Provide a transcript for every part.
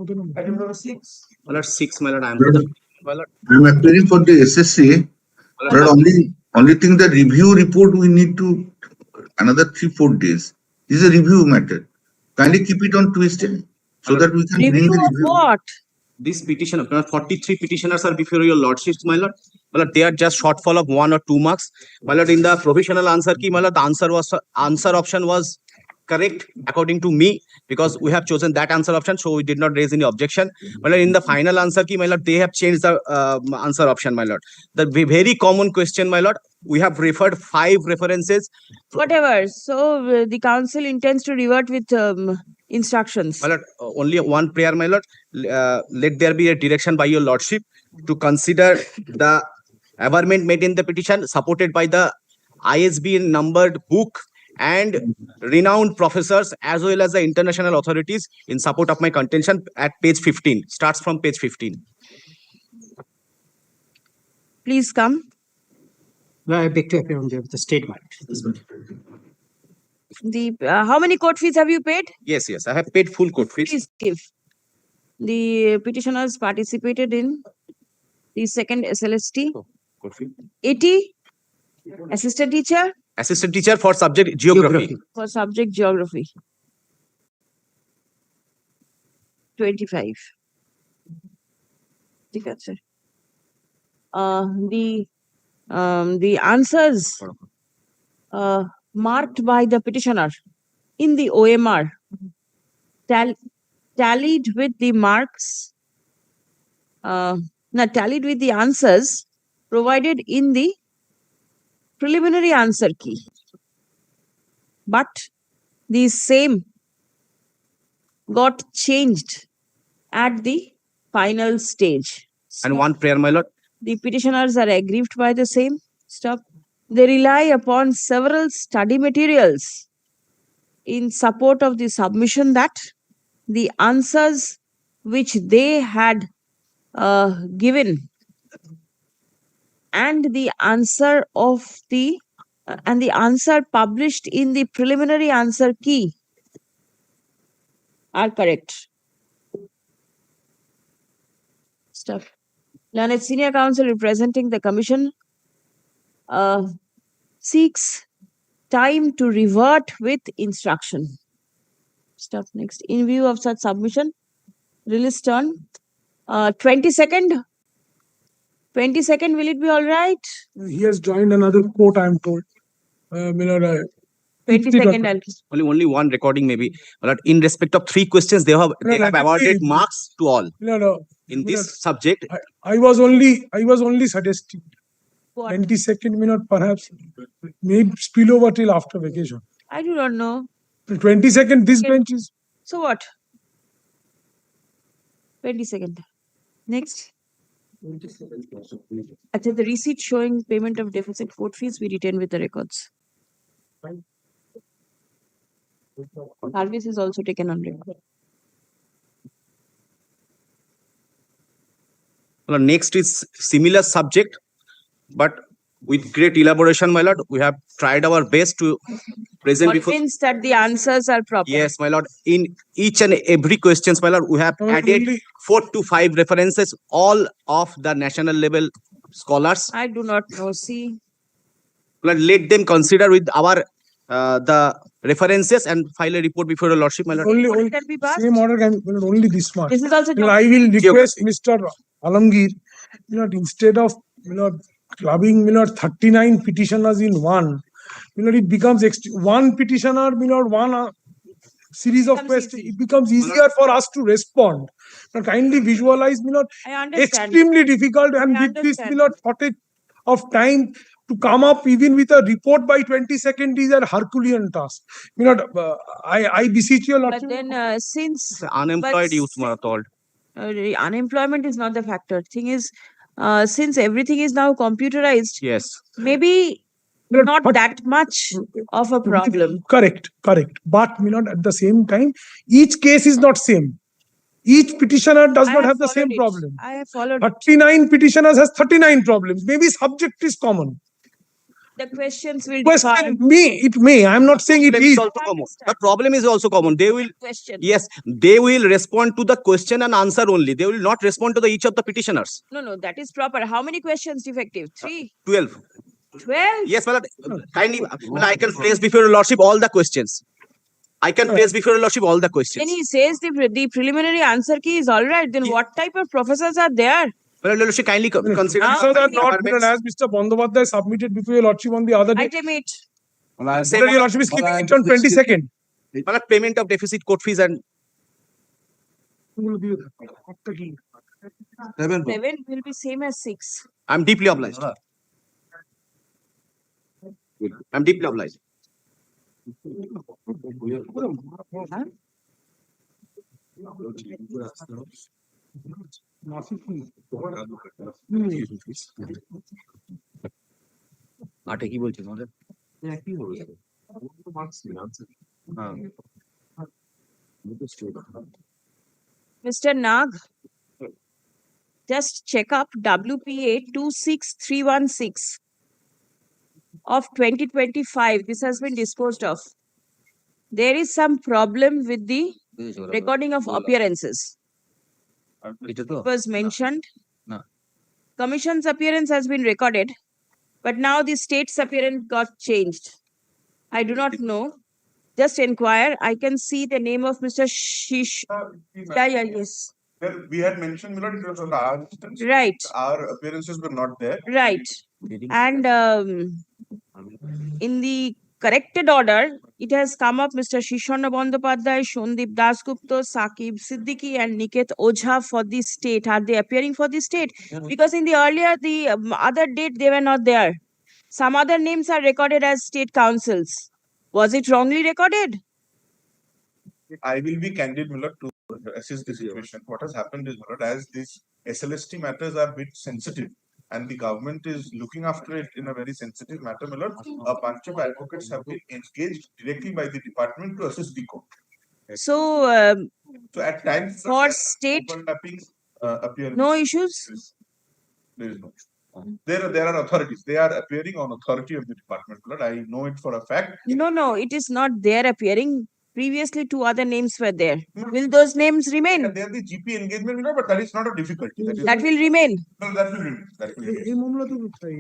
Item number 6. My lord, 6, my lord. I am my lord. I'm appearing for the SSC, My but lord, only thing the review report we need to another 3-4 days. This is a review matter. Kindly keep it on Tuesday so that we can bring Review the of review. what? this petition, 43 petitioners are before your lordships, my lord. My lord, they are just shortfall of 1 or 2 marks. My lord, in the provisional answer key, my lord, the answer option was correct according to me, because we have chosen that answer option, so we did not raise any objection. My lord, in the final answer key, my lord, they have changed the answer option, my lord. The very common question, my lord, we have referred 5 references. Whatever. So the council intends to revert with instructions. My lord, only one prayer, my lord. Let there be a direction by your lordship to consider the averment made in the petition, supported by the ISBN numbered book and renowned professors as well as the international authorities in support of my contention at page 15. Starts from page 15. Please come. I beg to appear on behalf of the statement. The how many court fees have you paid? Yes, I have paid full court fees. Please give. The petitioners participated in the second SLST. Court fee. 80. Assistant teacher Assistant teacher for subject geography. for subject geography. 25. ঠিক আছে. The answers marked by the petitioner in the OMR tallied with the marks, tallied with the answers provided in the preliminary answer key. But the same got changed at the final stage. And one prayer, my lord. The petitioners are aggrieved by the same. Stop. They rely upon several study materials in support of the submission that the answers which they had given and the answer of the and the answer published in the preliminary answer key are correct. Stuff. Learned senior counsel representing the commission seeks time to revert with instruction. Stuff. Next. In view of such submission, release on 22nd. 22nd, will it be all right? He has joined another court, I am told. 22nd, I'll Only one recording maybe. But in respect of 3 questions, they have awarded marks to all. In this subject, I was only suggesting. What? 22nd minute, perhaps maybe spill over till after vacation. I do not know. The 22nd, this Okay. bench is. So what? 22nd. Next. Actually, the receipt showing payment of deficit court fees we retain with the records. Service is also taken on record. well, next is similar subject, but with great elaboration, my lord. We have tried our best to present before. Convinced that the answers are proper. Yes, my lord. In each and every questions, my lord, we have added 4 to 5 references, all of the national level scholars. I do not know. See. Lord, let them consider with our the references and file a report before your lordship, my lord. Only Can be passed. same order can only this much. This is also I will request Mr. Alamgir, instead of clubbing 39 petitioners in one, it becomes one petitioner, one series of questions. It becomes easier for us to respond. Now, kindly visualize, I understand. extremely difficult, and I with this, understand. shortage of time to come up even with a report by 22nd is a Herculean task. I beseech you, But Lordship. then since Unemployed youth, my lord. unemployment is not the factor. Thing is, since everything is now computerized, Yes. maybe not that much of a problem. Correct. But at the same time, each case is not same. Each petitioner does not have the same problem. I have followed. 39 petitioners has 39 problems. Maybe subject is common. The questions will Question differ. it may, I'm not saying it Problem is is. also common. The problem is also common. They will, Question. yes, they will respond to the question and answer only. They will not respond to the each of the petitioners. No, that is proper. How many questions defective? 3? 12. 12? Yes, well, kindly, well, I can place before your lordship all the questions. I can place before your lordship all the Then questions. he says the preliminary answer key is all right. Then what type of professors are there? Well, your lordship, kindly consider. Answers are not, requirements. as Mr. Bandyopadhyay submitted before your lordship on the other day. Item 8. Say Your lordship is keeping it on 22nd. well, payment of deficit court fees and 7 will be same as 6. I'm deeply obliged. I'm deeply obliged. আটে কি বলছেন আমাদের? Mr. Nag, just check up WPA 26316 of 2025. This has been disposed of. There is some problem with the recording of appearances. এটা তো It was mentioned. No. Commission's appearance has been recorded, but now the state's appearance got changed. I do not know. Just inquire. I can see the name of Mr. Shish. Yeah, yes. Well, we had mentioned, Milord, it was on our instance. Right, Our appearances were not there. right. And in the corrected order, it has come up Mr. Shishonna Bandyopadhyay, Shondip Dasgupta, Sakib Siddiqui, and Niket Ojha for the state. Are they appearing for the state? Because in the earlier, the other date, they were not there. Some other names are recorded as state councils. Was it wrongly recorded? I will be candid, Milord, to assess the situation. What has happened is, Milord, as these SLST matters are a bit sensitive and the government is looking after it in a very sensitive matter, Milord, a bunch of advocates have been engaged directly by the department to assess the court. So, So at times. For there are state, overlapping, appearances. no issues? There is no. There are authorities. They are appearing on authority of the department, Milord. I know it for a fact. No, it is not there appearing. Previously, 2 other names were there. Will those names remain? They are the GP engagement, Milord, but that is not a difficulty. That will remain. No, that will remain. That will remain. এই মামলা তো কোথায়?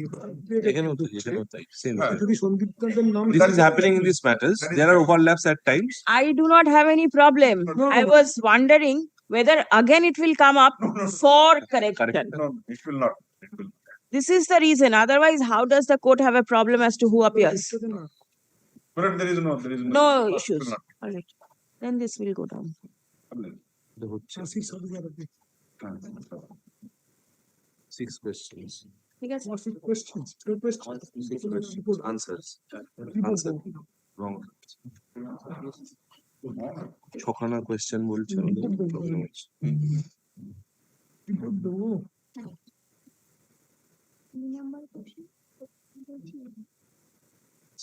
এখানেও তো এখানেও তাই same হ্যাঁ। thing. যদি সন্দীপ দাসের নাম This is happening in these matters. That is There are correct. overlaps at times. I do not have any problem. No, I was wondering whether again it will come up No. for correction. Correct. No, it will not. It will. This is the reason. Otherwise, how does the court have a problem as to who appears? But there is no. No It issues. will not. All right. Then this will go down. Six questions. ঠিক আছে? questions. Six questions. Answers. Answer. Wrong. ছখানা question বলছে আমাদের problem হচ্ছে।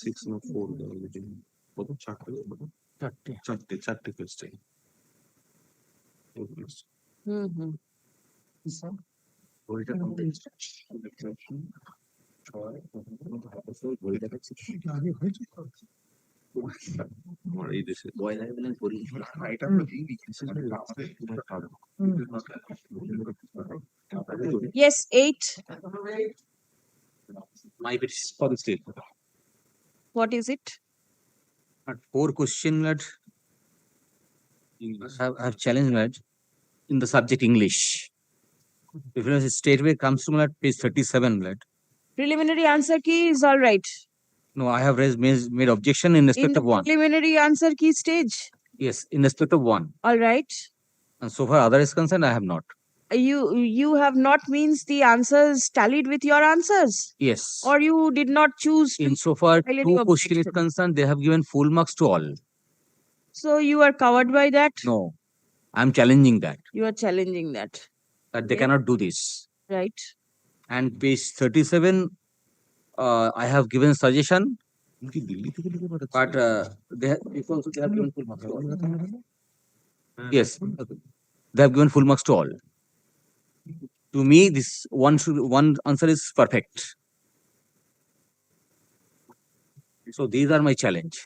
Six না four কত চারটে চারটে question ঘড়িটা complete। আগে হয়েছে তো? আমার এই দেশে Yes, 8. My petition for the state. What is it? But 4 question lad have challenged lad in the subject English. If you know straightway comes to lad page 37 lad. Preliminary answer key is all right. No, I have made objection in In respect the of 1. preliminary answer key stage. Yes, in respect of 1. All right. And so far other is concerned, I have not. You have not means the answers tallied with your answers, Yes. or you did not choose to. Insofar file any 2 question is objection. concerned, they have given full marks to all. So you are covered by that? No, I'm challenging that You are challenging that, they Okay. cannot do this. right? And page 37, I have given suggestion, কি দিল্লি থেকে দিতে পারে but they have given full marks to all. Yes, they have given full marks to all. To me, this one answer is perfect. So these are my challenge.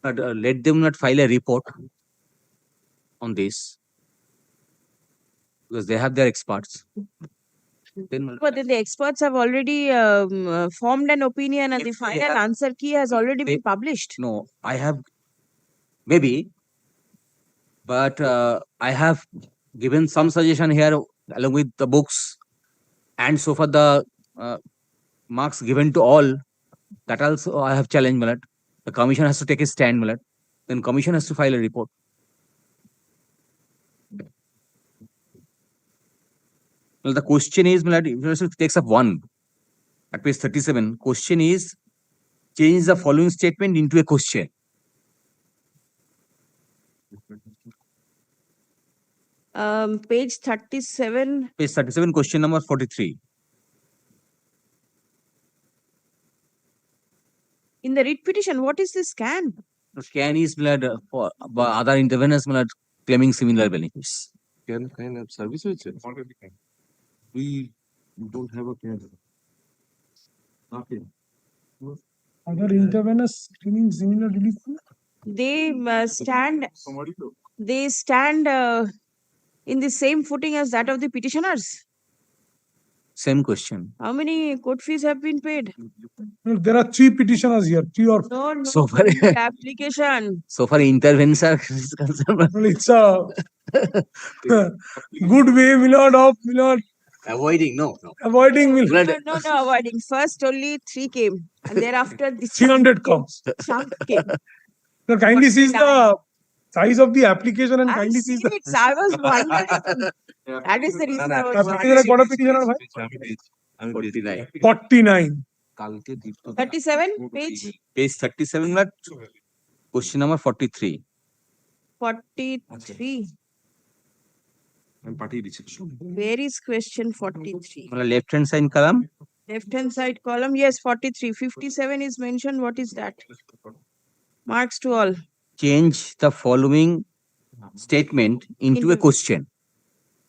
But let them not file a report on this because they have their experts. Then But then the experts have already formed an opinion and the If they final have- answer key has already they- been published. no, I have maybe, but I have given some suggestion here along with the books, and so far the marks given to all. That also I have challenged, Malad. The commission has to take a stand, Malad. Then commission has to file a report. Well, the question is, Malad, if it takes up one at page 37, question is change the following statement into a question. Page 37. Page 37, question number 43. In the writ petition, what is this scan? The scan is Malad for other interveners, Malad, claiming similar benefits. Can kind of service which is we don't have a can. Okay. Other interveners claiming similar relief. They stand in the same footing as that of the petitioners. Same question. How many court fees have been paid? Look, there are 3 petitioners here, 3 or 4. No, So far, the application. so far interventions are concerned. Well, it's a good way, Milord, of Milord Avoiding, no. avoiding Milord. No, avoiding. First only 3 came and thereafter the 300 comes. chunk came. Now, kindly see the size of the application and I kindly see see the it. I was wondering. That is the reason I was application wondering. got a petitioner, bhai? 49. 49. 37 page. Page 37, Malad. Question number 43. 43. I'm party rich. Where is question 43? Malad, left hand side column. Left hand side column. Yes, 43. 57 is mentioned. What is that? Marks to all. Change the following statement into a Into- question.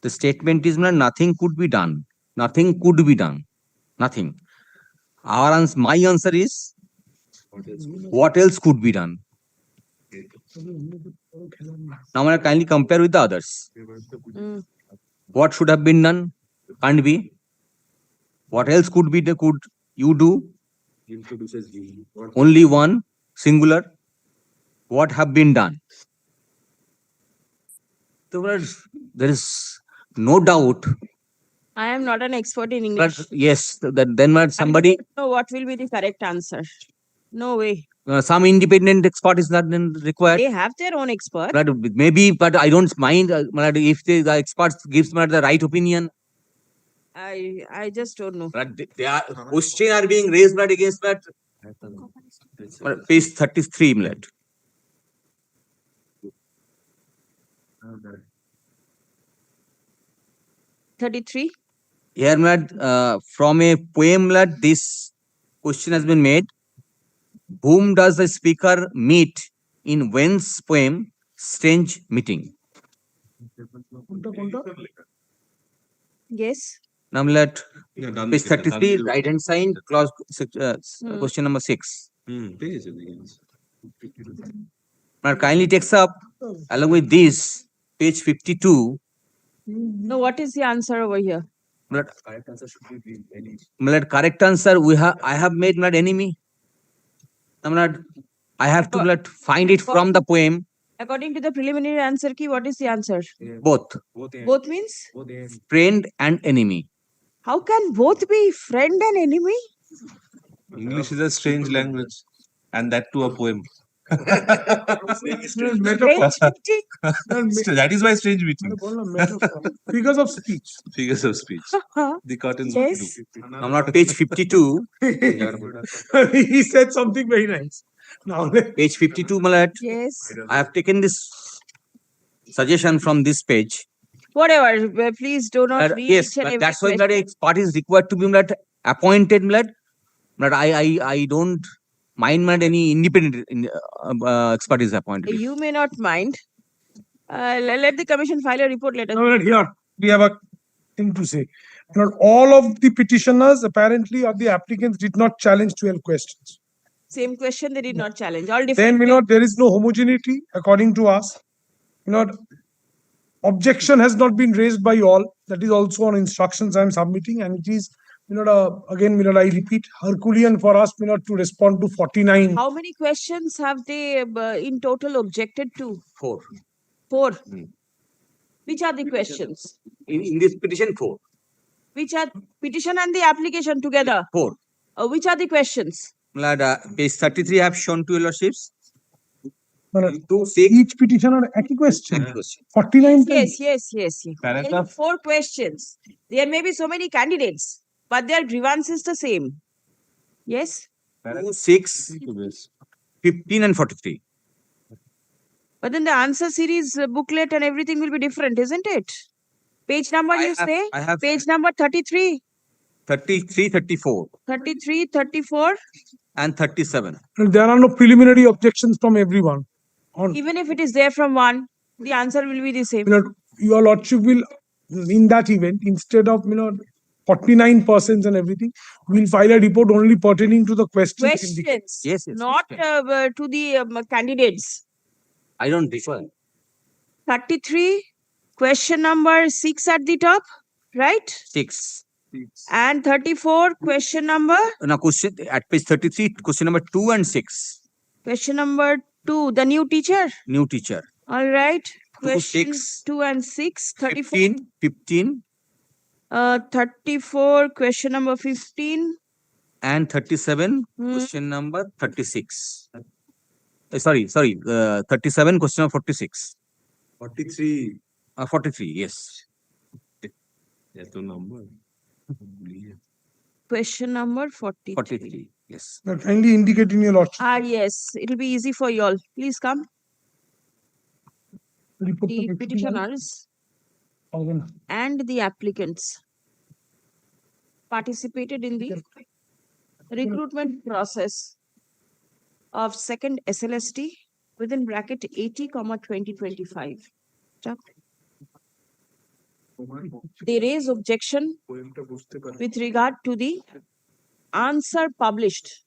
The statement is Malad, nothing could be done. Nothing could be done. Nothing. My answer is what else could be done? Now, Malad, kindly compare with the others. Mm. What should have been done? Can't be. What else could be? Could you do? Only one singular. What have been done? So, there is no doubt. I am not an expert in But English. yes, that then Malad, somebody, So what will be the correct answer? No way. some independent expert is not then required. They have their own expert. But maybe, but I don't mind Malad, if the experts gives Malad the right opinion. I just don't know. But they are questions are being raised Malad, against that. Page 33, Malad. Mm. 33. Here, Malad, from a poem, Malad, this question has been made. Whom does the speaker meet in When's poem, Strange Meeting? Yes. Now, Malad, page 33, right hand side, clause, question number 6. Now, kindly takes up, along with this, page 52. No, what is the answer over here? Malad, correct answer, I have made Malad enemy. Now, Malad, I have to Malad find it from the poem. According to the preliminary answer key, what is the answer? Both Both means? friend and enemy. How can both be friend and enemy? English is a strange language, and that too a poem. Metaphor. That is why strange meeting. Figures of speech. Figures of speech. The curtains Yes. of blue. Now, Malad, page 52. He said something very nice. Now, Page 52, Malad. Yes. I have taken this suggestion from this page. Whatever. Please do not read Yes, each and but every that's why question. Malad, a party is required to be Malad appointed, Malad. Malad, I don't mind Malad any independent expert is appointed. You may not mind. Let the commission file a report later. now here we have a thing to say. Not all of the petitioners apparently or the applicants did not challenge 12 questions. Same question they did not challenge. All Then, different. there is no homogeneity according to us. Objection has not been raised by all. That is also on instructions I am submitting, and it is, again, I repeat, Herculean for us, to respond to 49. How many questions have they in total objected to? 4. 4. Hmm. Which are the questions? In this petition, 4. Which are petition and the application together? 4. Which are the questions? Page 33 I have shown to your lordships. To 6. each petitioner, a question. Any question. 49 Yes, yes, yes. Yes. Paragraph. 4 questions. There may be so many candidates, but their grievance is the same. Yes. 2, 6, 15 and 43. But then the answer series booklet and everything will be different, isn't it? Page number you say? I have Page number 33, 33, 34 33, 34. and 37. There are no preliminary objections from everyone. Even if it is there from one, the answer will be the same. Your lordship will, in that event, instead of 49 persons and everything, we'll file a report only pertaining to the questions. Questions, Yes, yes, not to the candidates. I don't differ. 33, question number 6 at the top, right? 6. And 34, question number? Now, question at page 33, question number 2 and 6. Question number 2, the new teacher. New teacher. All right. 2, Question 6, 2 and 6, 34. 15, 34, question number 15. and 37, question number 36. Sorry, 37, question number 46. 43. 43, yes. That's the number. Question number 43. 43, yes. Kindly indicate in your lordship. Yes, it'll be easy for you all. Please come. Report The to petitioners and the applicants participated in the recruitment process of second SLST within bracket 80, 2025. Stop. They raise objection with regard to the answer published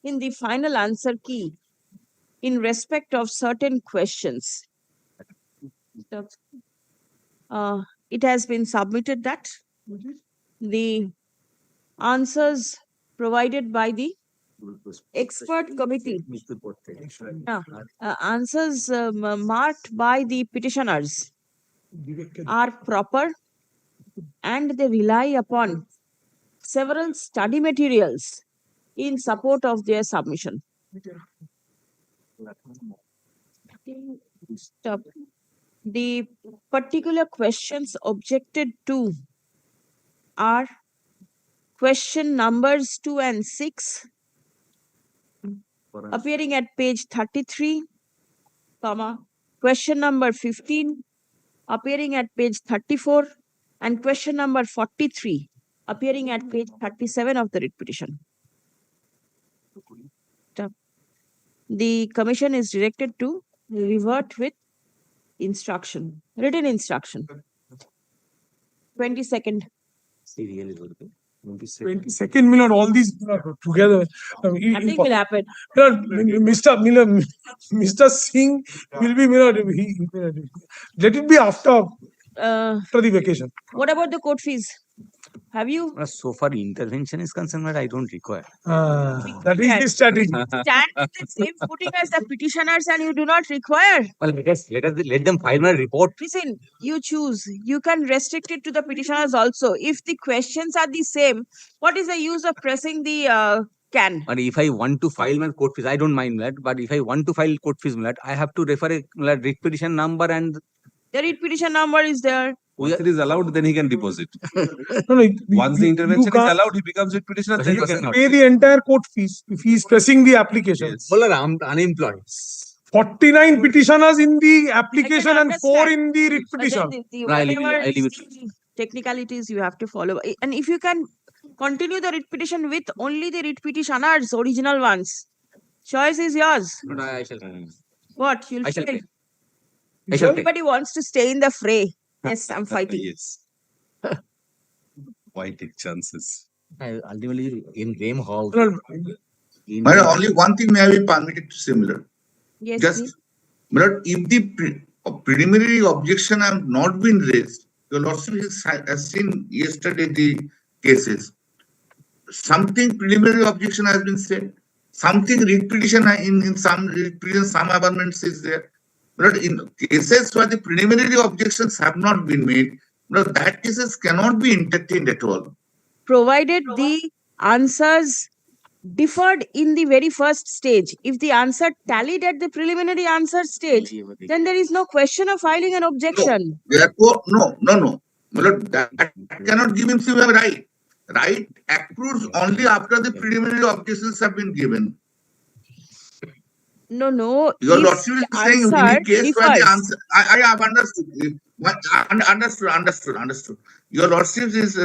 in the final answer key in respect of certain questions. It has been submitted that the answers provided by the expert committee, answers marked by the petitioners are proper and they rely upon several study materials in support of their submission. Stop. The particular questions objected to are question numbers 2 and 6 appearing at page 33, question number 15 appearing at page 34 and question number 43 appearing at page 37 of the writ petition. The commission is directed to revert with instruction, written instruction. 22nd. 22nd, all these together. Nothing will happen. Mr. Singh will be, let it be after the vacation. What about the court fees? Have you So far, intervention is concerned, but I don't require. That is the strategy. stand with the same footing as the petitioners and you do not require? Well, let them file my report. Listen, you choose. You can restrict it to the petitioners also. If the questions are the same, what is the use of pressing the can? But if I want to file my court fees, I don't mind that. But if I want to file court fees, I have to refer a writ petition number and the writ petition number is there. Once it is allowed, then he can deposit. No, Once the intervention is allowed, he becomes a petitioner. But Then he he cannot. can pay the entire court fees if he is pressing the application. Yes. Well, I'm unemployed. 49 petitioners in the application and 4 understand. in the writ But petition. then the I leave it- whatever I leave is the technicalities you have to follow. And if you can continue the writ petition with only the writ petitioners, original ones, choice is yours. But I shall. What? You'll I shall fail. pay. I shall pay. Everybody wants to stay in the fray. Yes, I'm fighting. Yes. Why take chances? Ultimately, in game how? My lord, only one thing may I be permitted to say, my lord. Yes, Just, please. my lord, if the preliminary objection have not been raised, your lordship has seen yesterday the cases. Something preliminary objection has been said. Something writ petition in some writ petition, some amendments is there. But in cases where the preliminary objections have not been made, that cases cannot be entertained at all. Provided the answers differed in the very first stage. If the answer tallied at the preliminary answer stage, then there is no question of filing an objection. Therefore, no. My lord, that cannot give him civil right. Right accrues only after the preliminary objections have been given. No. Your If lordship is the saying in answer a case where the differs. answer, I have understood. Your lordship is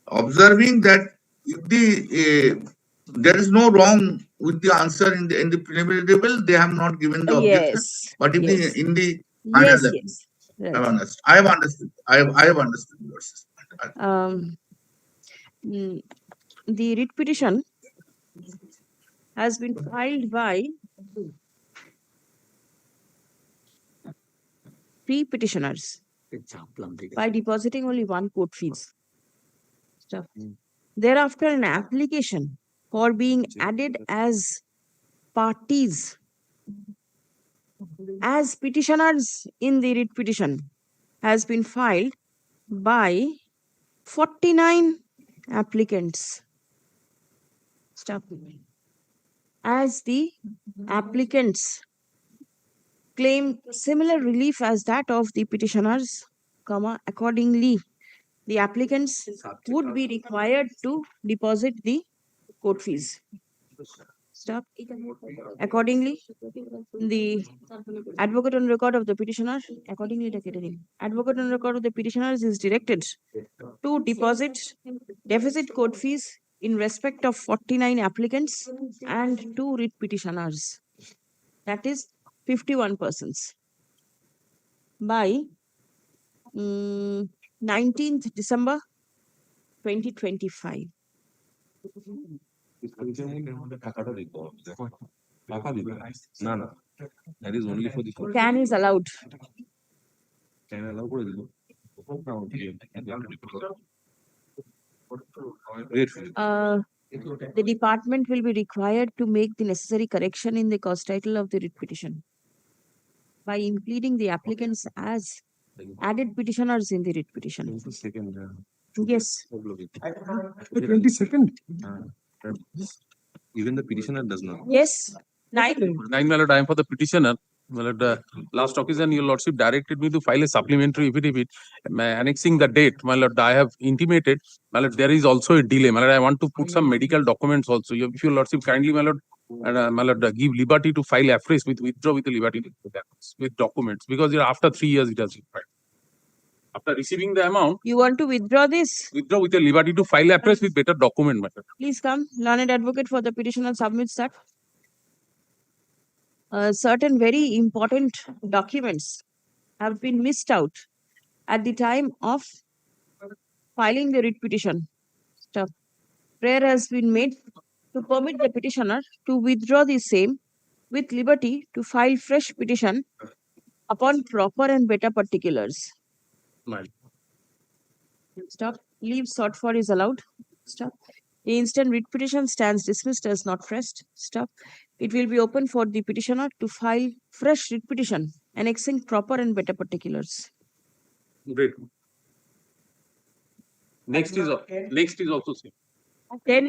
observing that if there is no wrong with the answer in the preliminary level, they have not given the objection. Yes. But if Yes. in the final Yes. level, Yes. I have understood. I have understood your system. The writ petition has been filed by 3 petitioners by depositing only 1 court fees. Stuff. Thereafter, an application for being added as parties as petitioners in the writ petition has been filed by 49 applicants. Stop. As the applicants claim similar relief as that of the petitioners, accordingly, the applicants would be required to deposit the court fees. Stop. Accordingly, the advocate on record of the petitioner, advocate on record of the petitioners is directed to deposit deficit court fees in respect of 49 applicants and 2 writ petitioners. That is 51 persons. By 19th December 2025. টাকাটা দিতে হবে দেখো টাকা দিবে না that is only for the Can is allowed. can allow করে দিল The department will be required to make the necessary correction in the cause title of the writ petition by including the applicants as added petitioners in the writ petition. Yes. 22nd. Even the petitioner does not. Yes. 9. My lord, I am for the petitioner. My lord, last occasion, your lordship directed me to file a supplementary affidavit annexing the date. My lord, I have intimated. My lord, there is also a delay. My lord, I want to put some medical documents also. If your lordship kindly, my lord, give liberty to file afresh withdraw with the liberty with documents, because after 3 years it has required. After receiving the amount, You want to withdraw this? withdraw with the liberty to file afresh with better document, my lord. Please come. Learned advocate for the petitioner submits that. Certain very important documents have been missed out at the time of filing the writ petition. Stuff. Prayer has been made to permit the petitioner to withdraw the same with liberty to file fresh petition upon proper and better particulars. My Stop. Leave sought for is allowed. Stop. The instant writ petition stands dismissed as not fresh. Stop. It will be open for the petitioner to file fresh writ petition annexing proper and better particulars. Great. Next is also same. Then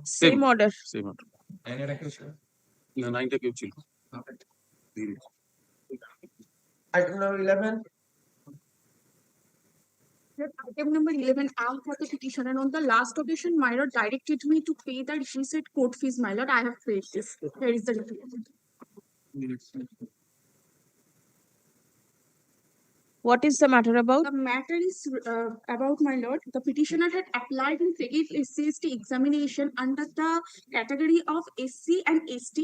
same order. Same order. No, 9 টা কেউ ছিল। Item number 11. Item number 11, I am for the petition, and on the last occasion, my lord directed me to pay the requisite court fees. My lord, I have paid this. Here is the receipt. What is the matter about? The matter is about, my lord, the petitioner had applied in second SSC examination under the category of SC and ST,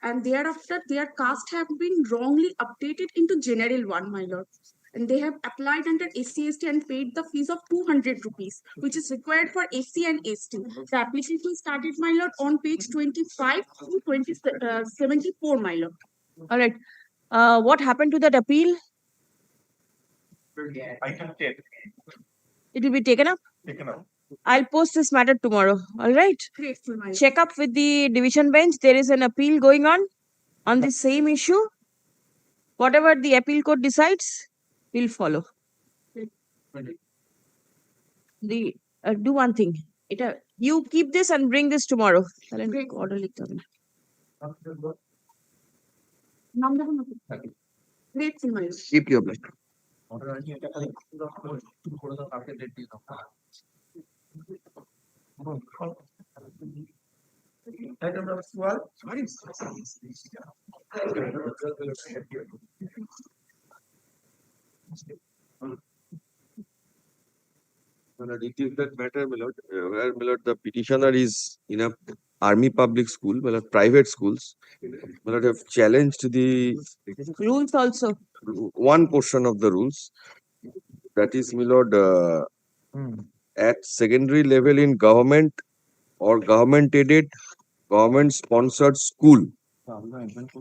and thereafter their caste have been wrongly updated into general one, my lord. and they have applied under SC/ST and paid the fees of 200 rupees, which is required for SC and ST. The application started, my lord, on page 25 to 74, my lord. All right. What happened to that appeal? Item 10, It will be taken up. taken up. I'll post this matter tomorrow. All right. Grateful, my lord. Check up with the division bench. There is an appeal going on the same issue. Whatever the appeal court decides, we'll follow. Do one thing. You keep this and bring this tomorrow. Great. Order लिख दो। Grateful, my lord. Keep your blood. Item number 12. It is that matter, my lord, where, my lord, the petitioner is in a army public school, my lord, private schools, my lord, have challenged the Rules also. one portion of the rules. That is, my lord, at secondary level in government or government aided, government sponsored school,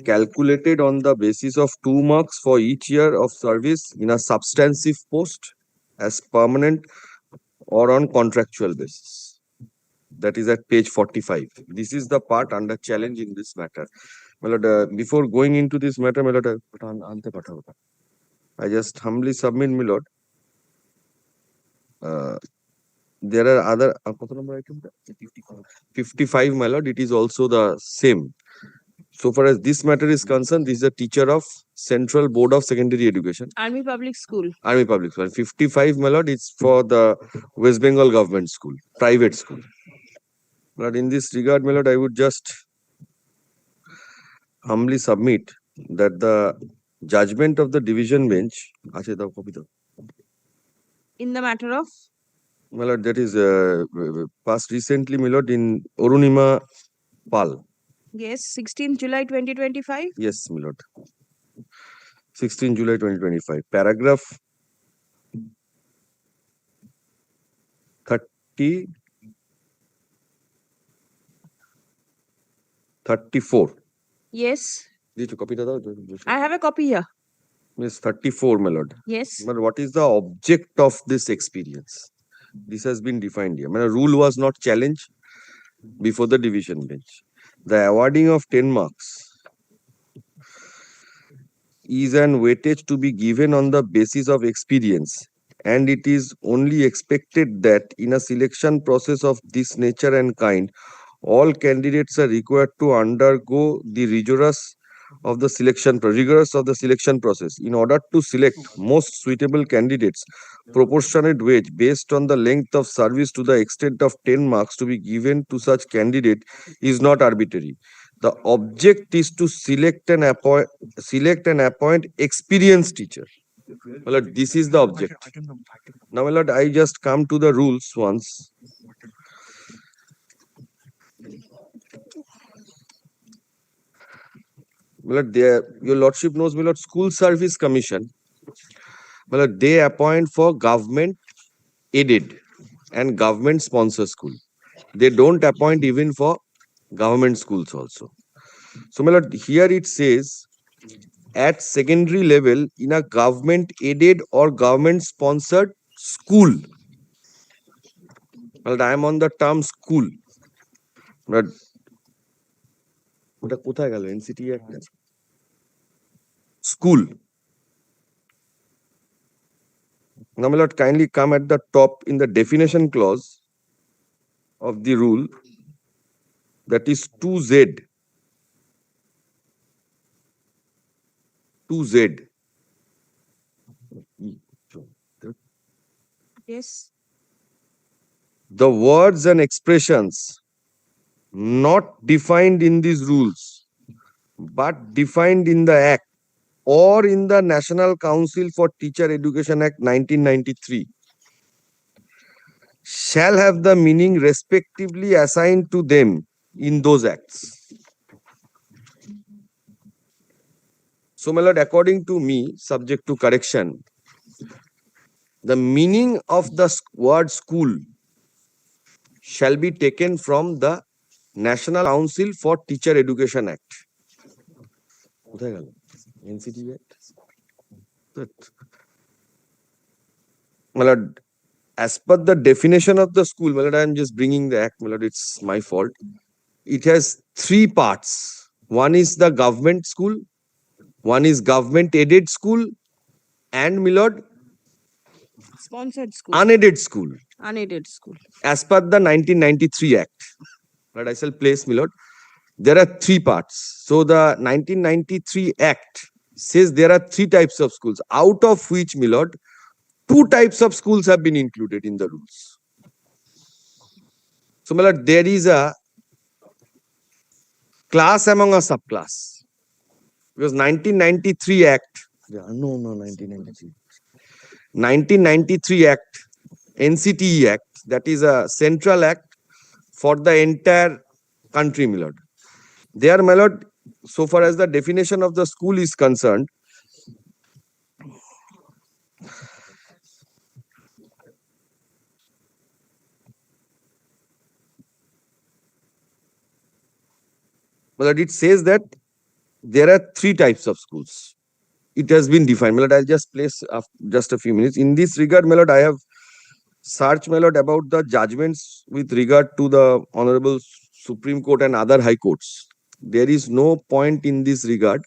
calculated on the basis of 2 marks for each year of service in a substantive post as permanent or on contractual basis. That is at page 45. This is the part under challenge in this matter. My lord, before going into this matter, my lord, I just humbly submit, my lord. There are other 55, my lord. It is also the same. So far as this matter is concerned, this is a teacher of Central Board of Secondary Education, Army Public School. Army Public School. 55, my lord, is for the West Bengal Government School, private school. But in this regard, my lord, I would just humbly submit that the judgment of the division bench, In the matter of my lord, that is passed recently, my lord, in Orunima Pal. yes, 16th July 2025. Yes, my lord. 16 July 2025. Paragraph 34. Yes, Did you copy that? I have a copy here. Miss 34, my lord. Yes. But what is the object of this experience? This has been defined here. A rule was not challenged before the division bench. The awarding of 10 marks is an weightage to be given on the basis of experience, and it is only expected that in a selection process of this nature and kind, all candidates are required to undergo the rigorous of the selection process in order to select most suitable candidates. Proportionate wage based on the length of service to the extent of 10 marks to be given to such candidate is not arbitrary. The object is to select and appoint experienced teacher. My lord, this is the object. Now, my lord, I just come to the rules once. My lord, your lordship knows, my lord, School Service Commission. My lord, they appoint for government aided and government sponsor school. They don't appoint even for government schools also. So, my lord, here it says at secondary level in a government aided or government sponsored school. Well, I am on the term school. But ওটা কোথায় গেল NCT একটা school. Now, my lord, kindly come at the top in the definition clause of the rule, that is 2Z. 2Z. Yes. The words and expressions not defined in these rules but defined in the Act or in the National Council for Teacher Education Act 1993 shall have the meaning respectively assigned to them in those acts. So, my lord, according to me, subject to correction, the meaning of the word school shall be taken from the National Council for Teacher Education Act. কোথায় গেল? NCT Act? My lord, as per the definition of the school, my lord, I am just bringing the act, my lord, it's my fault. It has three parts. One is the government school, one is government aided school, and my lord, Sponsored school, unaided school. unaided school. As per the 1993 Act, but I shall place, my lord, there are three parts. So the 1993 Act says there are three types of schools, out of which, my lord, two types of schools have been included in the rules. So, my lord, there is a class among a subclass. Because 1993 Act, no, 1993. 1993 Act, NCTE Act, that is a central act for the entire country, my lord. There, my lord, so far as the definition of the school is concerned, but it says that there are three types of schools. It has been defined. My lord, I'll just place just a few minutes. In this regard, my lord, I have searched, my lord, about the judgments with regard to the Honorable Supreme Court and other high courts. There is no point in this regard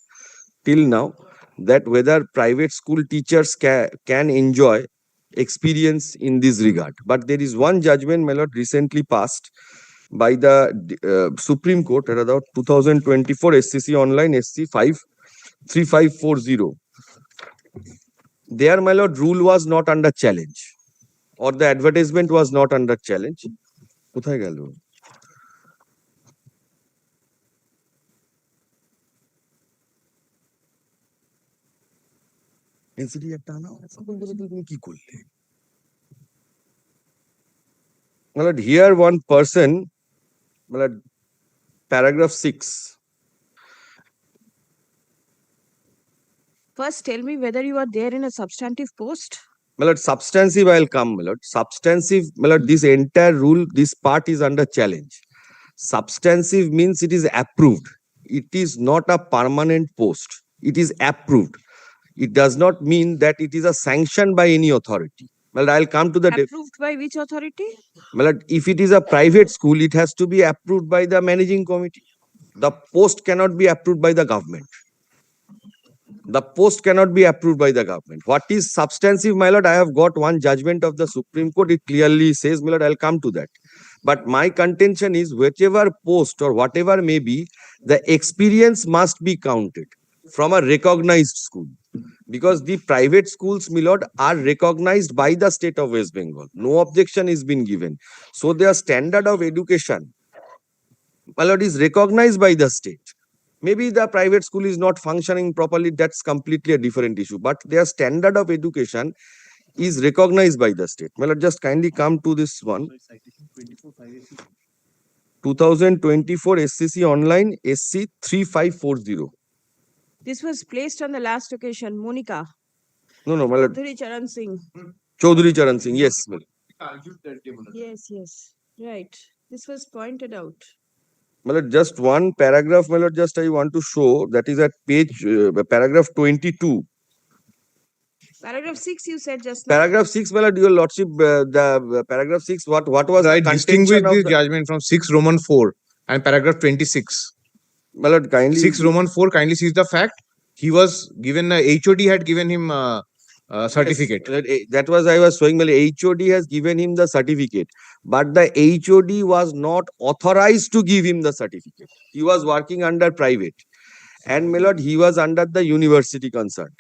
till now that whether private school teachers can enjoy experience in this regard. But there is one judgment, my lord, recently passed by the Supreme Court at about 2024 SCC Online SC 53540. There, my lord, rule was not under challenge, or the advertisement was not under challenge. কোথায় গেল? NCT একটা আনা, তুমি কি করলে? My lord, here one person, my lord, paragraph 6. First, tell me whether you are there in a substantive post. My lord, substantive, I'll come, my lord. Substantive, my lord, this entire rule, this part is under challenge. Substantive means it is approved. It is not a permanent post. It is approved. It does not mean that it is a sanction by any authority. Well, I'll come to the Approved by which authority? well, if it is a private school, it has to be approved by the managing committee. The post cannot be approved by the government. The post cannot be approved by the government. What is substantive, my lord? I have got one judgment of the Supreme Court. It clearly says, my lord, I'll come to that. But my contention is whichever post or whatever may be, the experience must be counted from a recognized school. Because the private schools, my lord, are recognized by the state of West Bengal. No objection is been given. So their standard of education, my lord, is recognized by the state. Maybe the private school is not functioning properly. That's completely a different issue. But their standard of education is recognized by the state. My lord, just kindly come to this one. 2024 SCC Online SC 3540. This was placed on the last occasion, Monica. No, my lord. Chaudhary Charan Singh. Chaudhary Charan Singh, yes, my lord. Yes, right. This was pointed out. My lord, just one paragraph, my lord, just I want to show, that is at page, paragraph 22. Paragraph 6 you said just now. Paragraph 6, my lord, your lordship, the paragraph 6, what was I the distinguish contention of the the, judgment from 6 Roman 4 and paragraph 26. my lord, kindly. 6 Roman 4 kindly sees the fact he was given HOD had given him certificate. Yes, that was I was showing, my lord, HOD has given him the certificate, but the HOD was not authorized to give him the certificate. He was working under private, and my lord, he was under the university concerned.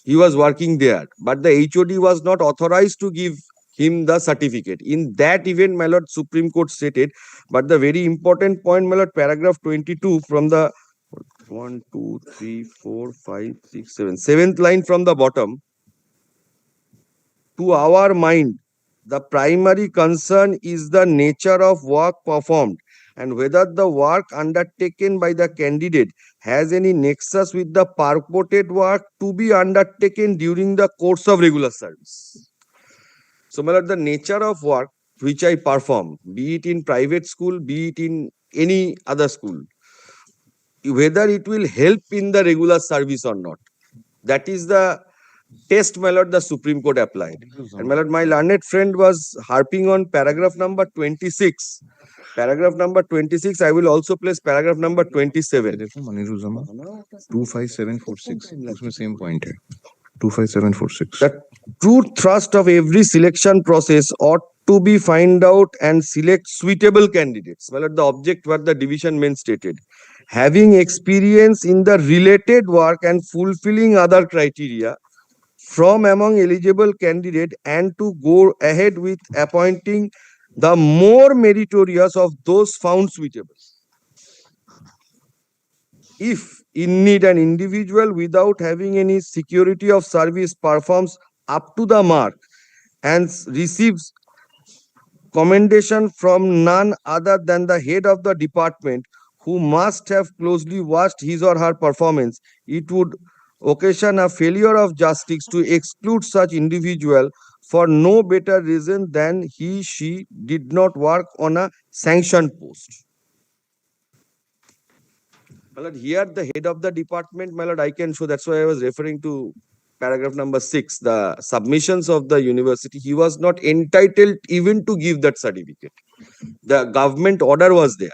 He was working there, but the HOD was not authorized to give him the certificate. In that event, my lord, Supreme Court stated, but the very important point, my lord, paragraph 22 from the 1, 2, 3, 4, 5, 6, 7, seventh line from the bottom. To our mind, the primary concern is the nature of work performed and whether the work undertaken by the candidate has any nexus with the purported work to be undertaken during the course of regular service. So, my lord, the nature of work which I perform, be it in private school, be it in any other school, whether it will help in the regular service or not, that is the test, my lord, the Supreme Court applied. And my lord, my learned friend was harping on paragraph number 26. Paragraph number 26, I will also place paragraph number 27. 25746 उसमें same point है 25746 The true thrust of every selection process ought to be find out and select suitable candidates. Well, the object what the division men stated, having experience in the related work and fulfilling other criteria from among eligible candidate, and to go ahead with appointing the more meritorious of those found suitable. If in need an individual without having any security of service performs up to the mark and receives commendation from none other than the head of the department, who must have closely watched his or her performance, it would occasion a failure of justice to exclude such individual for no better reason than she did not work on a sanctioned post. My lord, here the head of the department, my lord, I can show, that's why I was referring to paragraph number 6, the submissions of the university. He was not entitled even to give that certificate. The government order was there.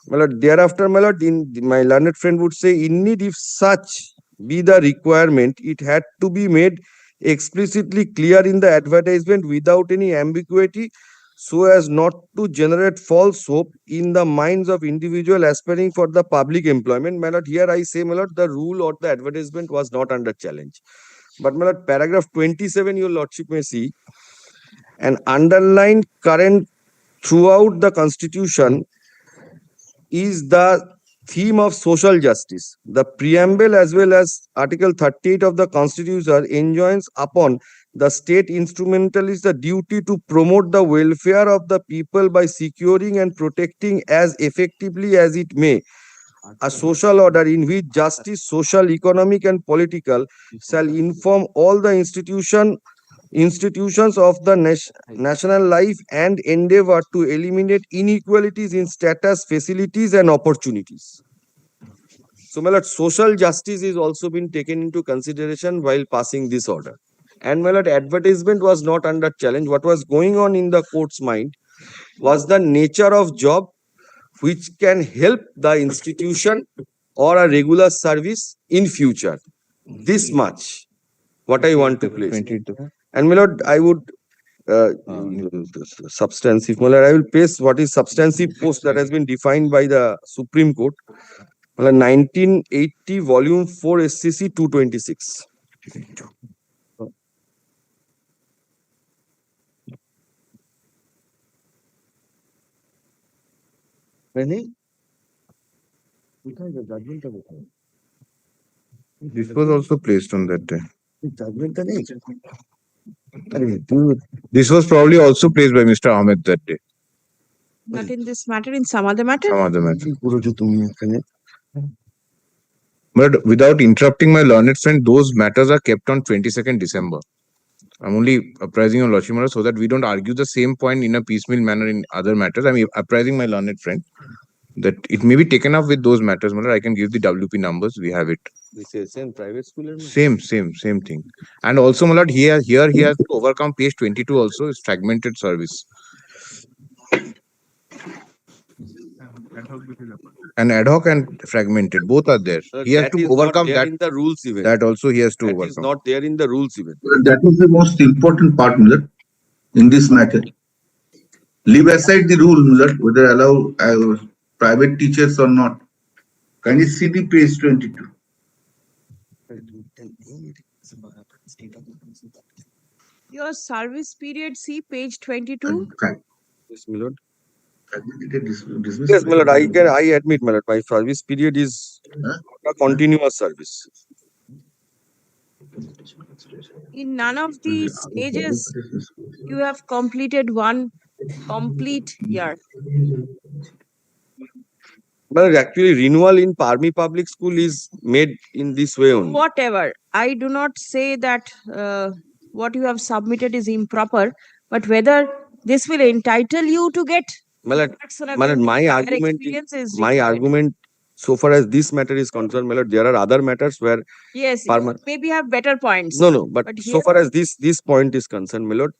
My lord, thereafter, my lord, my learned friend would say, in need, if such be the requirement, it had to be made explicitly clear in the advertisement without any ambiguity, so as not to generate false hope in the minds of individual aspiring for the public employment. My lord, here I say, my lord, the rule or the advertisement was not under challenge. But my lord, paragraph 27, your lordship may see, an underlined current throughout the constitution is the theme of social justice. The preamble as well as Article 38 of the Constitution enjoins upon the state instrumentalist the duty to promote the welfare of the people by securing and protecting as effectively as it may a social order in which justice, social, economic, and political shall inform all the institutions of the national life and endeavor to eliminate inequalities in status, facilities, and opportunities. So, my lord, social justice is also been taken into consideration while passing this order. And my lord, advertisement was not under challenge. What was going on in the court's mind was the nature of job which can help the institution or a regular service in future. This much, what I want to place. And my lord, I would substantive, my lord, I will place what is substantive post that has been defined by the Supreme Court. My lord, 1980, volume 4, SCC 226. this was also placed on that day this was probably also placed by Mr. Ahmed that day Not in this matter, in some other matter. some other matter but without interrupting my learned friend, those matters are kept on 22nd December. I'm only apprising your lordship so that we don't argue the same point in a piecemeal manner in other matters. I'm apprising my learned friend that it may be taken up with those matters. I can give the WP numbers. We have it. This is same private school. Same thing. And also, my lord, here he has to overcome page 22 also is fragmented service. And ad hoc and fragmented, both are there. He has to overcome that. In the rules even. That also he has to That overcome. is not there in the rules even. That is the most important part, Muller, in this matter. Leave aside the rule, Muller, whether allow private teachers or not. Can you see the page 22? Your service period, see page 22. Yes, my lord. Yes, my lord, I admit, my lord, my service period is a continuous service. In none of these stages, you have completed one complete year. But actually, renewal in Parmi Public School is made in this way only. Whatever. I do not say that what you have submitted is improper, but whether this will entitle you to get My lord, marks on my lord, account of my prior argument, experience is my required. argument, so far as this matter is concerned, my lord, there are other matters where Yes, you permanent. maybe have better points. No, but But so here- far as this point is concerned, my lord,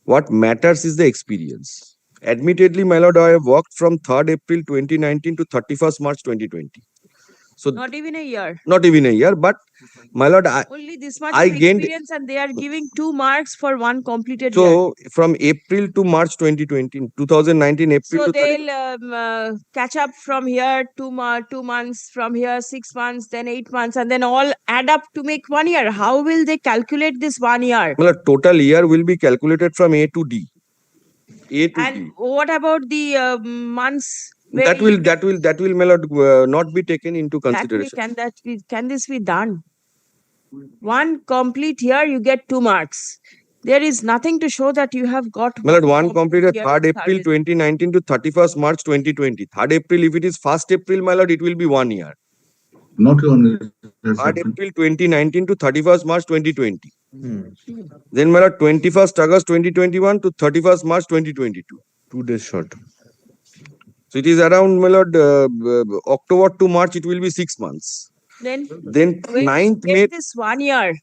what matters is the experience. Admittedly, my lord, I have worked from 3rd April 2019 to 31st March 2020. So Not even a year. not even a year, but my lord, Only this much I of gained. experience, and they are giving 2 marks for one completed year. So from April to March 2020, 2019 April So to 30, they'll catch up from here 2 months, from here 6 months, then 8 months, and then all add up to make 1 year. How will they calculate this 1 year? my lord, total year will be calculated from A to D. A to And D. what about the months? where That you will, my lord, not be taken into exactly consideration. can this be done? One complete year, you get 2 marks. There is nothing to show that you have got My lord, one complete completed year 3rd of April service. 2019 to 31st March 2020. 3rd April, if it is 1st April, my lord, it will be 1 year. Not only. 3rd April 2019 to 31st March 2020. Hmm. Then, my lord, 21st August 2021 to 31st March 2022. 2 days short. So it is around, my lord, October to March, it will be 6 months. Then Then when you 9th get May, this 1 year,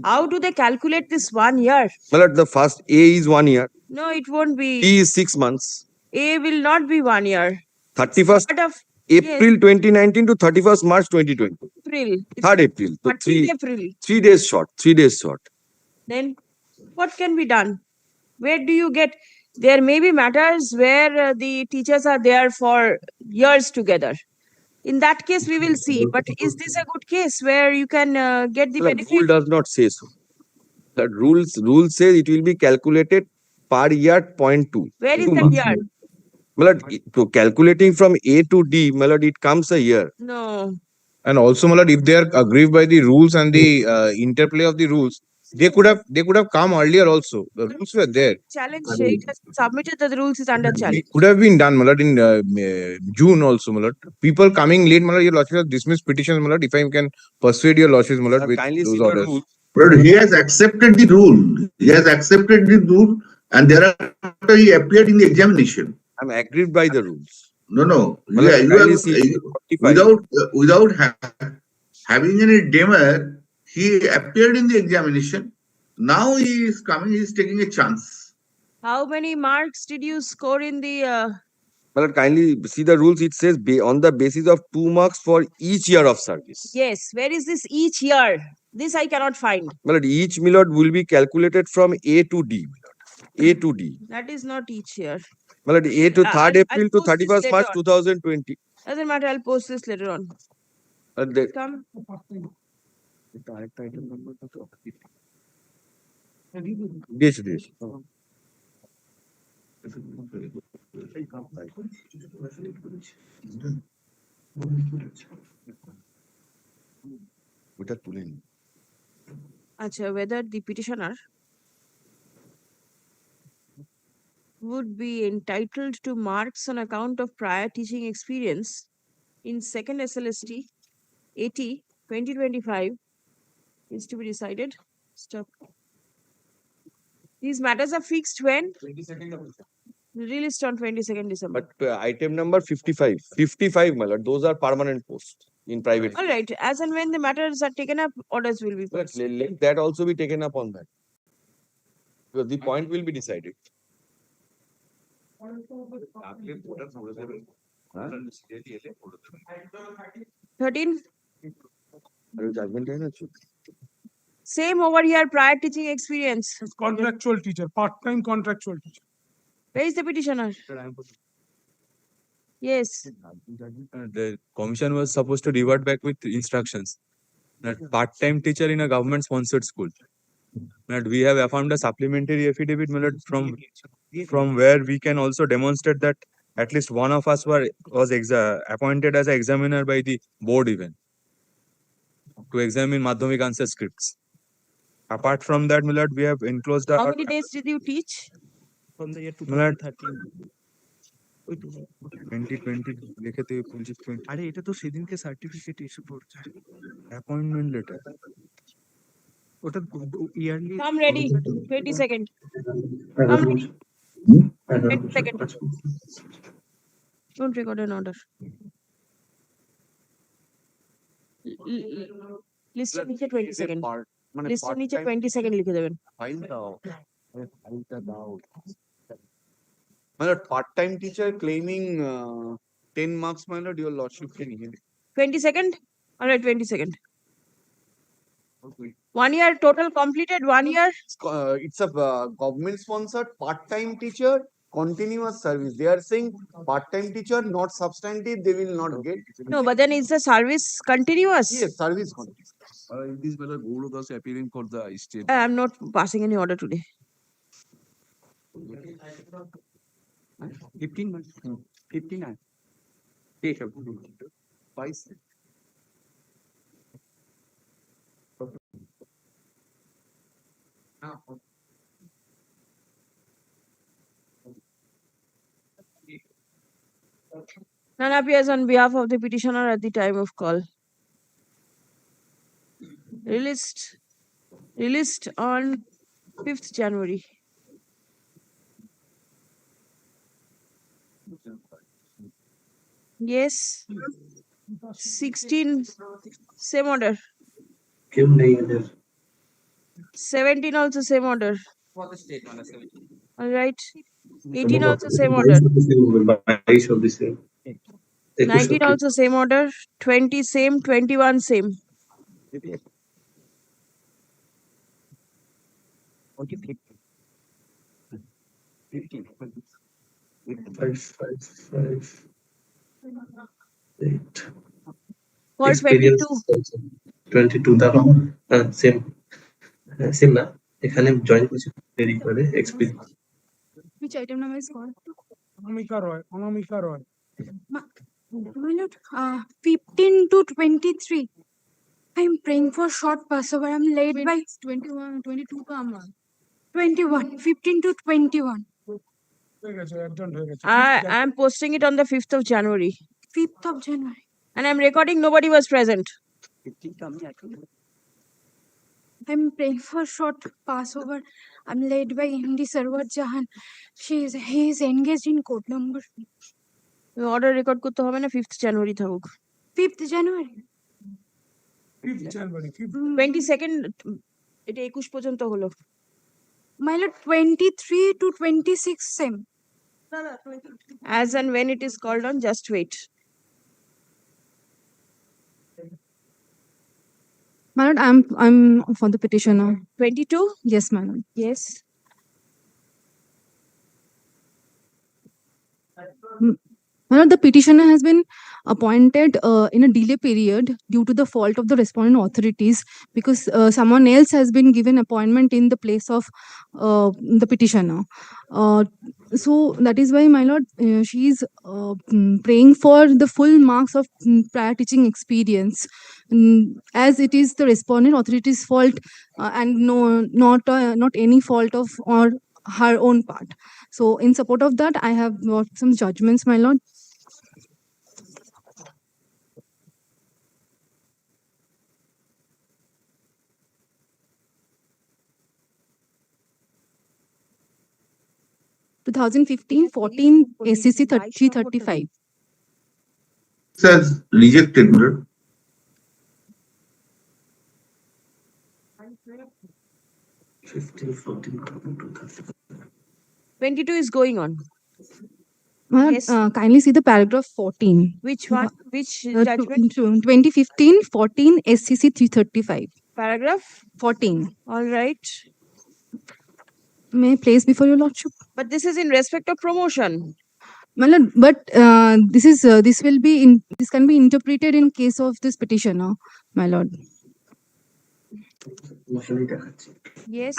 how do they calculate this 1 year? my lord, the first A is 1 year, No, it won't be. B is 6 months, A will not be 1 year. 31st Part of April 2019 to 31st March 2020. April. It's 3rd April. So 30th April. 3 days short. 3 days short. Then what can be done? Where do you get? There may be matters where the teachers are there for years together. In that case, we will see. But is this a good case where you can get the The rule benefit? does not say so. The rules says it will be calculated per year 0.2. Where is 2 the marks. year? My lord, so calculating from A to D, my lord, it comes a year. No. And also, my lord, if they are aggrieved by the rules and the interplay of the rules, they could have come earlier also. The rules were there. Challenge. It has been submitted that the rules is under challenge. It could have been done, my lord, in June also, my lord. People coming late, my lord, your lordship has dismissed petitions, my lord. If I can persuade your lordship, my lord, with Kindly see those the orders. rule. But he has accepted the rule. He has accepted the rule, and thereafter he appeared in the examination. I'm aggrieved by the rules. No. My Yeah, lord, you kindly have see 45. without having any demur, he appeared in the examination. Now he is coming. He is taking a chance. How many marks did you score in the? My lord, kindly see the rules. It says on the basis of 2 marks for each year of service. Yes. Where is this each year? This I cannot find. My lord, each my lord will be calculated from A to D. My lord. A to D. That is not each year. My lord, A to 3rd I'll April to post this 31st later March on. 2020. Doesn't matter. I'll post this later on. Come. This. ওটা তুলে নিন। Whether the petitioner would be entitled to marks on account of prior teaching experience in second SLST 80 2025 is to be decided. Stop. These matters are fixed when? 22nd of December. Released on 22nd December. But item number 55. 55, my lord. Those are permanent posts in private. All right. As and when the matters are taken up, orders will be But passed. let that also be taken up on that. Because the point will be decided. 13. Judgment है ना चुप। Same over here, prior teaching experience. Contractual teacher, part-time contractual teacher. Where is the petitioner? Yes. The commission was supposed to revert back with instructions that part-time teacher in a government-sponsored school. That we have affirmed a supplementary affidavit, my lord, from where we can also demonstrate that at least one of us was appointed as an examiner by the board even to examine Madhyamik answer scripts. Apart from that, my lord, we have enclosed How many days did you teach? from the year 2013. 2020 লিখে তো 2020 আরে এটা তো সেদিনকে certificate issue করছে appointment letter Come ready. 20 seconds. Come ready. 20 seconds. Don't record an order. লিস্টের নিচে 20 second লিস্টের নিচে 20 সেকেন্ড লিখে দেবেন My lord, part-time teacher claiming 10 marks, my lord, your lordship can hear. 20 second. All right, 20 second. 1 year total completed. 1 year. It's a government-sponsored part-time teacher, continuous service. They are saying part-time teacher, not substantive, they will not get. No, but then is the service continuous? Yes, service continuous. This matter Gaurav Das appearing for the state. I'm not passing any order today. 15 months. 59. Take up. Twice. None appears on behalf of the petitioner at the time of call. Released on 5th January. Yes. 16, same order. 17 also same order. All right. 18 also same order. 19 also same order. 20 same. 21 same. Call 22. 22 তারও same same না এখানে join করছে দেরি করে experience Which item number is called? Anamika Roy. My lord, 15 to 23. I'm praying for short passover. I'm late by 21, 22 ka amar. 21, 15 to 21. হয়ে গেছে অ্যাডজন্ট হয়ে গেছে I am posting it on the 5th of January. 5th of January. And I'm recording nobody was present. I'm praying for short passover. I'm led by MD Sarwar Jahan. He is engaged in code number Order record করতে হবে না 5th January থাকুক 5th January. 5th January 22nd এটা 21 পর্যন্ত হলো My lord, 23 to 26 same. as and when it is called on just wait. My lord, I'm for the petitioner. 22 Yes, my lord. yes My lord, the petitioner has been appointed in a delay period due to the fault of the respondent authorities because someone else has been given appointment in the place of the petitioner. So that is why, my lord, she is praying for the full marks of prior teaching experience, as it is the respondent authorities' fault and not any fault of or her own part. So in support of that, I have got some judgments, my lord. (2015-14) SSC 335. Says rejected, my lord. Fifteen, 14, 22 is going on My lord, Yes. kindly see the paragraph 14. which one which judgment 2015-14 SCC 335. paragraph 14. all right May I place before your lordship? but this is in respect of promotion My lord, but this will be in this can be interpreted in case of this petitioner, my lord. yes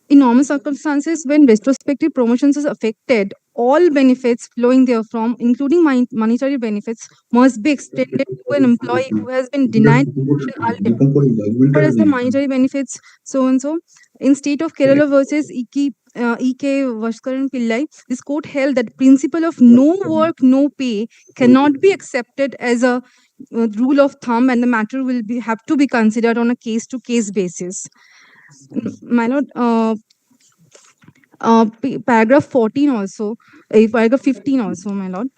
In normal circumstances, when retrospective promotions is affected, all benefits flowing therefrom, including monetary benefits, must be extended to an employee who has been denied promotion ultimately. Whereas the monetary benefits, so and so. In state of Kerala versus Iki E.K. Vaskaran Pillai, this court held that principle of no work, no pay cannot be accepted as a rule of thumb, and the matter will have to be considered on a case-to-case basis. My lord, paragraph 14 also, paragraph 15 also, my lord,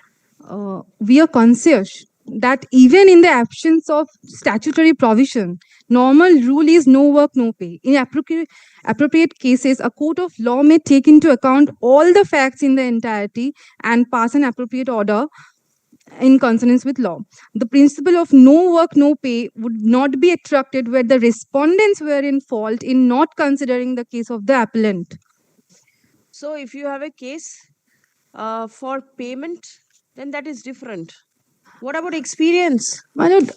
we are conscious that even in the absence of statutory provision, normal rule is no work, no pay. In appropriate cases, a court of law may take into account all the facts in the entirety and pass an appropriate order in consonance with law. The principle of no work, no pay would not be attracted where the respondents were in fault in not considering the case of the appellant. So if you have a case for payment, then that is different. What about experience? My lord,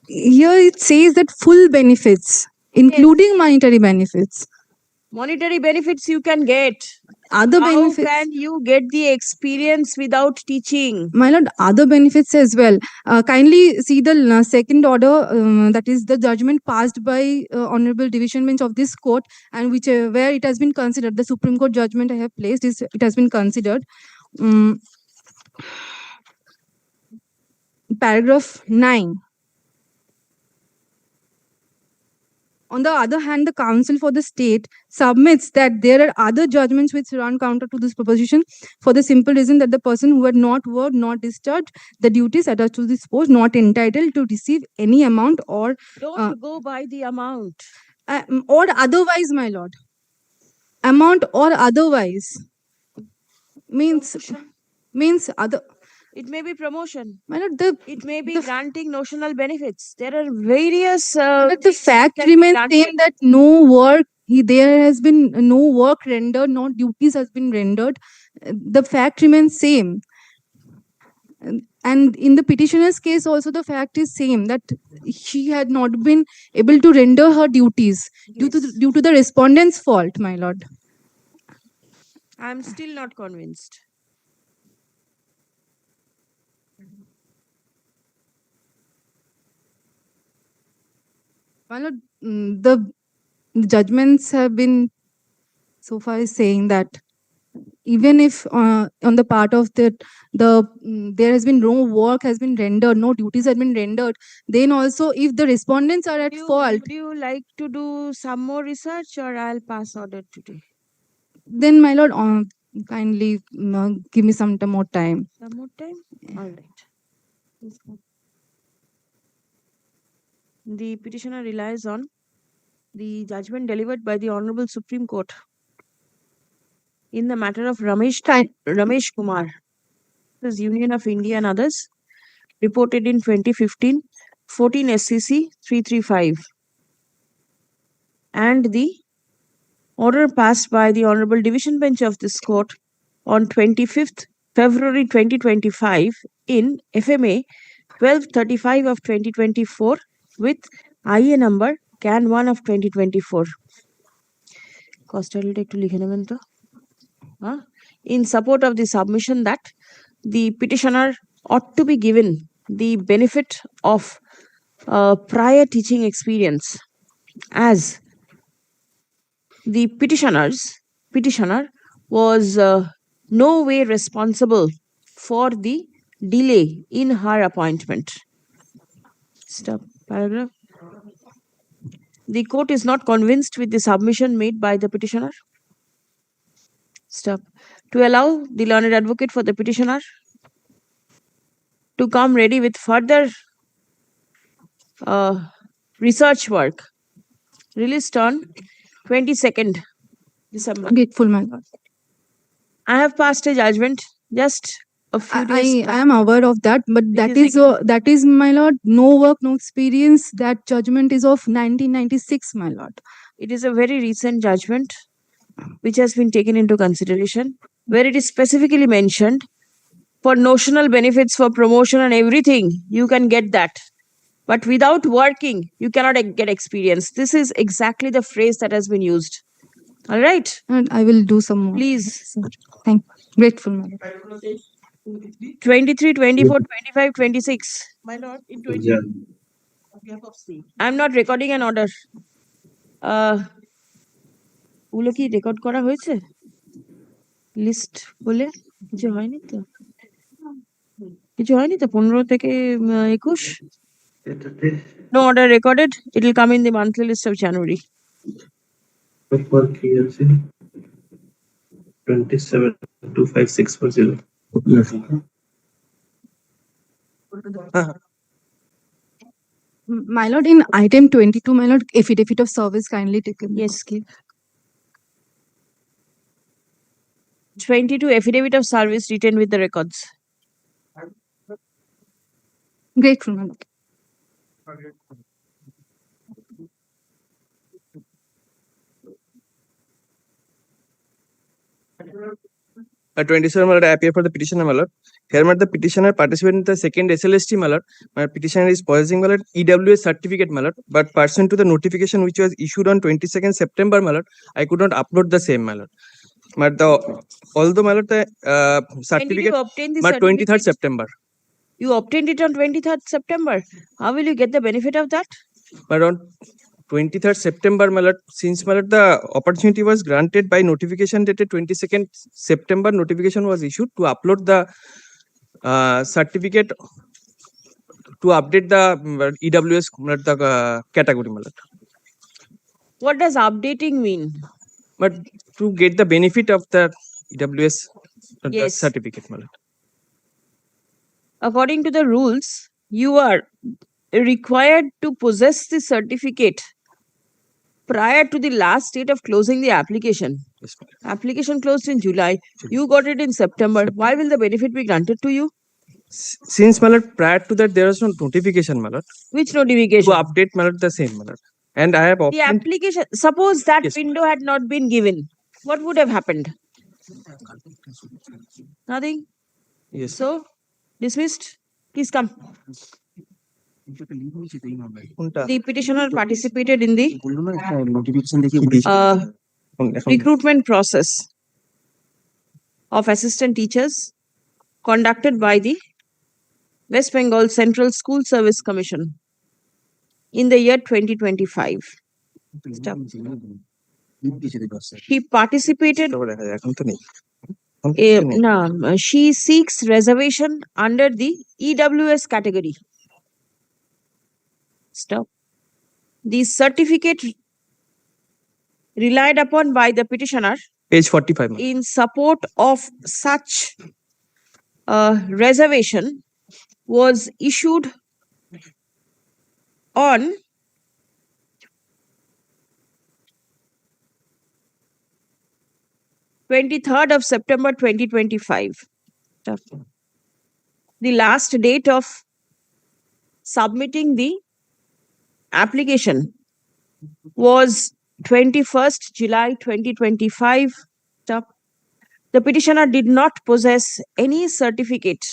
here it says that full benefits, including monetary benefits. Monetary benefits you can get. Other How benefits. can you get the experience without teaching? My lord, other benefits as well. Kindly see the second order, that is the judgment passed by Honorable Division Bench of this court, and which where it has been considered. The Supreme Court judgment I have placed is it has been considered. Paragraph 9. On the other hand, the counsel for the state submits that there are other judgments which run counter to this proposition for the simple reason that the person who had not worked, not discharged the duties attached to this post, not entitled to receive any amount or Don't go by the amount. Or otherwise, my lord. Amount or otherwise means other. It may be promotion. My lord, it may be granting notional benefits. There are various. But the fact remains same that no work, there has been no work rendered, no duties has been rendered. The fact remains same. And in the petitioner's case also the fact is same that she had not been able to render her duties due to the respondent's fault, my lord. I'm still not convinced. My lord, the judgments have been so far saying that even if on the part of there has been no work has been rendered, no duties have been rendered, then also if the respondents are at fault. Would you like to do some more research, or I'll pass order today? Then, my lord, kindly give me some more time. Some more time? All right. The petitioner relies on the judgment delivered by the Honorable Supreme Court in the matter of Ramesh Kumar, the Union of India and others, reported in 2015, 14 SCC 335, and the order passed by the Honorable Division Bench of this court on 25th February 2025 in FMA 1235 of 2024 with IA number CAN 1 of 2024. In support of the submission that the petitioner ought to be given the benefit of prior teaching experience, as the petitioner was no way responsible for the delay in her appointment. Stop. Paragraph. The court is not convinced with the submission made by the petitioner. Stop. To allow the learned advocate for the petitioner to come ready with further research work released on 22nd December. Grateful, my lord. I have passed a judgment just a few days back. I am aware of that, but that is, my lord, no work, no experience. That judgment is of 1996, my lord. It is a very recent judgment which has been taken into consideration, where it is specifically mentioned for notional benefits, for promotion and everything, you can get that. But without working, you cannot get experience. This is exactly the phrase that has been used. All right. And I will do some more. Please. Thank you. Grateful, my lord. 23, 24, 25, 26. My lord, in 20. Yeah. I'm not recording an order. ওগুলো কি record করা হয়েছে list বলে কিছু হয়নি তো 15 থেকে 21 এটাতে no order recorded it will come in the monthly list of January proper কি আছে 272564 My lord, in item 22, my lord, affidavit of service kindly taken. yes give 22 affidavit of service written with the records Grateful, my lord. 27, my lord, I appear for the petitioner, my lord. Here, my lord, the petitioner participated in the second SLST, my lord. My petitioner is possessing, my lord, EWS certificate, my lord. But pursuant to the notification which was issued on 22nd September, my lord, I could not upload the same, my lord. But although, my lord, the when did certificate, you obtain the my 23rd certificate? September. You obtained it on 23rd September. How will you get the benefit of that? But on 23rd September, my lord, since my lord, the opportunity was granted by notification dated 22nd September, notification was issued to upload the certificate to update the EWS the category, my lord. What does updating mean? But to get the benefit of the EWS Yes. certificate, my lord. According to the rules, you are required to possess the certificate prior to the last date of closing the application. Yes, my lord. Application closed in July. You got it in September. Why will the benefit be granted to you? Since, my lord, prior to that there was no notification, my lord, Which to notification? update, my lord, the same, my lord. And I have The obtained. application, suppose that Yes, window had not been given, what would have happened? Nothing. Yes. So, dismissed. Please come. The petitioner participated in the recruitment process of assistant teachers conducted by the West Bengal Central School Service Commission in the year 2025. Stop. She participated. She seeks reservation under the EWS category. Stop. The certificate relied upon by the petitioner Page 45, my lord. in support of such reservation was issued on 23rd of September 2025. The last date of submitting the application was 21st July 2025. The petitioner did not possess any certificate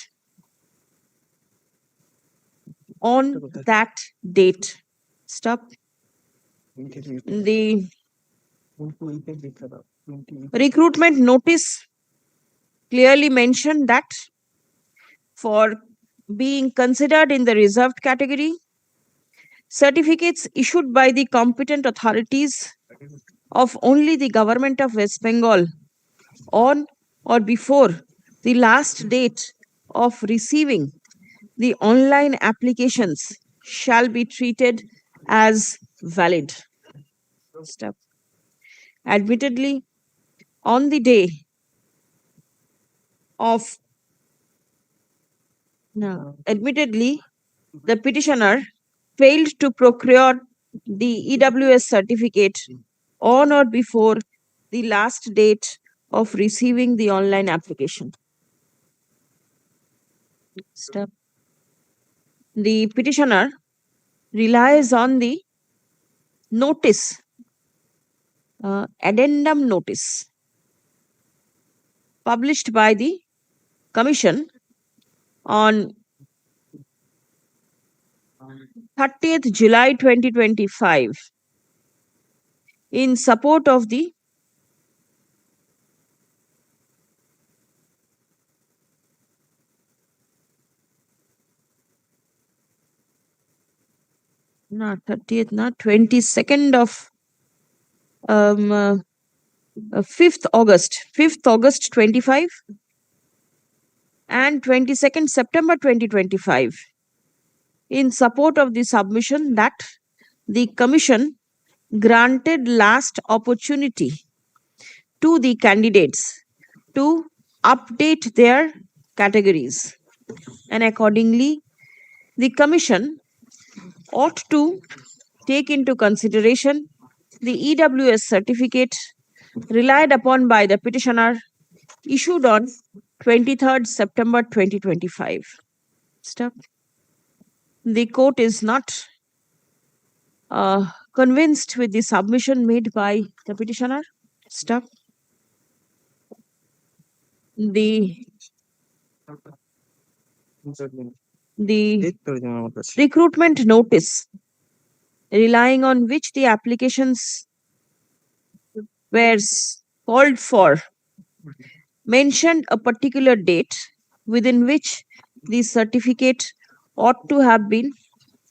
on that date. Stop. The recruitment notice clearly mentioned that for being considered in the reserved category, certificates issued by the competent authorities of only the government of West Bengal on or before the last date of receiving the online applications shall be treated as valid. Step. Admittedly, on the day of admittedly, the petitioner failed to procure the EWS certificate on or before the last date of receiving the online application. Step. The petitioner relies on the notice, addendum notice, published by the Commission on 30th July 2025 in support of the not 30th, not 22nd of 5th August 25 and 22nd September 2025 in support of the submission that the Commission granted last opportunity to the candidates to update their categories, and accordingly the Commission ought to take into consideration the EWS certificate relied upon by the petitioner issued on 23rd September 2025. Stop. The court is not convinced with the submission made by the petitioner. Stop. The recruitment notice relying on which the applications were called for mentioned a particular date within which the certificate ought to have been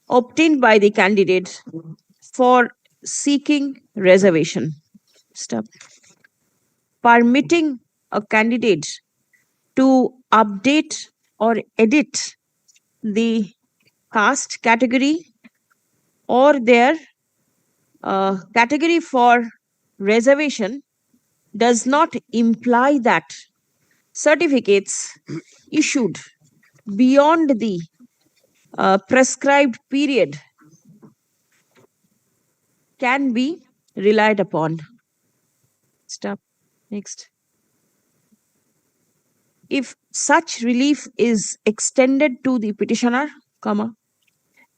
obtained by the candidate for seeking reservation. Stop. Permitting a candidate to update or edit the caste category or their category for reservation does not imply that certificates issued beyond the prescribed period can be relied upon. Stop. Next. If such relief is extended to the petitioner,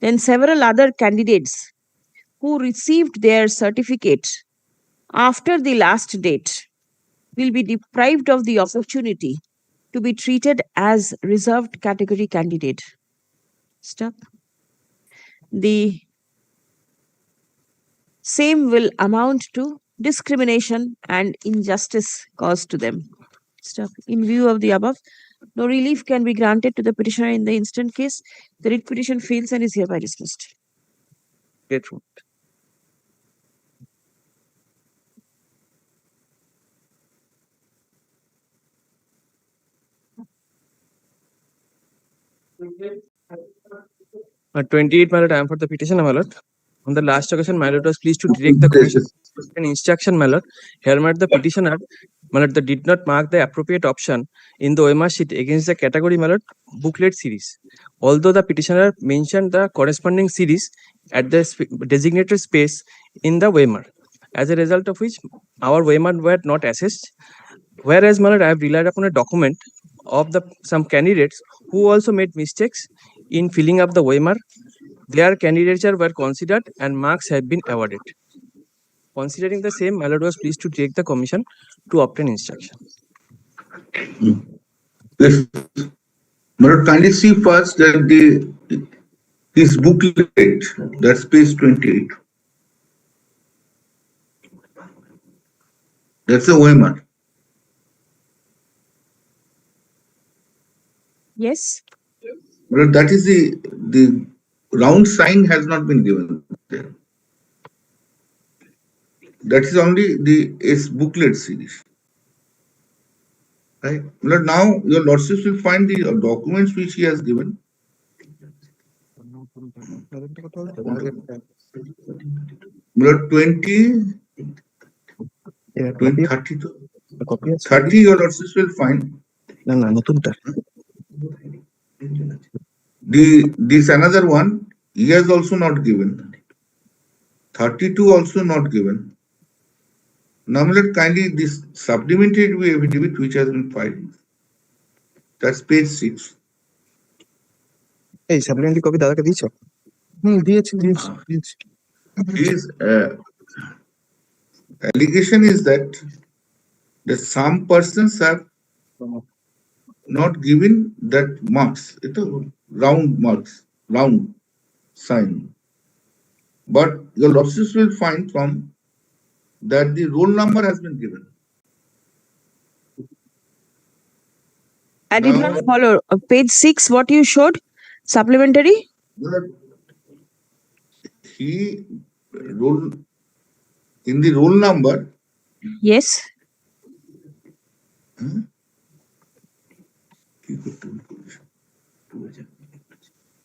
then several other candidates who received their certificate after the last date will be deprived of the opportunity to be treated as reserved category candidate. Stop. The same will amount to discrimination and injustice caused to them. Stop. In view of the above, no relief can be granted to the petitioner in the instant case. The writ petition fails and is hereby dismissed. Get 28, my lord, I am for the petition, my lord. On the last occasion, my lord was pleased to direct the commission an instruction, my lord. Here, my lord, the petitioner, my lord, that did not mark the appropriate option in the OMR sheet against the category, my lord, booklet series. Although the petitioner mentioned the corresponding series at the designated space in the OMR, as a result of which our OMR were not assessed. Whereas, my lord, I have relied upon a document of some candidates who also made mistakes in filling up the OMR. Their candidature were considered and marks have been awarded. Considering the same, my lord was pleased to take the commission to obtain instruction. Yes. My lord, kindly see first that this booklet, that's page 28. That's the OMR. Yes. But that is the round sign has not been given there. That is only the S booklet series. Right. But now your lordships will find the documents which he has given. But 20, 30 your lordships will find. This another one, he has also not given. 32 also not given. Now, let kindly this supplementary affidavit which has been filed. That's page 6. Hey, supplementary copy dada ka dicho? His allegation is that some persons have not given that marks. It's a round marks, round sign. But your lordships will find from that the roll number has been given. I did not follow. Page 6, what you showed? Supplementary? He roll in the roll number. Yes.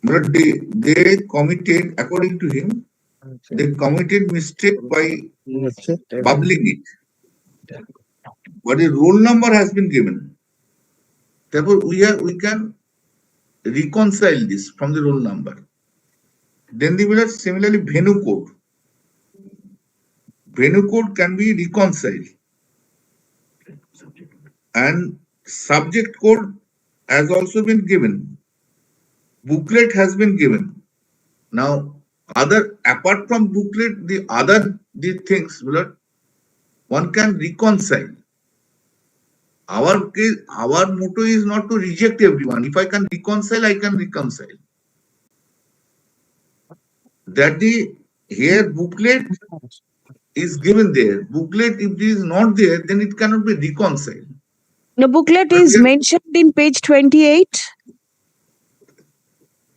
But they committed, according to him, they committed mistake by bubbling it. But a roll number has been given. Therefore, we can reconcile this from the roll number. Then similarly venue code. Venue code can be reconciled. And subject code has also been given. Booklet has been given. Now, apart from booklet, the things one can reconcile. Our case, our motto is not to reject everyone. If I can reconcile, I can reconcile. That here booklet is given there. Booklet, if it is not there, then it cannot be reconciled. The booklet But is here- mentioned in page 28.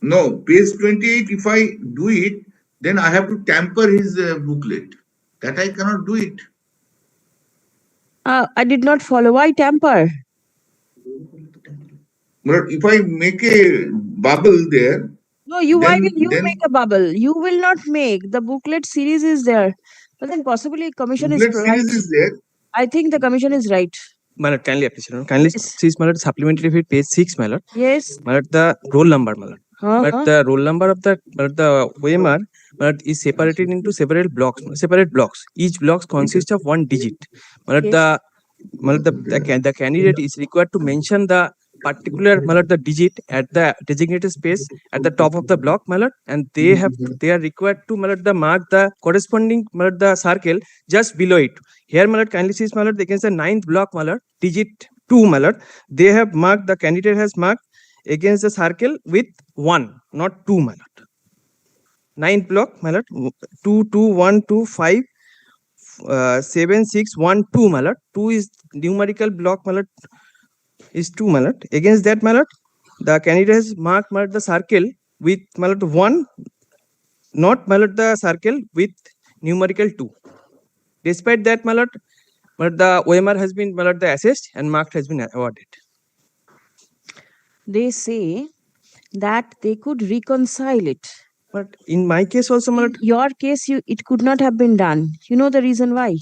No, page 28, if I do it, then I have to tamper his booklet. That I cannot do it. I did not follow. Why tamper? But if I make a bubble there, No, why then- will you then- make a bubble? You will not make. The booklet series is there. But then possibly commission is booklet right. series is there. I think the commission is right. Malad, kindly appreciate. Kindly Yes. see Malad supplementary fee page 6 Malad. Yes. Malad the roll number Malad. But Uh-huh. the roll number of the OMR is separated into several blocks. Separate blocks. Each block consists of one digit. Yes. The candidate is required to mention the particular the digit at the designated space at the top of the block and they are required to mark the corresponding the circle just below it. Here kindly see against the ninth block digit 2 they have marked, the candidate has marked against the circle with 1, not 2 ninth block 2 2 1 2 5 7 6 1 2 2 is numerical block is 2 against that the candidate has marked the circle with 1, not the circle with numerical 2. Despite that the OMR has been the assessed and marked has been awarded. They say that they could reconcile it. But in my case also In your case, it could not have been done. You know the reason why?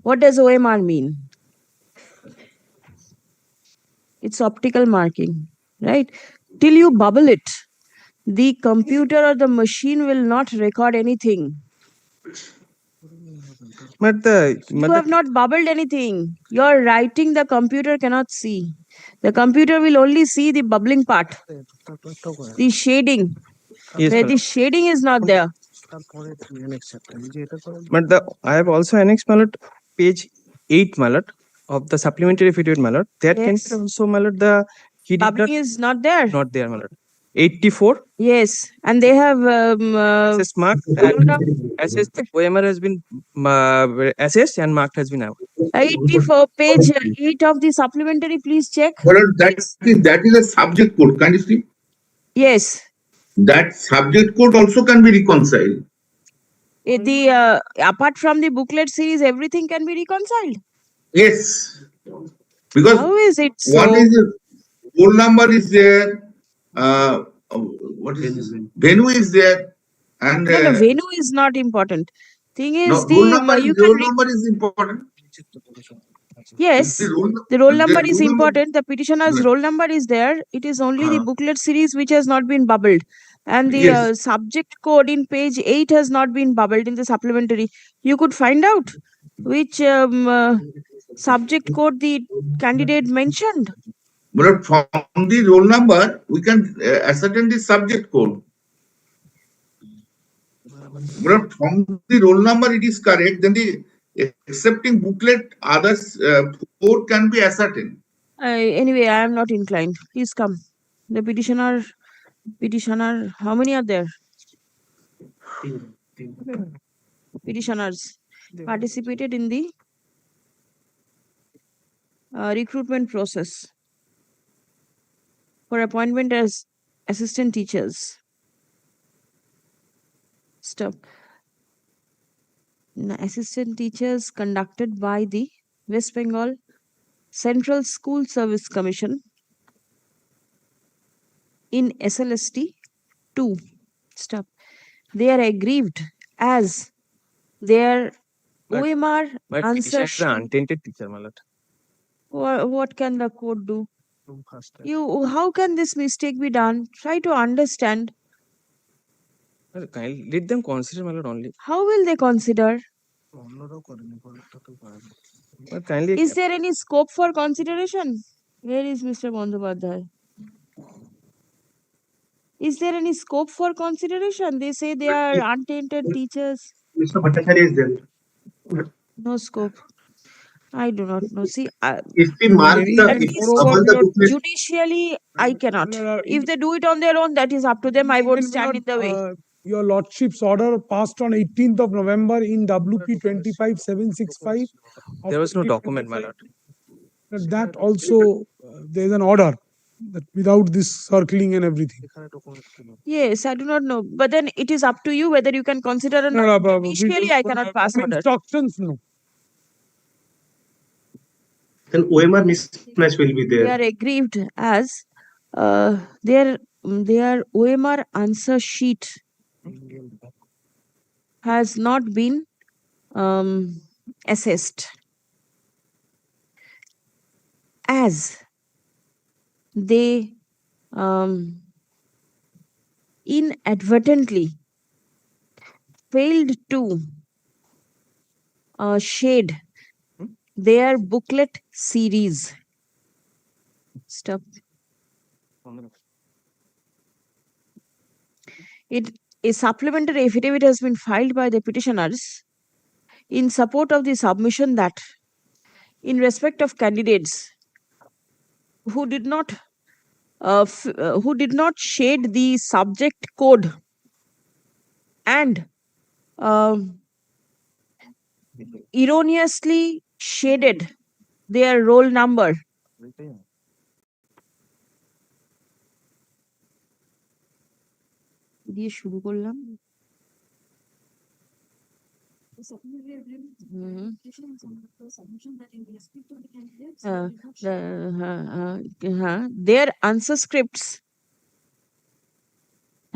What does OMR mean? It's optical marking, right? Till you bubble it, the computer or the machine will not record anything. You have not bubbled anything. You're writing, the computer cannot see. The computer will only see the bubbling part, the shading. Yes, Where ma'am. the shading is not there. But I have also annexed page 8 of the supplementary affidavit that Yes. can also the he did Bubbling is not there. not there 84 Yes, and they have assessed marked and assessed the OMR has been assessed and marked has been out. 84 page 8 of the supplementary. Please check. But that is a subject code. Can you see? Yes. That subject code also can be reconciled. The apart from the booklet series, everything can be reconciled. Yes. Because How is it one so? is the roll number is there. What is this? Venue is there. And No, venue is not important. Thing is, no, the you can roll number is important. yes, The roll, the roll number is roll important. The petitioner's Yes. roll number is there. It is only the booklet series which has not been bubbled, and the Yes. subject code in page 8 has not been bubbled in the supplementary. You could find out which subject code the candidate mentioned. But from the roll number, we can ascertain the subject code. But from the roll number, it is correct. Then the accepting booklet, others code can be ascertained. Anyway, I am not inclined. Please come. The petitioner, how many are there? Petitioners participated in the recruitment process for appointment as assistant teachers. Stop. Assistant teachers conducted by the West Bengal Central School Service Commission in SLST 2. Stop. They are aggrieved as their But- OMR But answer petitioner is an sheet. untainted teacher, my lord. What can the court do? How can this mistake be done? Try to understand. Well, kindly let them consider, my lord, only. How will they consider? But kindly Is there any scope for consideration? Where is Mr. Bandyopadhyay? Is there any scope for consideration? They say they are untainted teachers. Mr. Bhattacharya is there. No scope. I do not know. See, If we mark any the, at and if least among the booklet, judicially, I cannot. Lord, If they do it on their own, that is up to them. I won't stand in the way. Your lordship's order passed on 18th of November in WP 25765. there was no document, my lord. That also, there is an order that without this circling and everything. Yes, I do not know. But then it is up to you whether you can consider or No, not. no, but Judicially, I cannot pass order. Instructions, no. then OMR mismatch will be They there. are aggrieved as their OMR answer sheet has not been assessed, as they inadvertently failed to shade their booklet series. Stop. A supplementary affidavit has been filed by the petitioners in support of the submission that, in respect of candidates who did not shade the subject code and erroneously shaded their roll number, দিয়ে শুরু করলাম। Their answer scripts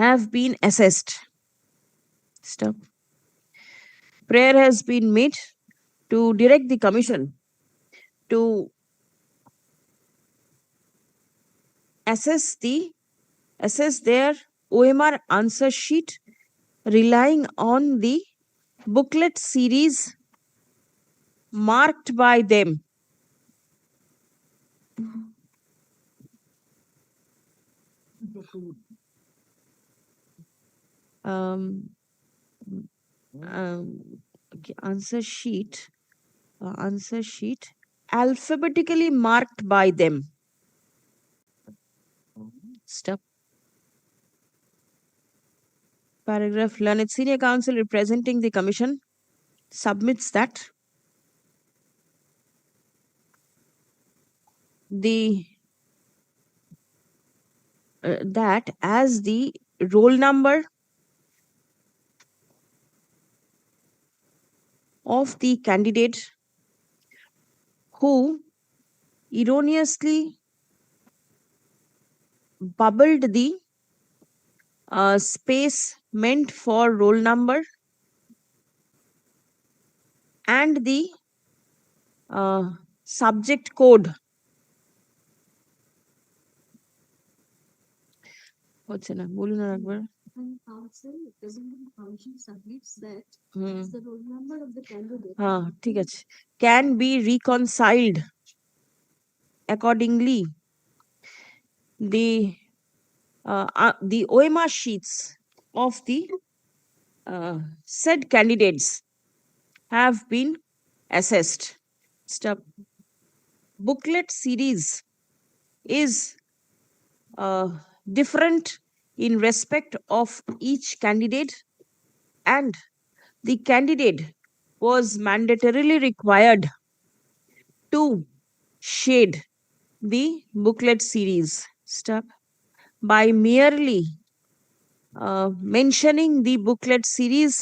have been assessed. Stop. Prayer has been made to direct the commission to assess their OMR answer sheet relying on the booklet series marked by them. Okay, answer sheet alphabetically marked by them. Stop. Paragraph. Learned senior counsel representing the commission submits that that as the roll number of the candidate who erroneously bubbled the space meant for roll number and the subject code হচ্ছে না, বলুন আর একবার। হ্যাঁ, ঠিক আছে। Can be reconciled accordingly. The OMR sheets of the said candidates have been assessed. Stop. Booklet series is different in respect of each candidate, and the candidate was mandatorily required to shade the booklet series. Stop. By merely mentioning the booklet series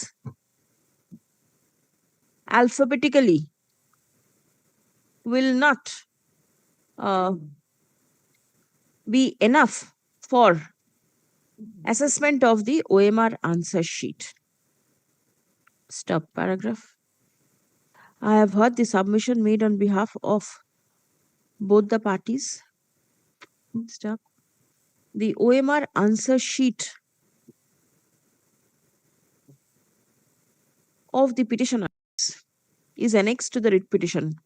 alphabetically, will not be enough for assessment of the OMR answer sheet. Stop paragraph. I have heard the submission made on behalf of both the parties. Stop. The OMR answer sheet of the petitioner is annexed to the writ petition.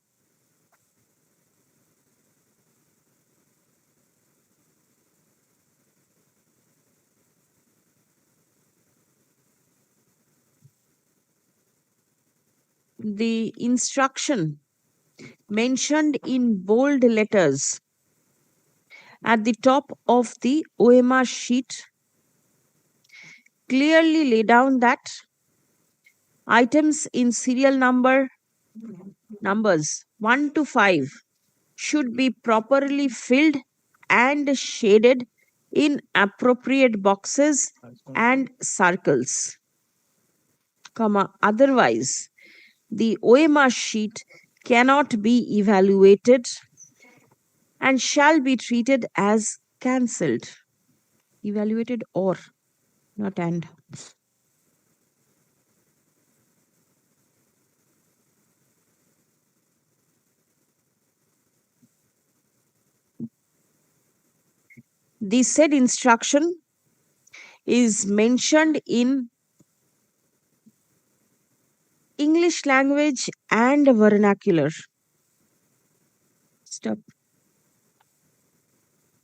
The instruction mentioned in bold letters at the top of the OMR sheet clearly lay down that items in serial numbers 1 to 5 should be properly filled and shaded in appropriate boxes and circles, otherwise the OMR sheet cannot be evaluated and shall be treated as cancelled. Evaluated or, not and. The said instruction is mentioned in English language and vernacular. Stop.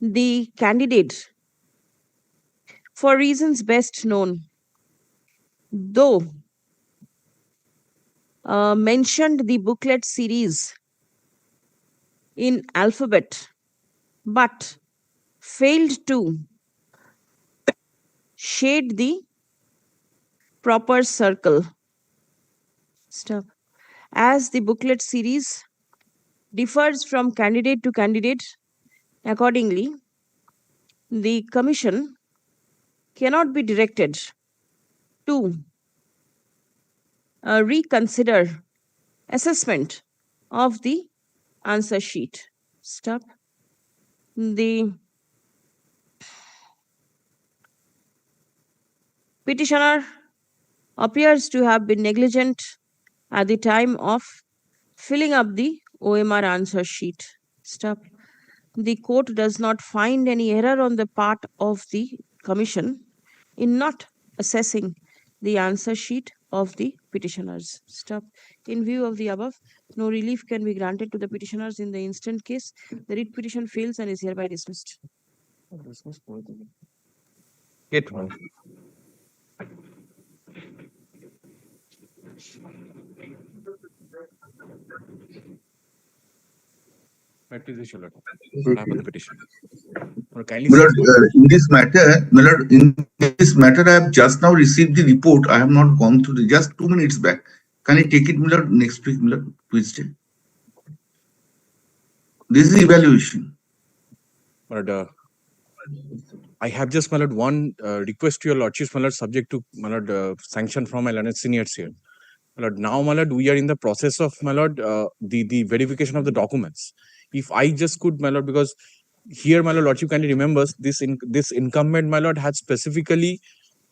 The candidate, for reasons best known, though mentioned the booklet series in alphabet, but failed to shade the proper circle. Stop. As the booklet series differs from candidate to candidate, accordingly, the commission cannot be directed to reconsider assessment of the answer sheet. Stop. The petitioner appears to have been negligent at the time of filling up the OMR answer sheet. Stop. The court does not find any error on the part of the commission in not assessing the answer sheet of the petitioners. Stop. In view of the above, no relief can be granted to the petitioners in the instant case. The writ petition fails and is hereby dismissed. Get one. Right, please issue letter. I have the petition. Or kindly My lord, in this matter, I have just now received the report. I have not gone through just 2 minutes back. Can I take it, my lord, next week, my lord, Tuesday? This is the evaluation. But I have just, my lord, one request to your lordships, my lord, subject to, my lord, sanction from my learned seniors here. My lord, now, my lord, we are in the process of, my lord, the verification of the documents. If I just could, my lord, because here, my lord, lordship kindly remembers this incumbent, my lord, had specifically,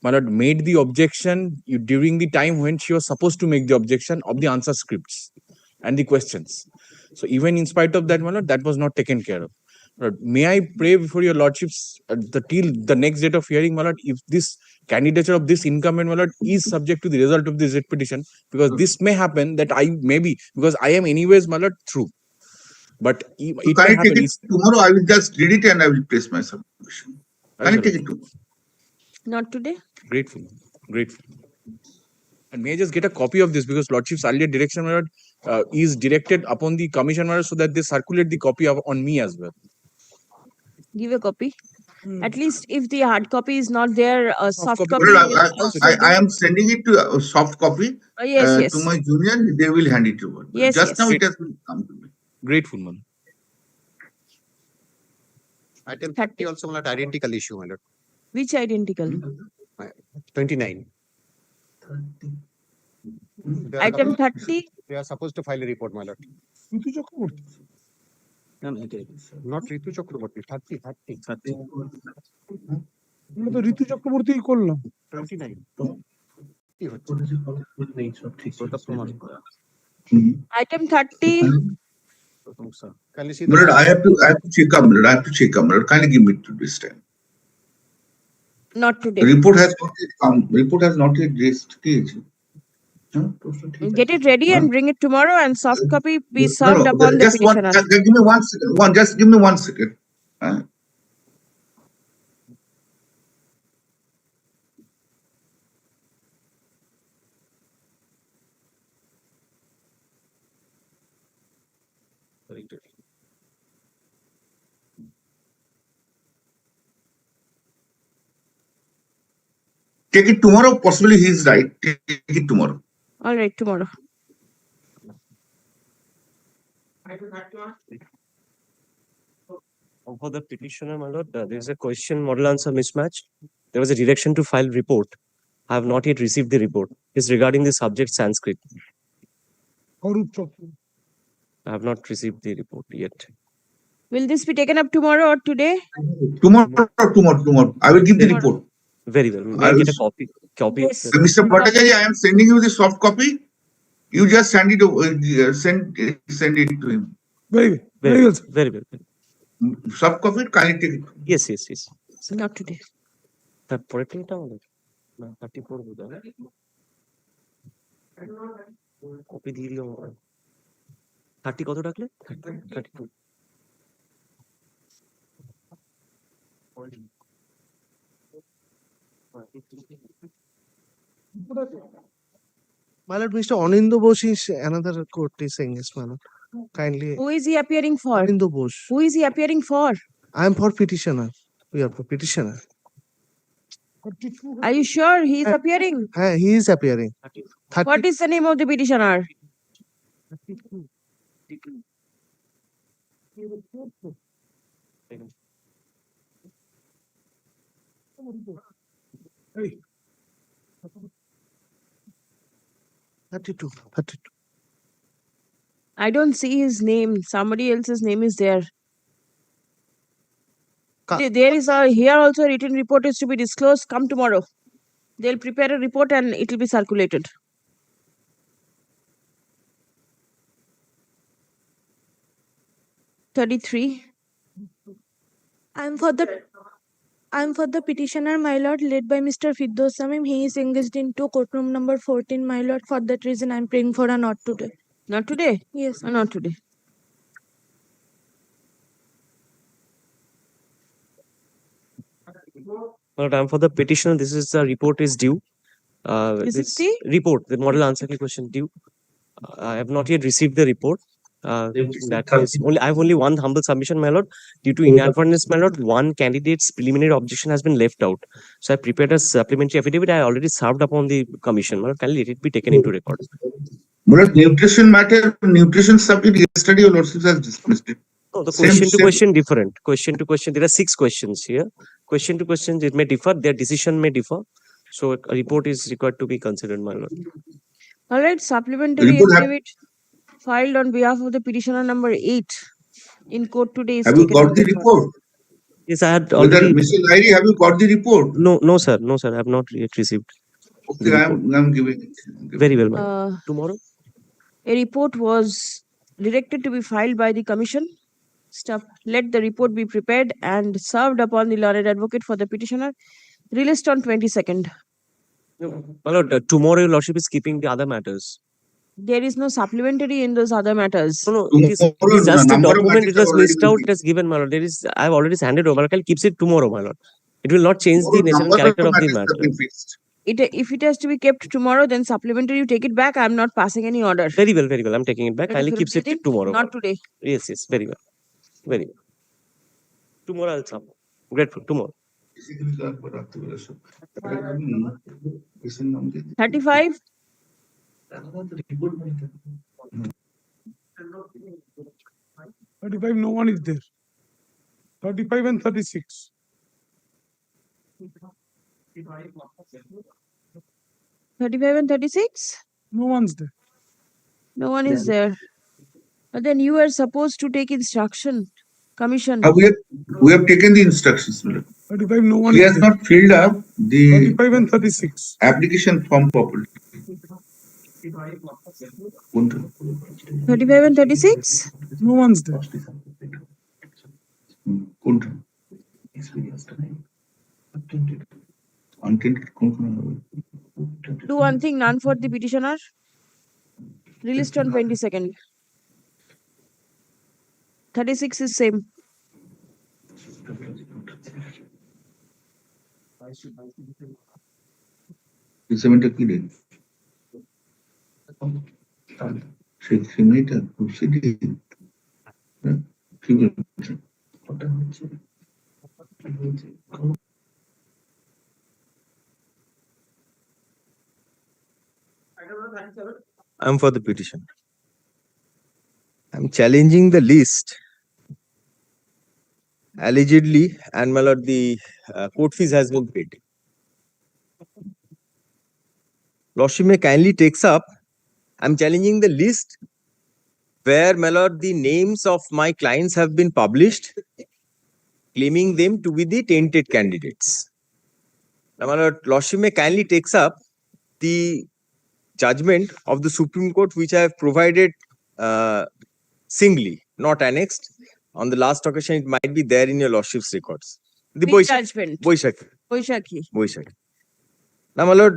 my lord, made the objection during the time when she was supposed to make the objection of the answer scripts and the questions. So even in spite of that, my lord, that was not taken care of. Lord, may I pray before your lordships till the next date of hearing, my lord, if this candidature of this incumbent, my lord, is subject to the result of this writ petition, because this may happen that I may be, because I am anyways, my lord, through. But it So can I take it tomorrow? I will just read it and I will place my submission. Can I take it tomorrow? Not today. Grateful. And may I just get a copy of this, because lordship's earlier direction, my lord, is directed upon the commission, my lord, so that they circulate the copy on me as well. Give a copy. At least if the hard copy is not there, a soft copy Well, will also do. I am sending it to a soft copy Yes. to my junior. They will hand it over. Yes, Just yes. now it has come to me. Grateful, man. Item 30 also not identical issue, my lord. Which identical? 29. Item 30. They are supposed to file a report, my lord. Ritu Chakraborty. Not Ritu Chakraborty, 30. আমরা তো ঋতু চক্রবর্তীই করলাম। 29. Item 30, Milord, I have to check up, Milord. I have to check up, Milord. Kindly give me to this time. not today. Report has not yet come. Report has not yet reached. Get it ready and bring it tomorrow, and soft copy be No, served upon the just one. petitioner. Just give me 1 second. Just give me 1 second. Take it tomorrow. Possibly he is right. Take it tomorrow. All right, tomorrow. For the petitioner, my lord, there is a question model answer mismatch. There was a direction to file report. I have not yet received the report. It's regarding the subject Sanskrit. Arup Chakraborty. I have not received the report yet. Will this be taken up tomorrow or today? Tomorrow. I will give the report. Very well. May I get a copy? Yes. Mr. Bhattacharya, I am sending you the soft copy. You just send it send it to him. Very well. Very well. Very well. Soft copy, kindly take it. Yes. Not today. তারপরে তো এটা আমাদের 34 বোধ হয় copy দিয়ে দিও আমাকে 30 কত রাখলে 32 My lord, Mr. Anindo Bose is another court is saying yes, my lord. Kindly. Who is he appearing for? Anindo Bose. Who is he appearing for? I am for petitioner. We are for petitioner. Are you sure he is appearing? He is appearing. 30. What is the name of the petitioner? Hey. 32. I don't see his name. Somebody else's name is there. There is here also a written report is to be disclosed. Come tomorrow. They'll prepare a report and it will be circulated. 33. I'm for the petitioner, my lord, led by Mr. Firdaus Samim. He is engaged into courtroom number 14, my lord. For that reason, I'm praying for a not today. Not today? Yes. Not today. Lord, I'm for the petitioner. This is the report is due. Is it This the report, the model answer key question due. I have not yet received the report. That is only I have only one humble submission, my lord. Due to inadvertence, my lord, one candidate's preliminary objection has been left out. So I prepared a supplementary affidavit. I already served upon the commission. My lord, can let it be taken into record? Milord, nutrition subject yesterday your lordship has dismissed it. No, the question to question different. Question to question, there are 6 questions here. Question to question, it may differ. Their decision may differ. So a report is required to be considered, my lord. All right, supplementary affidavit filed on behalf of the petitioner number 8 in court today is Have you got the report? Yes, I had already. Mr. Lairi, have you got the report? No, sir. I have not yet received. Okay, I'm giving it. Very well, ma'am. Tomorrow? A report was directed to be filed by the commission. Let the report be prepared and served upon the learned advocate for the petitioner, released on 22nd. My lord, tomorrow your lordship is keeping the other matters. There is no supplementary in those other matters. No, it is just a document. It was missed out. It is given, my lord. I have already handed over. I can keep it tomorrow, my lord. It will not change the nature and character of the matter. If it has to be kept tomorrow, then supplementary, you take it back. I'm not passing any order. Very well. I'm taking it back. I'll keep it tomorrow. Not today. Yes. Very well. Tomorrow I'll come. Grateful. Tomorrow. 35. 35, no one is there. 35 and 36. 35 and 36? No one's there. No one is there. But then you were supposed to take instruction, commission. We have taken the instructions, my lord. 35, no one He is has there. not filled up the 35 and 36. application form properly. 35 and 36? No one's there. Do one thing, none for the petitioner. Released on 22nd. 36 is same. Seventy কি date? সে মেয়েটা সেটি কি বলছে? I'm for the petition. I'm challenging the list allegedly, and my lord, the court fees has been paid. Lordship may kindly takes up. I'm challenging the list where, my lord, the names of my clients have been published, claiming them to be the tainted candidates. Now, my lord, Lordship may kindly takes up the judgment of the Supreme Court, which I have provided singly, not annexed. On the last occasion, it might be there in your Lordship's records. The Big judgment. Boishaki. Boishaki. Now, my lord,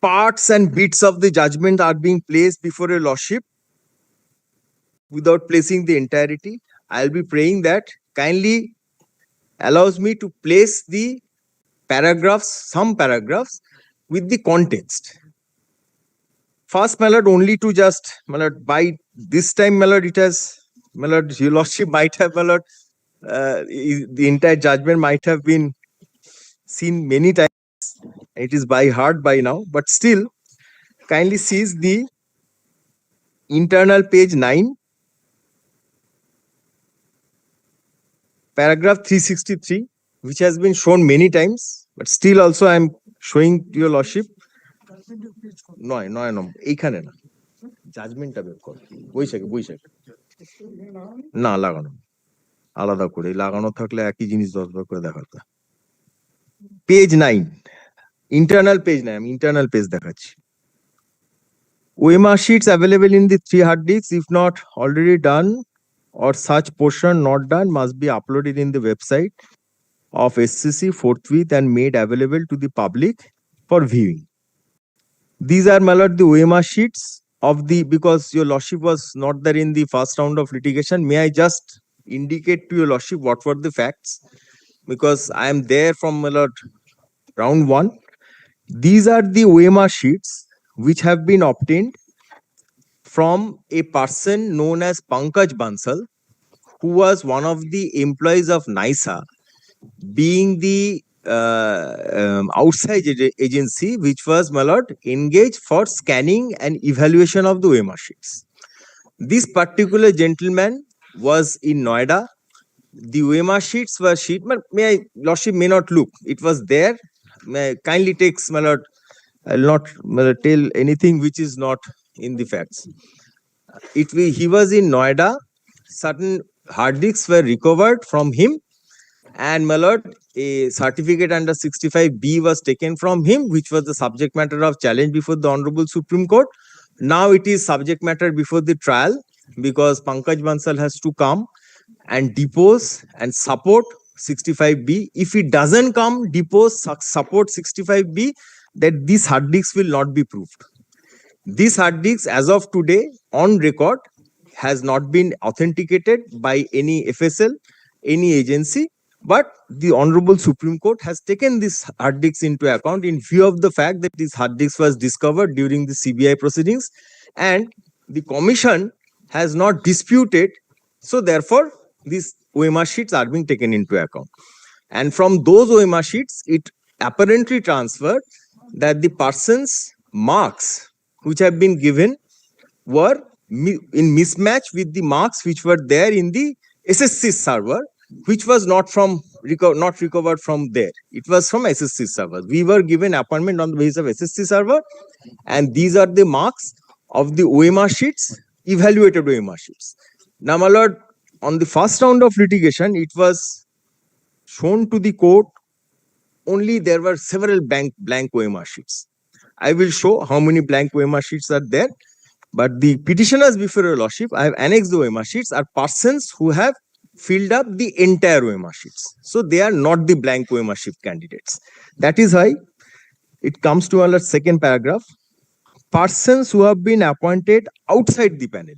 parts and bits of the judgment are being placed before your Lordship without placing the entirety. I'll be praying that kindly allows me to place the paragraphs, some paragraphs, with the context. First, my lord, only to just, my lord, by this time, my lord, it has, my lord, your Lordship might have, my lord, the entire judgment might have been seen many times. It is by heart by now, but still, kindly sees the internal page 9, paragraph 363, which has been shown many times, but still also I am showing to your Lordship. No, এইখানে না জাজমেন্টটা বের কর বৈশাখে না লাগানো আলাদা করে লাগানো থাকলে একই জিনিস 10 বার করে দেখাতে পেজ 9 ইন্টারনাল পেজ 9 আমি ইন্টারনাল পেজ দেখাচ্ছি OMR sheets available in the 3 hard disks if not already done or such portion not done must be uploaded in the website of SSC forthwith and made available to the public for viewing. These are, my lord, the OMR sheets of the, because your Lordship was not there in the first round of litigation. May I just indicate to your Lordship what were the facts? Because I am there from, my lord, round 1. These are the OMR sheets which have been obtained from a person known as Pankaj Bansal, who was one of the employees of NISA, being the outside agency which was, my lord, engaged for scanning and evaluation of the OMR sheets. This particular gentleman was in Noida. The OMR sheets were may I, Lordship may not look. It was there. May I kindly takes, my lord, I'll not, my lord, tell anything which is not in the facts. He was in Noida. Certain hard disks were recovered from him, and, my lord, a certificate under 65B was taken from him, which was the subject matter of challenge before the Honorable Supreme Court. Now it is subject matter before the trial, because Pankaj Bansal has to come and depose and support 65B. If he doesn't come, depose, support 65B, that these hard disks will not be proved. This hard disk, as of today, on record, has not been authenticated by any FSL, any agency, but the Honorable Supreme Court has taken this hard disk into account in view of the fact that this hard disk was discovered during the CBI proceedings, and the Commission has not disputed. So therefore, these OMR sheets are being taken into account. And from those OMR sheets, it apparently transferred that the person's marks which have been given were in mismatch with the marks which were there in the SSC server, which was not recovered from there. It was from SSC server. We were given appointment on the basis of SSC server, and these are the marks of the OMR sheets evaluated OMR sheets. Now, my lord, on the first round of litigation, it was shown to the court only there were several blank OMR sheets. I will show how many blank OMR sheets are there. But the petitioners before your lordship, I have annexed the OMR sheets, are persons who have filled up the entire OMR sheets. So they are not the blank OMR sheet candidates. That is why it comes to our second paragraph. Persons who have been appointed outside the panel.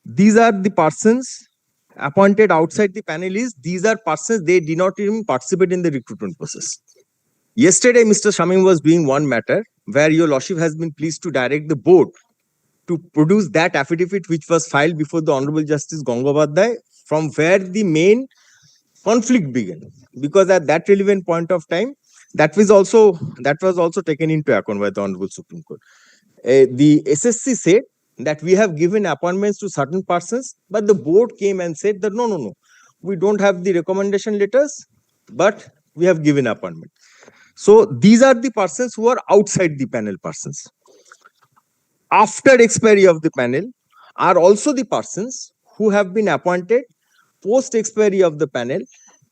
These are the persons appointed outside the panel these are persons, they did not even participate in the recruitment process. Yesterday, Mr. Shamim was doing one matter where your lordship has been pleased to direct the board to produce that affidavit which was filed before the Honorable Justice Gangabadhyay, from where the main conflict began. Because at that relevant point of time, that was also taken into account by the Honorable Supreme Court. The SSC said that we have given appointments to certain persons, but the board came and said that no, we don't have the recommendation letters, but we have given appointment. So these are the persons who are outside the panel persons. After expiry of the panel are also the persons who have been appointed post expiry of the panel,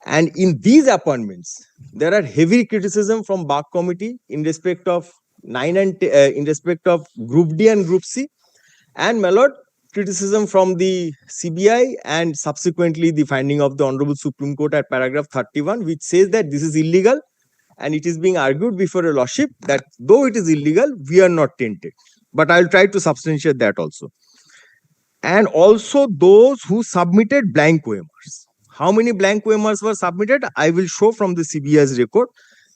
and in these appointments there are heavy criticism from Bar Committee in respect of 9 and in respect of Group D and Group C, and my lord, criticism from the CBI, and subsequently the finding of the Honorable Supreme Court at paragraph 31, which says that this is illegal, and it is being argued before a lordship that though it is illegal, we are not tainted. But I'll try to substantiate that also. And also those who submitted blank OMRs. How many blank OMRs were submitted? I will show from the CBI's record.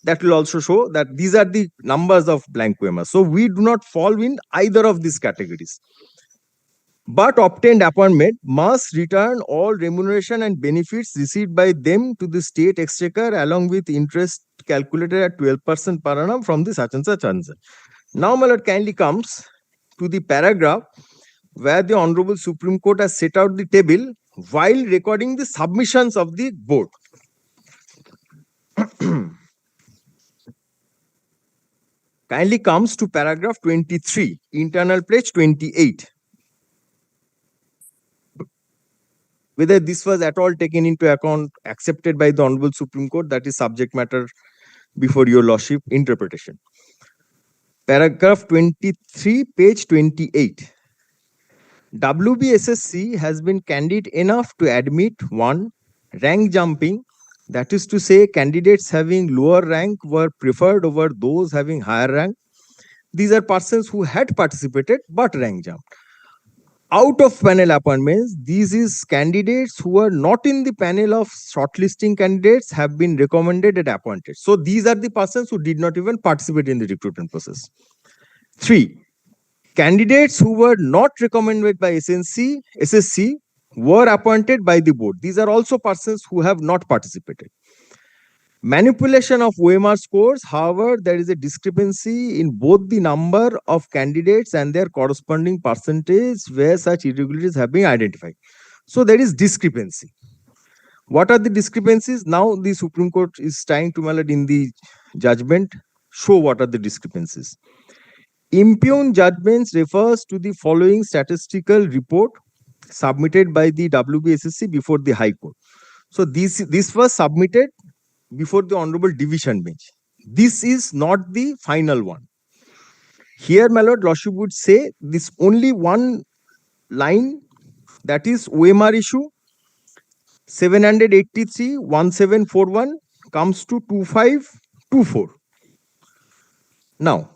That will also show that these are the numbers of blank OMRs. So we do not fall in either of these categories. But obtained appointment must return all remuneration and benefits received by them to the state exchequer along with interest calculated at 12% per annum from the such and such answer. Now, my lord, kindly comes to the paragraph where the Honorable Supreme Court has set out the table while recording the submissions of the board. Kindly comes to paragraph 23, internal page 28. Whether this was at all taken into account, accepted by the Honorable Supreme Court, that is subject matter before your lordship interpretation. Paragraph 23, page 28. WBSSC has been candid enough to admit 1. Rank jumping, that is to say, candidates having lower rank were preferred over those having higher rank. These are persons who had participated but rank jumped. Out of panel appointments, these is candidates who are not in the panel of shortlisting candidates have been recommended and appointed. So these are the persons who did not even participate in the recruitment process. 3. Candidates who were not recommended by SSC were appointed by the board. These are also persons who have not participated. Manipulation of OMR scores, however, there is a discrepancy in both the number of candidates and their corresponding percentage where such irregularities have been identified. So there is discrepancy. What are the discrepancies? Now the Supreme Court is trying to, in the judgment, show what are the discrepancies. Impugned judgments refers to the following statistical report submitted by the WBSSC before the High Court. So this was submitted before the Honorable Division Bench. This is not the final one. Here, my lord, lordship would say this only one line, that is OMR issue 783-1741 comes to 2524. Now,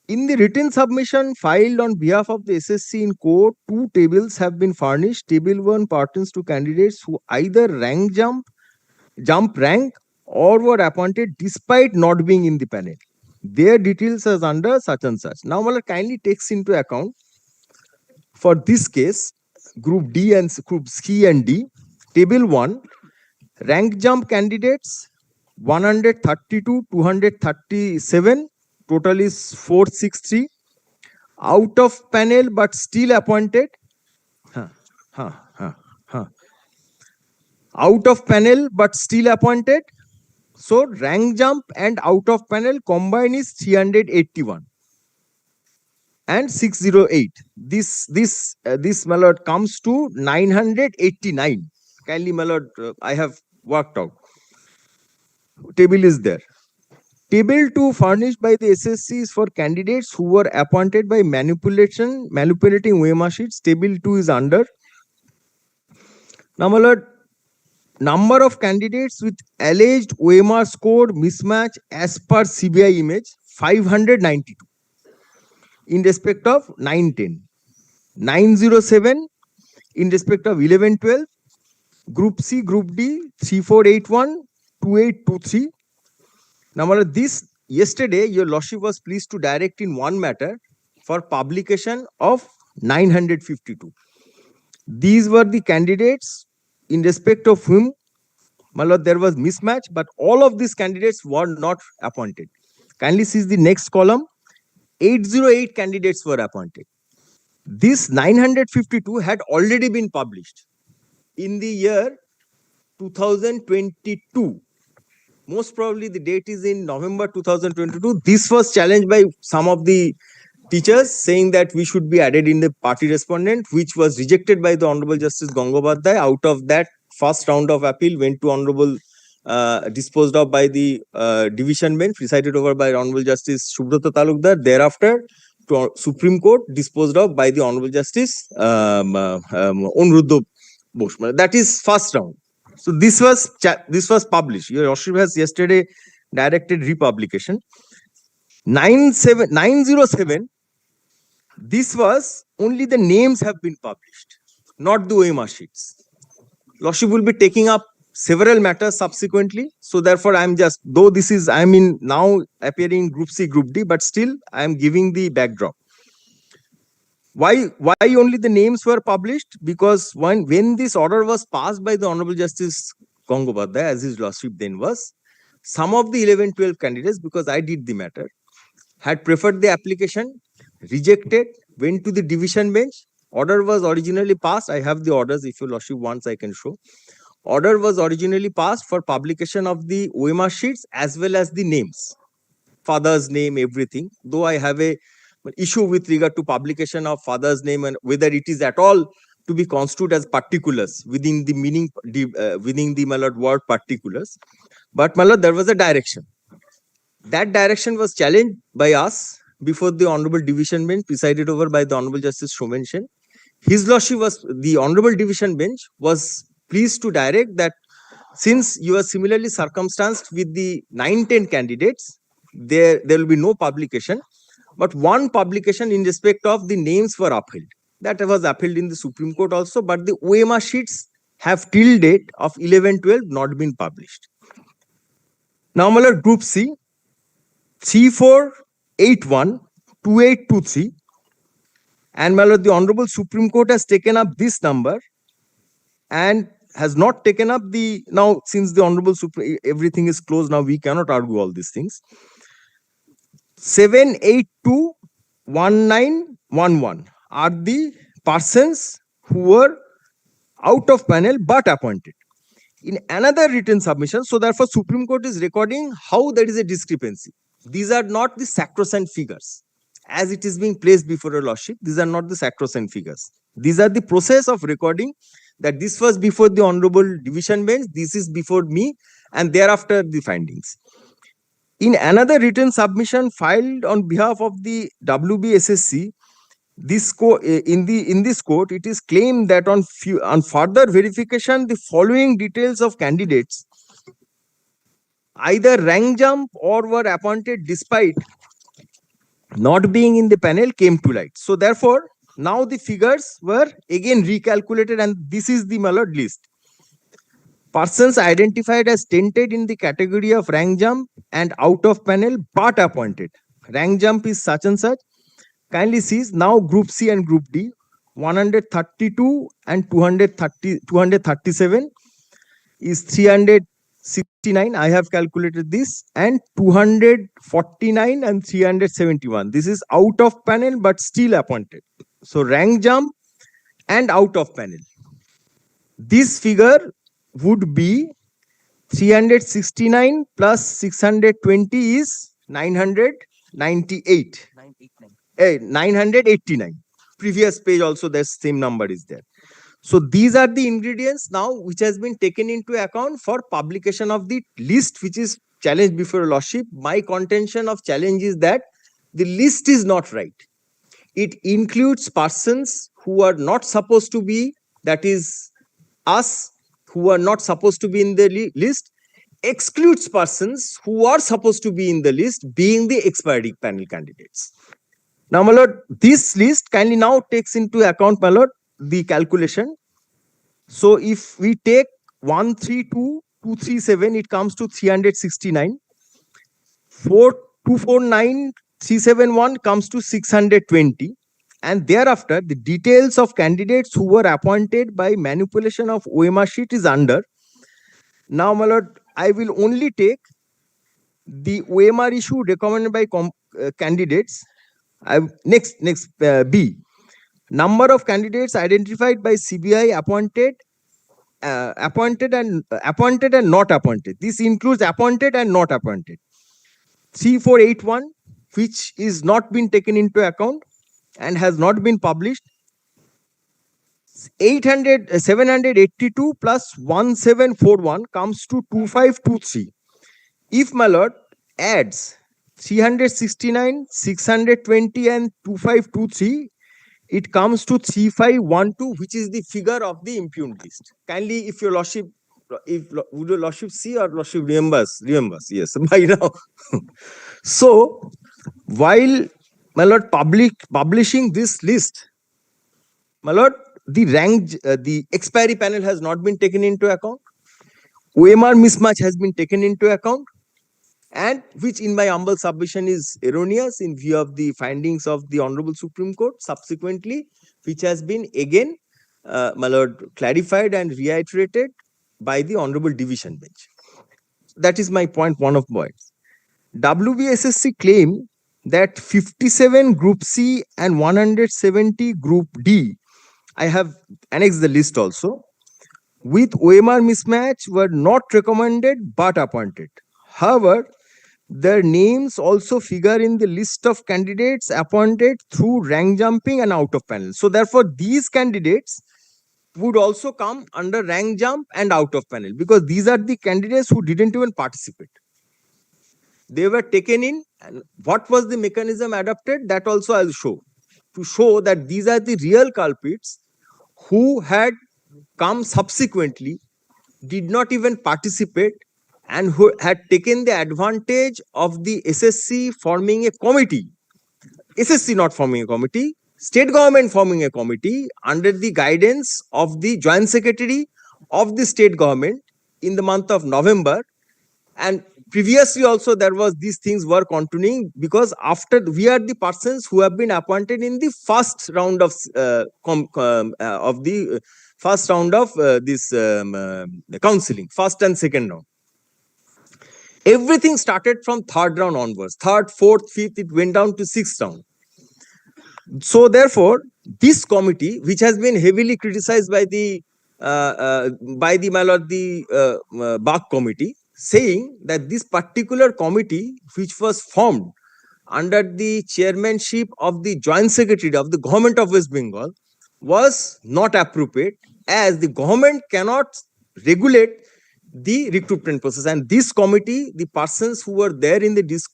in the written submission filed on behalf of the SSC in court, 2 tables have been furnished. Table 1 pertains to candidates who either jump rank or were appointed despite not being in the panel. Their details are under such and such. Now, Mala kindly takes into account for this case, Group D and Group C and D, Table 1, rank jump candidates 132, 237, total is 463. Out of panel but still appointed. Out of panel but still appointed. So rank jump and out of panel combined is 381. and 608. This my lord comes to 989. Kindly, my lord, I have worked out. Table is there. Table 2 furnished by the SSC is for candidates who were appointed by manipulating OMR sheets. Table 2 is under. Now, my lord, number of candidates with alleged OMR score mismatch as per CBI image 592 in respect of 910. 907 in respect of 1112. Group C, Group D 3481 2823. Now, my lord, this yesterday your lordship was pleased to direct in one matter for publication of 952. These were the candidates in respect of whom, my lord, there was mismatch, but all of these candidates were not appointed. Kindly see the next column. 808 candidates were appointed. This 952 had already been published in the year 2022. Most probably the date is in November 2022. This was challenged by some of the teachers saying that we should be added in the party respondent, which was rejected by the Honorable Justice Gangopadhyay. Out of that, first round of appeal went to Honorable disposed of by the division bench, presided over by Honorable Justice Subrata Talukdar. Thereafter, to Supreme Court, disposed of by the Honorable Justice Onruddha Bose. That is first round. So this was published. Your lordship has yesterday directed republication. 907. This was only the names have been published, not the OMR sheets. Lordship will be taking up several matters subsequently. So therefore, I'm in now appearing Group C, Group D, but still I am giving the backdrop. Why only the names were published? Because when this order was passed by the Honorable Justice Gangopadhyay, as his lordship then was, some of the 11-12 candidates, because I did the matter, had preferred the application, rejected, went to the division bench. Order was originally passed. I have the orders. If your lordship wants, I can show. Order was originally passed for publication of the OMR sheets as well as the names, father's name, everything. Though I have a issue with regard to publication of father's name and whether it is at all to be construed as particulars within the meaning, within the, my lord, word particulars. But, my lord, there was a direction. That direction was challenged by us before the Honorable Division Bench, presided over by the Honorable Justice Somen Sen. His lordship was, the Honorable Division Bench was pleased to direct that since you are similarly circumstanced with the 9-10 candidates, there will be no publication, but one publication in respect of the names were upheld. That was upheld in the Supreme Court also, but the OMR sheets have till date of 11-12 not been published. Now, my lord, Group C, 3481 2823, and my lord, the Honorable Supreme Court has taken up this number and has not taken up the, now since the Honorable Supreme, everything is closed now, we cannot argue all these things. 7821911 are the persons who were out of panel but appointed. In another written submission, so therefore Supreme Court is recording how there is a discrepancy. These are not the sacrosanct figures. As it is being placed before a lordship, these are not the sacrosanct figures. These are the process of recording that this was before the Honorable Division Bench, this is before me, and thereafter the findings. In another written submission filed on behalf of the WBSSC, this in this court, it is claimed that on further verification, the following details of candidates either rank jump or were appointed despite not being in the panel came to light. So therefore, now the figures were again recalculated, and this is the, my lord, list. Persons identified as tainted in the category of rank jump and out of panel but appointed. Rank jump is such and such. Kindly see now Group C and Group D, 132 and 237 is 369. I have calculated this, and 249 and 371. This is out of panel but still appointed. So rank jump and out of panel. This figure would be 369 plus 620 is 998. 989. Previous page also the same number is there. So these are the ingredients now which has been taken into account for publication of the list which is challenged before Lordship. My contention of challenge is that the list is not right. It includes persons who are not supposed to be, that is us, who are not supposed to be in the list, excludes persons who are supposed to be in the list, being the expiry panel candidates. Now, my lord, this list kindly now takes into account, my lord, the calculation. So if we take 132,237, it comes to 369. 249,371 comes to 620. And thereafter, the details of candidates who were appointed by manipulation of OMR sheet is under. Now, my lord, I will only take the OMR issue recommended by candidates. Next, B. Number of candidates identified by CBI appointed and not appointed. This includes appointed and not appointed. 3481, which is not been taken into account and has not been published. 782 plus 1741 comes to 2523. If my lord adds 369, 620 and 2523, it comes to 3512, which is the figure of the impugned list. Kindly, if your lordship, would your lordship see or lordship remembers? Yes, by now. So, while my lord publishing this list, my lord, the expiry panel has not been taken into account. OMR mismatch has been taken into account, and which in my humble submission is erroneous in view of the findings of the Honorable Supreme Court subsequently, which has been again, my lord, clarified and reiterated by the Honorable Division Bench. That is my point, one of points. WBSSC claim that 57 Group C and 170 Group D, I have annexed the list also, with OMR mismatch were not recommended but appointed. However, their names also figure in the list of candidates appointed through rank jumping and out of panel. So therefore, these candidates would also come under rank jump and out of panel, because these are the candidates who didn't even participate. They were taken in, and what was the mechanism adopted, that also I'll show, to show that these are the real culprits who had come subsequently, did not even participate, and who had taken the advantage of the SSC forming a committee. SSC not forming a committee, state government forming a committee under the guidance of the Joint Secretary of the state government in the month of November. And previously also there was these things were continuing, because after we are the persons who have been appointed in the first round of this counseling, first and second round. Everything started from third round onwards. Third, fourth, fifth, it went down to sixth round. So therefore, this committee, which has been heavily criticized by the BAC committee, saying that this particular committee, which was formed under the chairmanship of the Joint Secretary of the Government of West Bengal, was not appropriate, as the government cannot regulate the recruitment process. And this committee, the persons who were there in this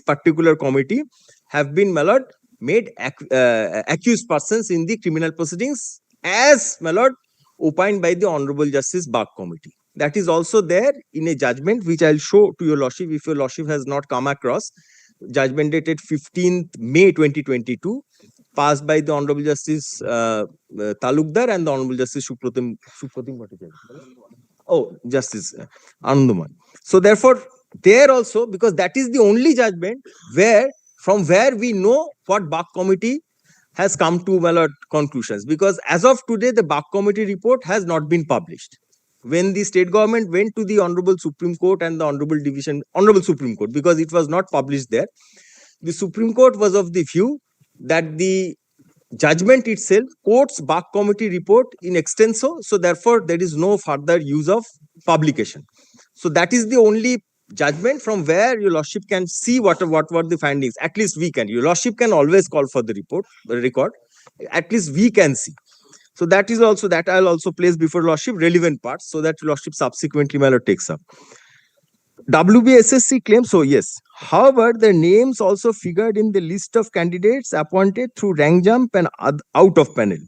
particular committee, have been, my lord, made accused persons in the criminal proceedings, as, my lord, opined by the Honorable Justice BAC committee. That is also there in a judgment which I'll show to your lordship if your lordship has not come across. Judgment dated 15th May 2022, passed by the Honorable Justice Talukdar and the Honorable Justice Supratim Bhattacharya. Oh, Justice Anandaman. So therefore, there also, because that is the only judgment from where we know what BAC committee has come to, my lord, conclusions. Because as of today, the BAC committee report has not been published. When the state government went to the Honorable Supreme Court and the Honorable Supreme Court, because it was not published there, the Supreme Court was of the view that the judgment itself quotes BAC committee report in extenso, so therefore there is no further use of publication. So that is the only judgment from where your lordship can see what were the findings. At least we can. Your lordship can always call for the record. At least we can see. So that is also that I'll also place before lordship relevant parts so that lordship subsequently my lord takes up. WBSSC claims, so yes. However, their names also figured in the list of candidates appointed through rank jump and out of panel.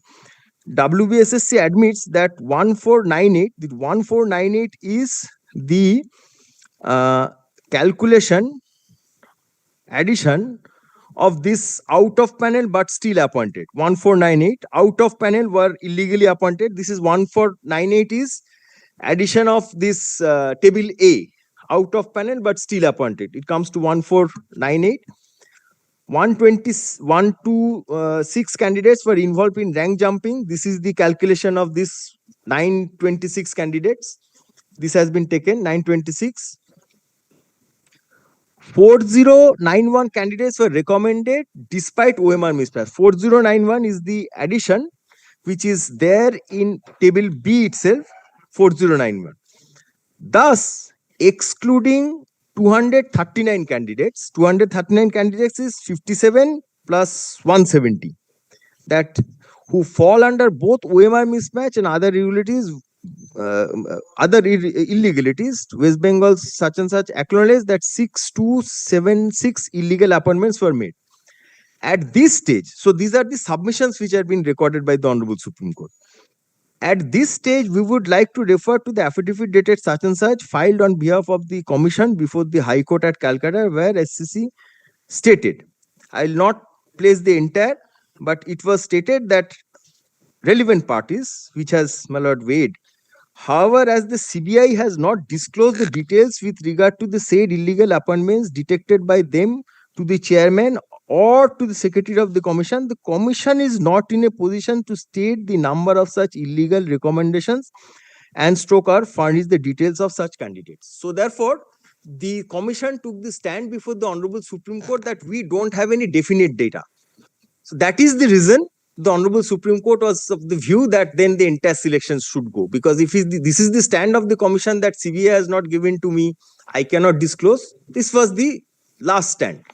WBSSC admits that 1498, the 1498 is the calculation, addition of this out of panel but still appointed. 1498 out of panel were illegally appointed. This is 1498 is addition of this table A out of panel but still appointed. It comes to 1498. 126 candidates were involved in rank jumping. This is the calculation of this 926 candidates. This has been taken 926. 4091 candidates were recommended despite OMR mismatch. 4091 is the addition which is there in table B itself, 4091. Thus, excluding 239 candidates, 239 candidates is 57 plus 170, that who fall under both OMR mismatch and other irregularities, illegalities. West Bengal such and such acknowledge that 6276 illegal appointments were made. At this stage, so these are the submissions which have been recorded by the Honorable Supreme Court. At this stage, we would like to refer to the affidavit dated such and such filed on behalf of the Commission before the High Court at Calcutta, where SSC stated, I will not place the entire, but it was stated that relevant parties, which has my lord weighed. However, as the CBI has not disclosed the details with regard to the said illegal appointments detected by them to the chairman or to the secretary of the commission is not in a position to state the number of such illegal recommendations and stroke or furnish the details of such candidates. So therefore, the commission took the stand before the Honorable Supreme Court that we don't have any definite data. So that is the reason the Honorable Supreme Court was of the view that then the entire selection should go. Because if this is the stand of the commission that CBI has not given to me, I cannot disclose. This was the last stand.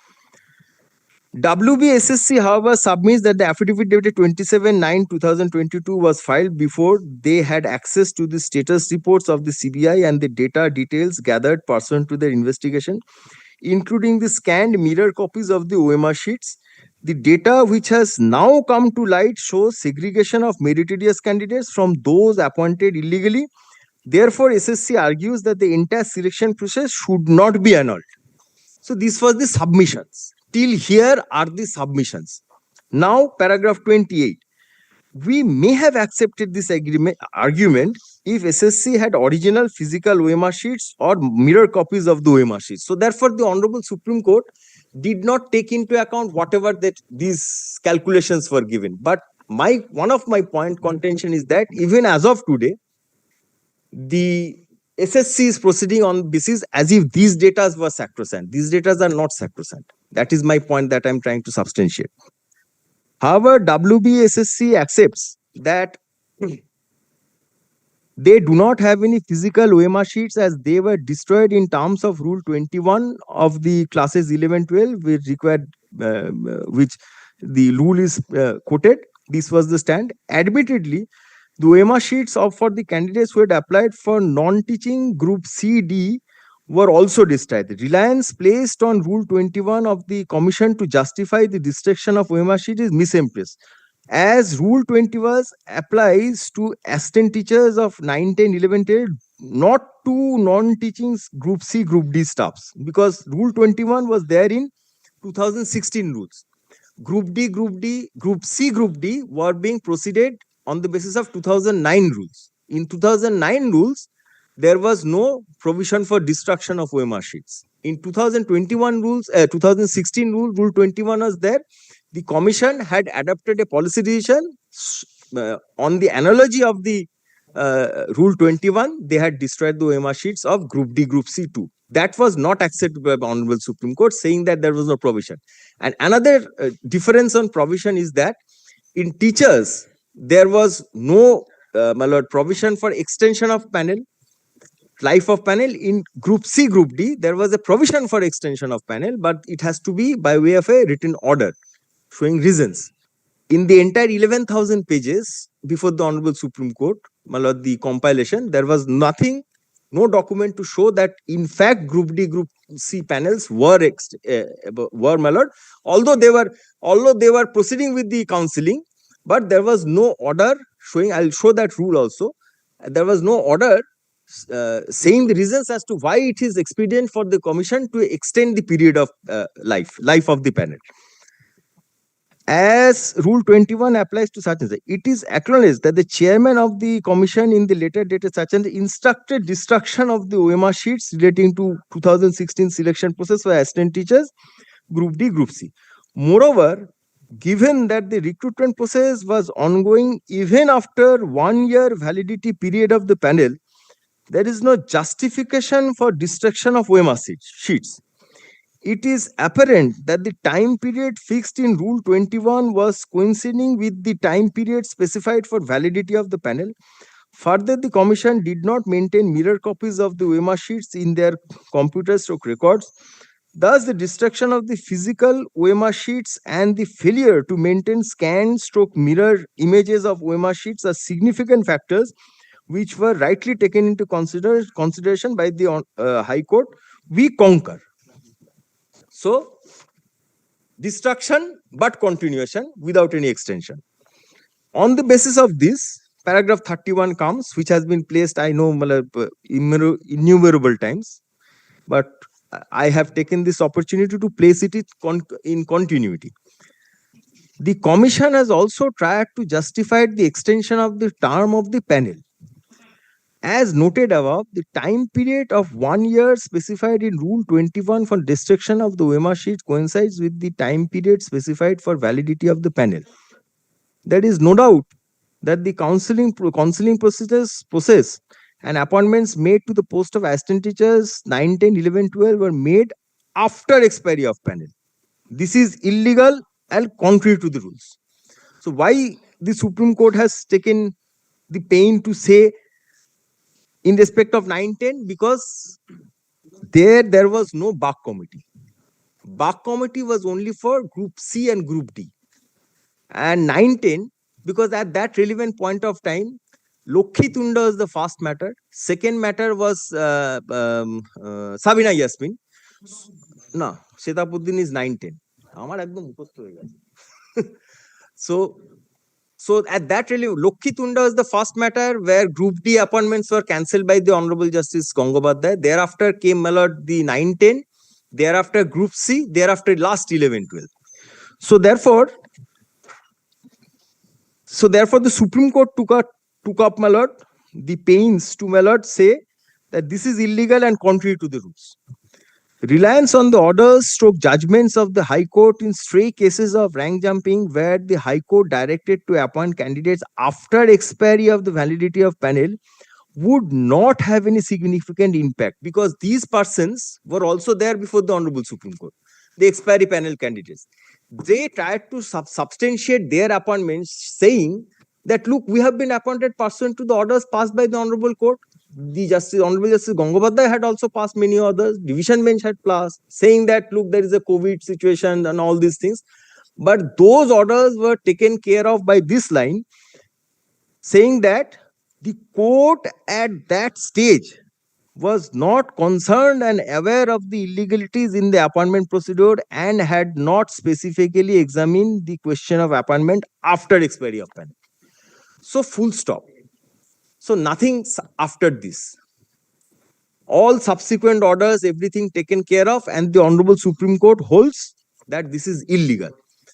WBSSC, however, submits that the affidavit dated 27/9/2022 was filed before they had access to the status reports of the CBI and the data details gathered pursuant to their investigation, including the scanned mirror copies of the OMR sheets. The data which has now come to light shows segregation of meritorious candidates from those appointed illegally. Therefore, SSC argues that the entire selection process should not be annulled. So this was the submissions. Till here are the submissions. Now, paragraph 28. We may have accepted this argument if SSC had original physical OMR sheets or mirror copies of the OMR sheets. So therefore, the Honorable Supreme Court did not take into account whatever that these calculations were given. But one of my point contention is that even as of today, the SSC is proceeding on basis as if these data were sacrosanct. These data are not sacrosanct. That is my point that I'm trying to substantiate. However, WBSSC accepts that they do not have any physical OMR sheets as they were destroyed in terms of Rule 21 of the classes 11-12, which required, which the rule is quoted. This was the stand. Admittedly, the OMR sheets for the candidates who had applied for non-teaching group CD were also destroyed. The reliance placed on Rule 21 of the Commission to justify the destruction of OMR sheet is misplaced, as Rule 21 applies to assistant teachers of 9, 10, 11, 12, not to non-teaching group C, group D staffs, because Rule 21 was there in 2016 rules. Group D, Group C, Group D were being proceeded on the basis of 2009 rules. In 2009 rules, there was no provision for destruction of OMR sheets. In 2021 rules, 2016 rule, Rule 21 was there. The Commission had adopted a policy decision on the analogy of the Rule 21. They had destroyed the OMR sheets of Group D, Group C too. That was not accepted by the Honorable Supreme Court, saying that there was no provision. And another difference on provision is that in teachers, there was no provision for extension of panel. life of panel. In Group C, Group D, there was a provision for extension of panel, but it has to be by way of a written order showing reasons. In the entire 11,000 pages before the Honorable Supreme Court, the compilation, there was nothing, no document to show that in fact Group D, Group C panels were my lord, although they were proceeding with the counseling, but there was no order showing. I'll show that rule also. There was no order saying the reasons as to why it is expedient for the commission to extend the period of life of the panel. As Rule 21 applies to such and such, it is acknowledged that the chairman of the commission in the letter dated such and instructed destruction of the OMR sheets relating to 2016 selection process for assistant teachers, Group D, Group C. Moreover, given that the recruitment process was ongoing even after 1 year validity period of the panel, there is no justification for destruction of OMR sheets. It is apparent that the time period fixed in Rule 21 was coinciding with the time period specified for validity of the panel. Further, the Commission did not maintain mirror copies of the OMR sheets in their computers or records. Thus, the destruction of the physical OMR sheets and the failure to maintain scanned mirror images of OMR sheets are significant factors which were rightly taken into consideration by the High Court. We concur. So, destruction but continuation without any extension. On the basis of this, paragraph 31 comes, which has been placed, I know, innumerable times, but I have taken this opportunity to place it in continuity. The Commission has also tried to justify the extension of the term of the panel. As noted above, the time period of 1 year specified in Rule 21 for destruction of the OMR sheet coincides with the time period specified for validity of the panel. There is no doubt that the counseling process and appointments made to the post of assistant teachers 9, 10, 11, 12 were made after expiry of panel. This is illegal and contrary to the rules. So why the Supreme Court has taken the pain to say in respect of 9, 10? Because there was no BAC committee. BAC committee was only for Group C and Group D. And 9, 10, because at that relevant point of time, Lokhi Tunda was the first matter. Second matter was Sabina Yasmin. No, Shetapuddin is 9, 10. So at that really, Lokhi Tunda was the first matter where Group D appointments were cancelled by the Honorable Justice Gangobadhyay. Thereafter came, my lord, the 9, 10. Thereafter Group C. Thereafter last 11, 12. So therefore, the Supreme Court took up, my lord, the pains to, my lord, say that this is illegal and contrary to the rules. Reliance on the orders / judgments of the High Court in stray cases of rank jumping where the High Court directed to appoint candidates after expiry of the validity of panel would not have any significant impact because these persons were also there before the Honorable Supreme Court, the expiry panel candidates. They tried to substantiate their appointments saying that, look, we have been appointed pursuant to the orders passed by the Honorable Court. The Honorable Justice Gangobadhyay had also passed many others. Division bench had passed, saying that, look, there is a COVID situation and all these things. But those orders were taken care of by this line, saying that the court at that stage was not concerned and aware of the illegalities in the appointment procedure and had not specifically examined the question of appointment after expiry of panel. So full stop. So nothing after this. All subsequent orders, everything taken care of, and the Honorable Supreme Court holds that this is illegal.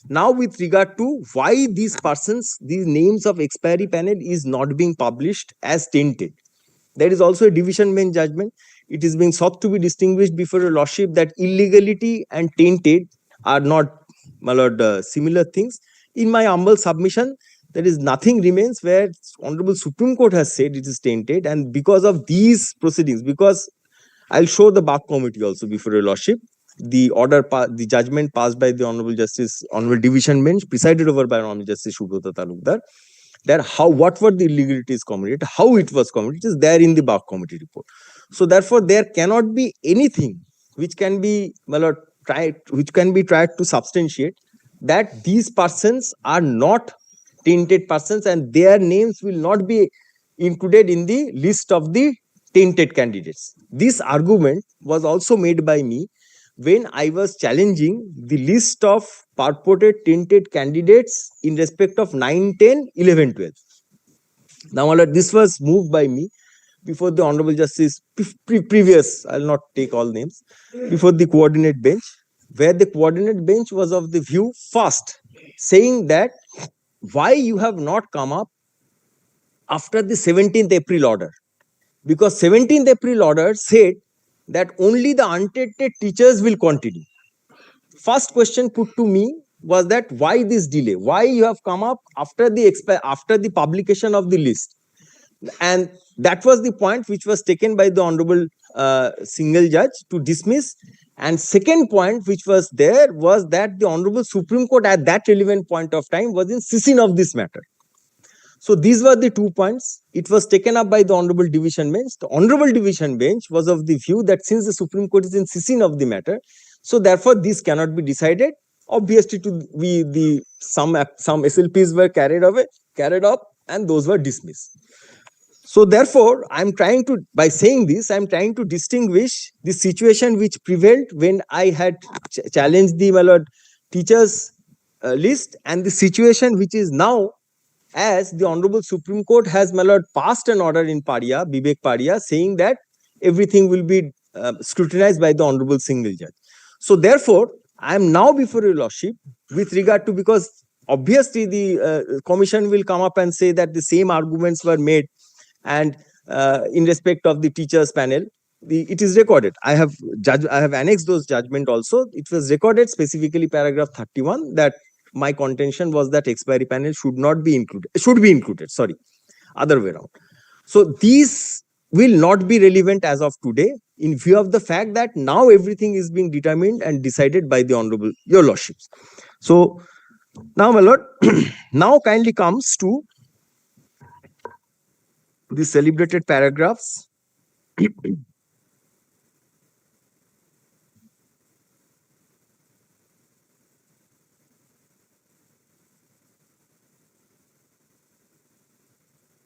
Now, with regard to why these persons, these names of expiry panel is not being published as tainted. There is also a division bench judgment. It is being sought to be distinguished before a lordship that illegality and tainted are not, my lord, similar things. In my humble submission, there is nothing remains where Honorable Supreme Court has said it is tainted, and because of these proceedings, because I'll show the BAC committee also before your lordship, the order, the judgment passed by the Honorable Justice, Honorable Division Bench, presided over by Honorable Justice Subrata Talukdar, that what were the illegalities committed, how it was committed, it is there in the BAC committee report. So therefore, there cannot be anything which can be tried to substantiate that these persons are not tainted persons and their names will not be included in the list of the tainted candidates. This argument was also made by me when I was challenging the list of purported tainted candidates in respect of 9, 10, 11, 12. Now, my lord, this was moved by me before the Honorable Justice previous, I'll not take all names, before the coordinate bench, where the coordinate bench was of the view first, saying that why you have not come up after the 17th April order. Because 17th April order said that only the untainted teachers will continue. First question put to me was that why this delay? Why you have come up after the publication of the list? And that was the point which was taken by the Honorable single judge to dismiss. And second point which was there was that the Honorable Supreme Court at that relevant point of time was in session of this matter. So these were the 2 points. It was taken up by the Honorable Division Bench. The Honorable Division Bench was of the view that since the Supreme Court is in session of the matter, so therefore this cannot be decided. Obviously, some SLPs were carried up, and those were dismissed. So therefore, by saying this, I'm trying to distinguish the situation which prevailed when I had challenged the teachers list and the situation which is now, as the Honorable Supreme Court has passed an order in Paria, Vivek Paria, saying that everything will be scrutinized by the Honorable single judge. So therefore, I am now before your lordship with regard to, because obviously the commission will come up and say that the same arguments were made, and in respect of the teachers panel, it is recorded. I have annexed those judgment also. It was recorded specifically paragraph 31 that my contention was that expiry panel should be included, sorry, other way around. So these will not be relevant as of today in view of the fact that now everything is being determined and decided by the Honorable your lordships. So now, my lord, now kindly comes to the celebrated paragraphs.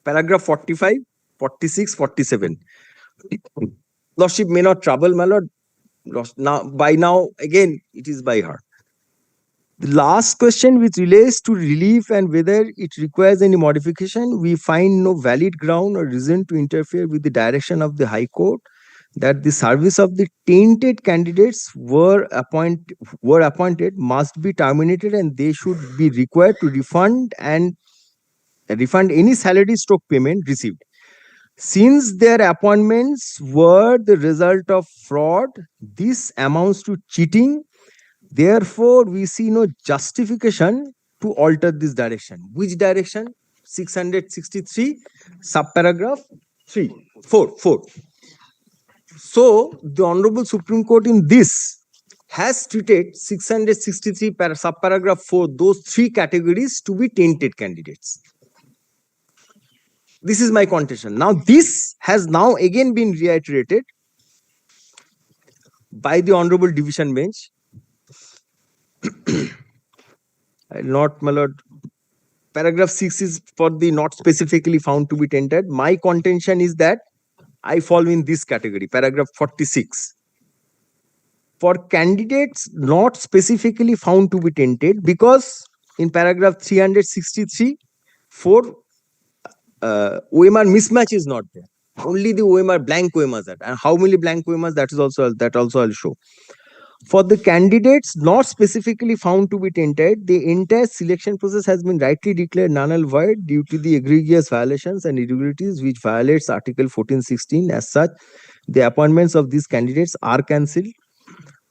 Paragraph 45, 46, 47. Lordship may not trouble, my lord. By now, again, it is by heart. The last question, which relates to relief and whether it requires any modification, we find no valid ground or reason to interfere with the direction of the High Court that the service of the tainted candidates were appointed must be terminated, and they should be required to refund any salary stroke payment received. Since their appointments were the result of fraud, this amounts to cheating. Therefore, we see no justification to alter this direction. Which direction? 663, subparagraph 4. So, the Honorable Supreme Court in this has treated 663 subparagraph 4, those 3 categories to be tainted candidates. This is my contention. Now, this has now again been reiterated by the Honorable Division Bench. Not, my lord. Paragraph 6 is for the not specifically found to be tainted. My contention is that I fall in this category, paragraph 46. For candidates not specifically found to be tainted, because in paragraph 363, 4 OMR mismatch is not there. Only the OMR blank OMRs are. And how many blank OMRs, that also I'll show. For the candidates not specifically found to be tainted, the entire selection process has been rightly declared null and void due to the egregious violations and irregularities which violates Article 1416. As such, the appointments of these candidates are cancelled.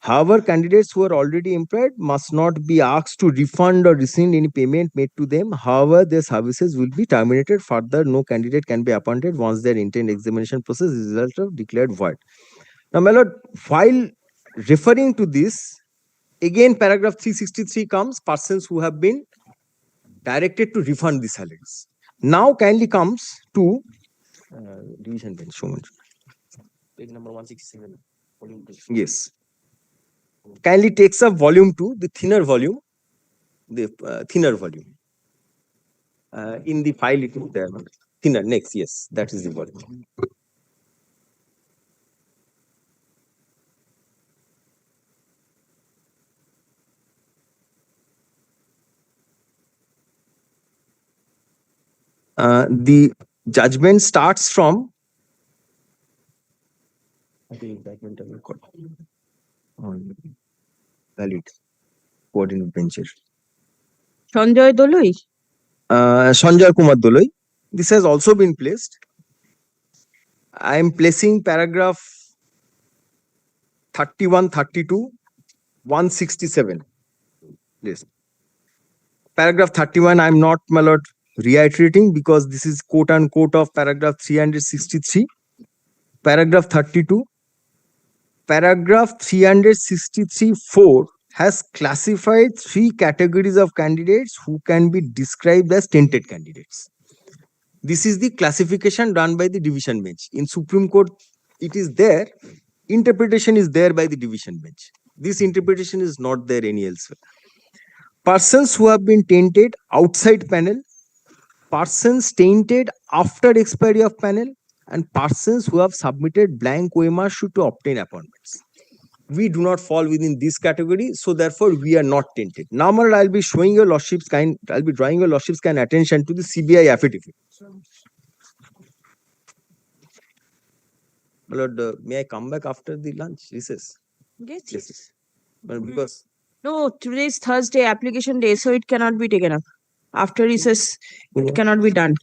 However, candidates who are already employed must not be asked to refund or rescind any payment made to them. However, their services will be terminated. Further, no candidate can be appointed once their intent examination process is declared void. Now, my lord, while referring to this, again, paragraph 363 comes, persons who have been directed to refund the salaries. Now, kindly comes to division bench. Page number 167. Volume 2. Yes. Kindly takes up volume 2, the thinner volume. In the file it is there. Thinner, next, yes, that is the volume. The judgment starts from valid coordinate benches. Sanjay Doloi. Sanjay Kumar Doloi. This has also been placed. I am placing paragraph 31, 32, 167. Yes. Paragraph 31, I am not, my lord, reiterating because this is quote unquote of paragraph 363. Paragraph 32. Paragraph 363(4) has classified 3 categories of candidates who can be described as tainted candidates. This is the classification done by the division bench. In Supreme Court, it is there. Interpretation is there by the division bench. This interpretation is not there any elsewhere. Persons who have been tainted outside panel, persons tainted after expiry of panel, and persons who have submitted blank OMR should to obtain appointments. We do not fall within this category, so therefore we are not tainted. Now, I'll be showing your lordship's kind, I'll be drawing your lordship's kind attention to the CBI affidavit. My lord, may I come back after the lunch recess? Yes. Well, because No, today is Thursday, application day, so it cannot be taken up. After recess, it cannot be done.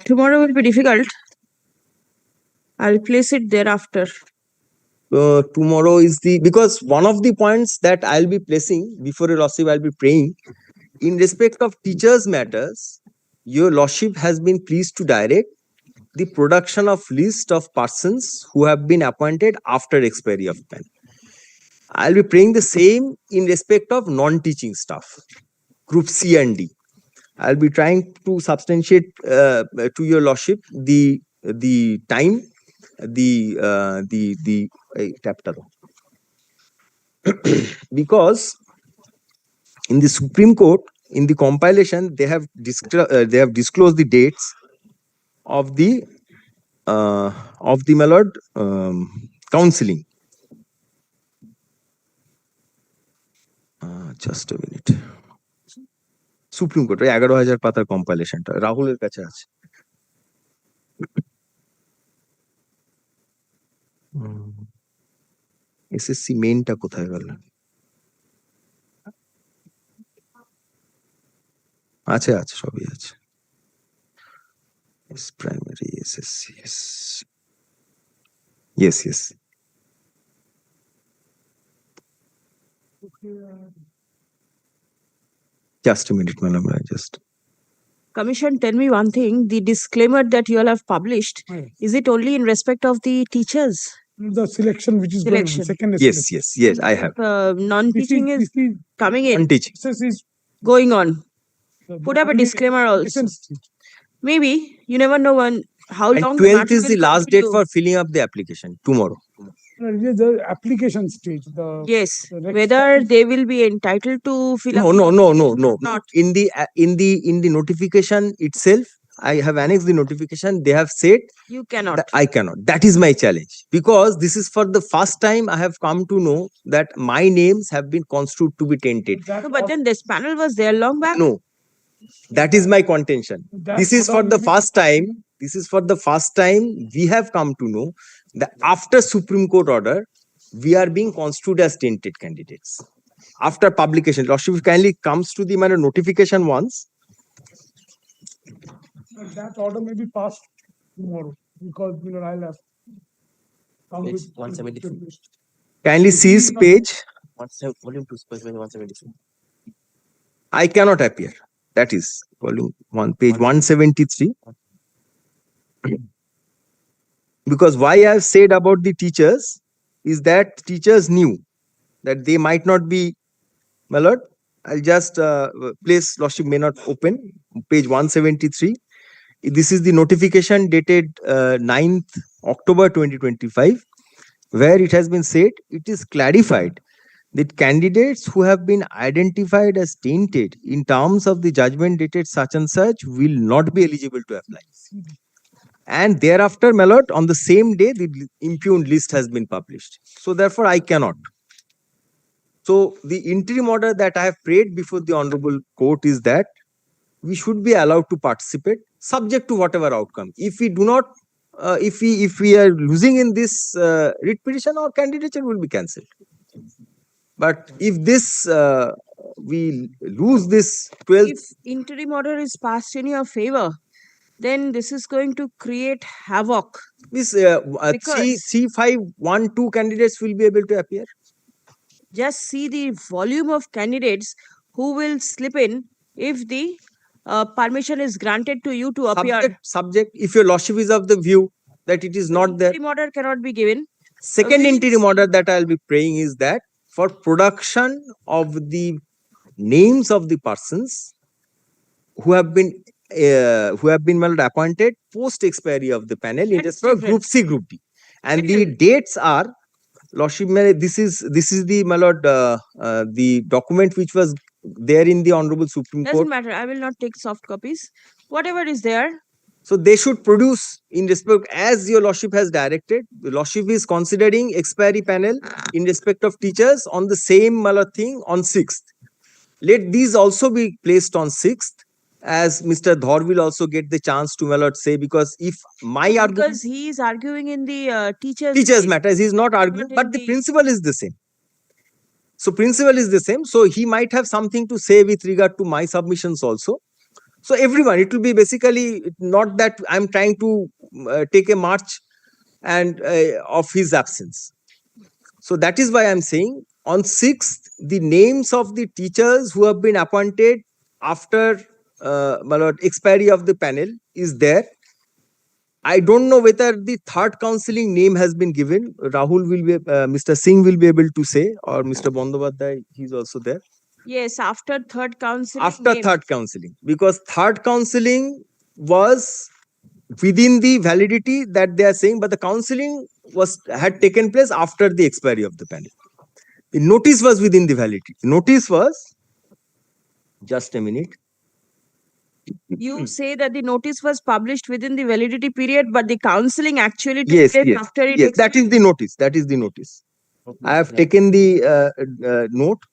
Tomorrow will be difficult. I'll place it thereafter. tomorrow is because one of the points that I'll be placing before your lordship, I'll be praying in respect of teachers matters. Your lordship has been pleased to direct the production of list of persons who have been appointed after expiry of pen. I'll be praying the same in respect of non-teaching staff, group C and D. I'll be trying to substantiate to your lordship the time, because in the Supreme Court, in the compilation, they have disclosed the dates of the my lord counseling. Just a minute. Supreme Court, 11,000 পাতার কম্পাইলেশনটা রাহুলের কাছে আছে। SSC মেইনটা কোথায় গেল? আছে সবই আছে। Yes, primary SSC, yes. Just a minute, madam. Commission, tell me one thing. The disclaimer that you all have published, is it only in respect of the teachers? The selection which is going on, second Yes, I have. Non-teaching is coming in. Non-teaching. Going on. Put up a disclaimer also. Maybe, you never know how And long. 12th is the last date for filling up the application, tomorrow. The application stage. Yes, whether they will be entitled to fill up. No. Not. In the notification itself, I have annexed the notification. They have said You cannot. that I cannot. That is my challenge, because this is for the first time I have come to know that my names have been construed to be tainted. No, but then this panel was there long back. No, that is my contention. This is for the first time. We have come to know that after Supreme Court order, we are being construed as tainted candidates. After publication, lordship kindly comes to the notification once. That order may be passed tomorrow because I'll have. Page 173. Kindly seize page. Volume 2, page 173. I cannot appear. That is volume 1, page 173. Because why I have said about the teachers is that teachers knew that they might not be, my lord. I'll just place, lordship may not open, page 173. This is the notification dated 9th October 2025, where it has been said, it is clarified that candidates who have been identified as tainted in terms of the judgment dated such and such will not be eligible to apply. And thereafter, my lord, on the same day, the impugned list has been published. So therefore, I cannot. So the interim order that I have prayed before the Honorable Court is that we should be allowed to participate, subject to whatever outcome. If we do not, if we are losing in this writ petition, our candidature will be cancelled. But if this we lose this 12th, If interim order is passed in your favor, then this is going to create havoc. this Because- 3512 candidates will be able to appear. Just see the volume of candidates who will slip in if the permission is granted to you to appear. Subject, if your lordship is of the view that it is not there. Interim order cannot be given. Second we'll interim order that I will be praying is that for production of the names of the persons who have been well appointed post expiry of the panel in That's respect of different. Group C, Group D, and the dates are, lordship, this is the, my lord, the document which was there in the Honorable Supreme Doesn't Court. matter. I will not take soft copies. Whatever is there, So they should produce in respect, as your lordship has directed. The lordship is considering expiry panel in respect of teachers on the same thing on 6th. Let these also be placed on 6th, as Mr. Dhar will also get the chance to say, because if my argument, because he is arguing in the teachers matters, he is not arguing, but the principle is the same. So principle is the same. So he might have something to say with regard to my submissions also. So everyone, it will be basically not that I'm trying to take a march and of his absence. So that is why I'm saying on 6th, the names of the teachers who have been appointed after expiry of the panel is there. I don't know whether the third counseling name has been given. Rahul will be, Mr. Singh will be able to say, or Mr. Bandyopadhyay, he's also there. yes, after third counseling. After name. third counseling, because third counseling was within the validity that they are saying, but the counseling had taken place after the expiry of the panel. The notice was within the validity. The notice was, just a minute. You say that the notice was published within the validity period, but the counseling actually took Yes, place yes, after it. yes. That is the notice. That is the notice. I have taken the note.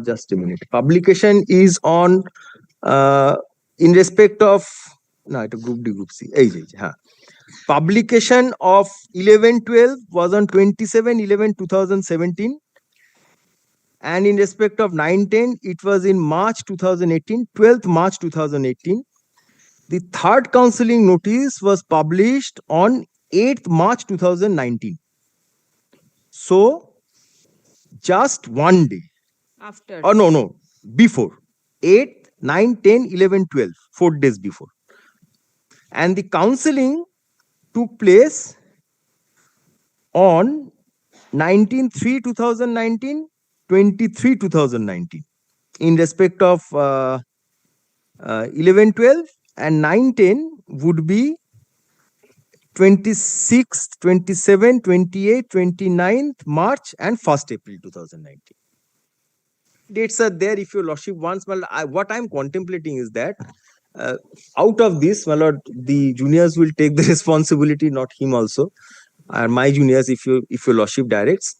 Just a minute. Publication is on in respect of Group D, Group C. Publication of 11-12 was on 27-11-2017, and in respect of 9-10 it was in March 2018, 12th March 2018. The third counseling notice was published on 8th March 2019. So just one day. After. Oh, no, before. 8, 9, 10, 11, 12, 4 days before. And the counseling took place on 19/3/2019, 23/2019 in respect of 11-12, and 9-10 would be 26th, 27th, 28th, 29th March and 1st April 2019. Dates are there if your lordship wants. Well, what I'm contemplating is that out of this, my lord, the juniors will take the responsibility, not him also, or my juniors, if your lordship directs.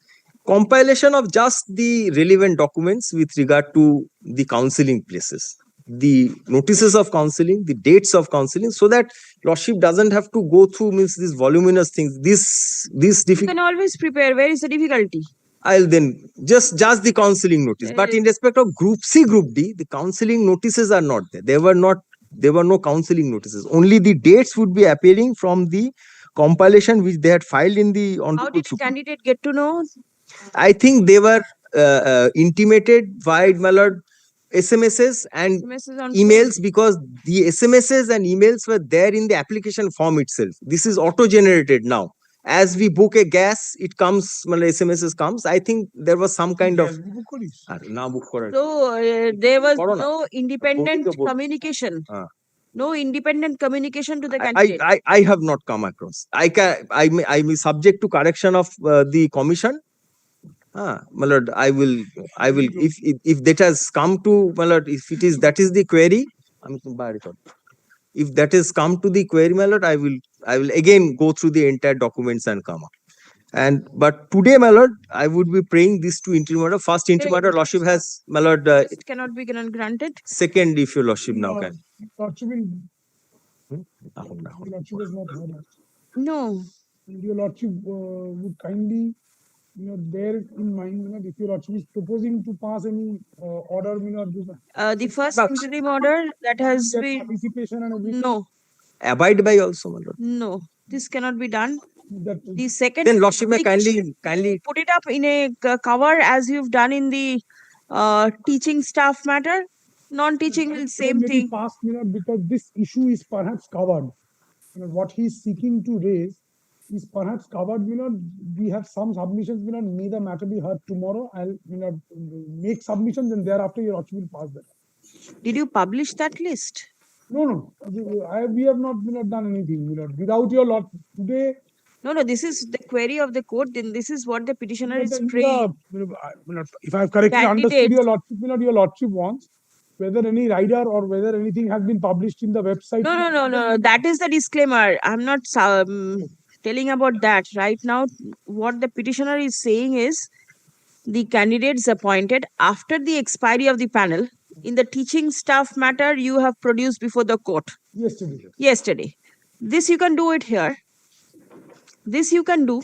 Compilation of just the relevant documents with regard to the counseling places, the notices of counseling, the dates of counseling, so that lordship doesn't have to go through these voluminous things. This You difficult. can always prepare. Where is the difficulty? I'll then just the counseling notice. But in respect of Group C, Group D, the counseling notices are not there. There were no counseling notices. Only the dates would be appearing from the compilation which they had filed in the How Honorable did the candidate get to know? I think they were intimated by my lord SMSs and SMSs on emails, because the SMSs and emails were there in the application form itself. This is auto-generated now. As we book a gas, it comes, SMSs comes. I think there was some kind of. So there was no independent communication. No independent communication to the I, candidate. I have not come across. I may subject to correction of the commission. My lord, if that has come to, my lord, if it is, that is the query, if that has come to the query, my lord, I will again go through the entire documents and come up. And but today, my lord, I would be praying this to interim order. First interim order, lordship has, my lord, It cannot be granted. second, if your lordship now can. Lordship has not heard us. No. Your lordship would kindly, bear in mind, if your lordship is proposing to pass any order, The first interim order that has been participation and everything. no. Abide by also, my lord. No, this cannot be done. The second, Then lordship may application, kindly put it up in a cover as you've done in the teaching staff matter. Non-teaching will same thing. Passed, because this issue is perhaps covered. What he is seeking to raise is perhaps covered. We have some submissions. May the matter be heard tomorrow. I'll make submissions and thereafter your lordship will pass that. Did you publish that list? No. We have not done anything. Without your lord today. No. This is the query of the court. Then this is what the petitioner is If praying. I have correctly understood Candidates. your lordship wants whether any rider or whether anything has been published in the website. No. That is the disclaimer. I'm not telling about that right now. What the petitioner is saying is the candidates appointed after the expiry of the panel in the teaching staff matter you have produced before the court yesterday. This you can do it here. This you can do.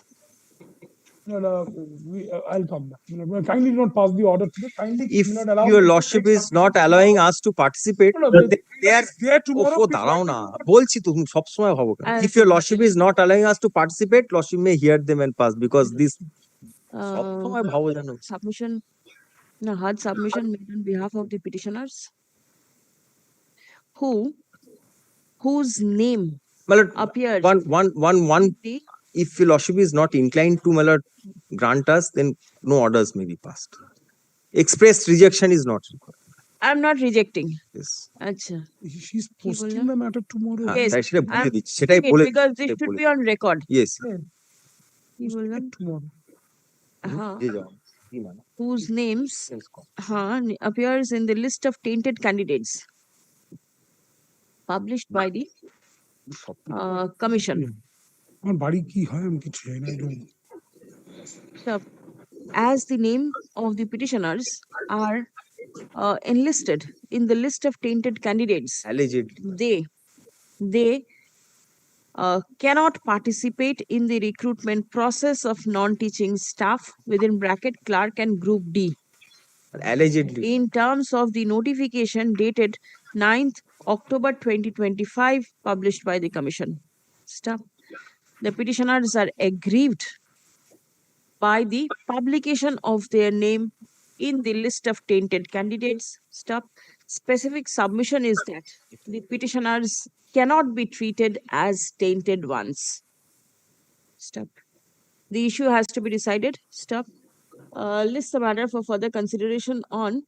I'll come back. Kindly don't pass the order today. Kindly, if your lordship is not allowing us to participate, they are দাঁড়াও না বলছি তো তুমি সবসময় ভাবো if your lordship is not allowing us to participate, lordship may hear them and pass because this সবসময় ভাবো জানো submission hard submission made on behalf of the petitioners whose name appears one if your lordship is not inclined to, my lord, grant us, then no orders may be passed. Express rejection is not required. I'm not rejecting. Yes. Acha. She's posting the matter tomorrow. Yes. Because this should be on record. Yes. Whose names appears in the list of tainted candidates published by the commission. So, as the name of the petitioners are enlisted in the list of tainted candidates, allegedly, they cannot participate in the recruitment process of non-teaching staff within bracket clerk and group D. Allegedly. In terms of the notification dated 9th October 2025 published by the commission. Stop. The petitioners are aggrieved by the publication of their name in the list of tainted candidates. Stop. Specific submission is that the petitioners cannot be treated as tainted ones. Stop. The issue has to be decided. Stop. List the matter for further consideration on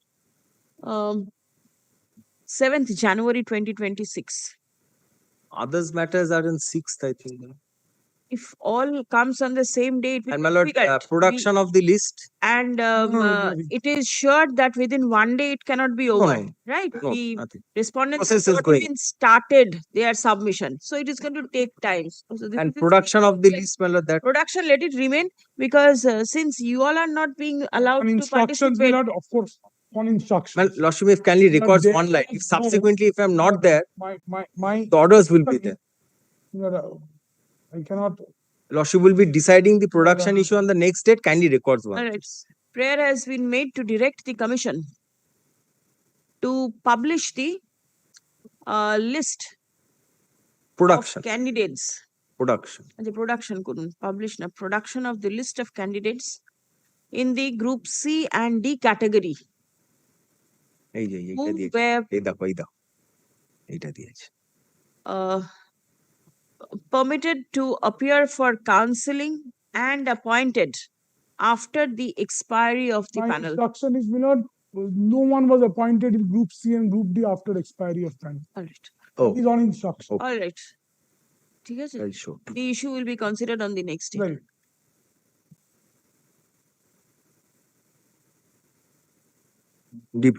7th January 2026. Others matters are in 6th, I think. If all comes on the same day, it will And my be lord, difficult. production of the list. And it is sure that within one day it cannot be over, right? No, the nothing. respondents Process have is not going. even started their submission, so it is going to take time. So this And is production of the list, my lord, that production, let it remain, because since you all are not being allowed to participate. Of course, on instructions. Well, lordship if kindly records one line. If subsequently, if I'm not there, the orders will be there. I cannot. Lordship will be deciding the production issue on the next date. Kindly records one. All right. Prayer has been made to direct the commission to publish the list production of candidates. Production. The production couldn't publish na production of the list of candidates in the group C and D category. Permitted to appear for counseling and appointed after the expiry of the panel. Instruction is no one was appointed in group C and group D after expiry of time. All right. Oh, is on instruction. okay. All right. ঠিক আছে? I'll show. The issue will be considered on the next day. Right. Deep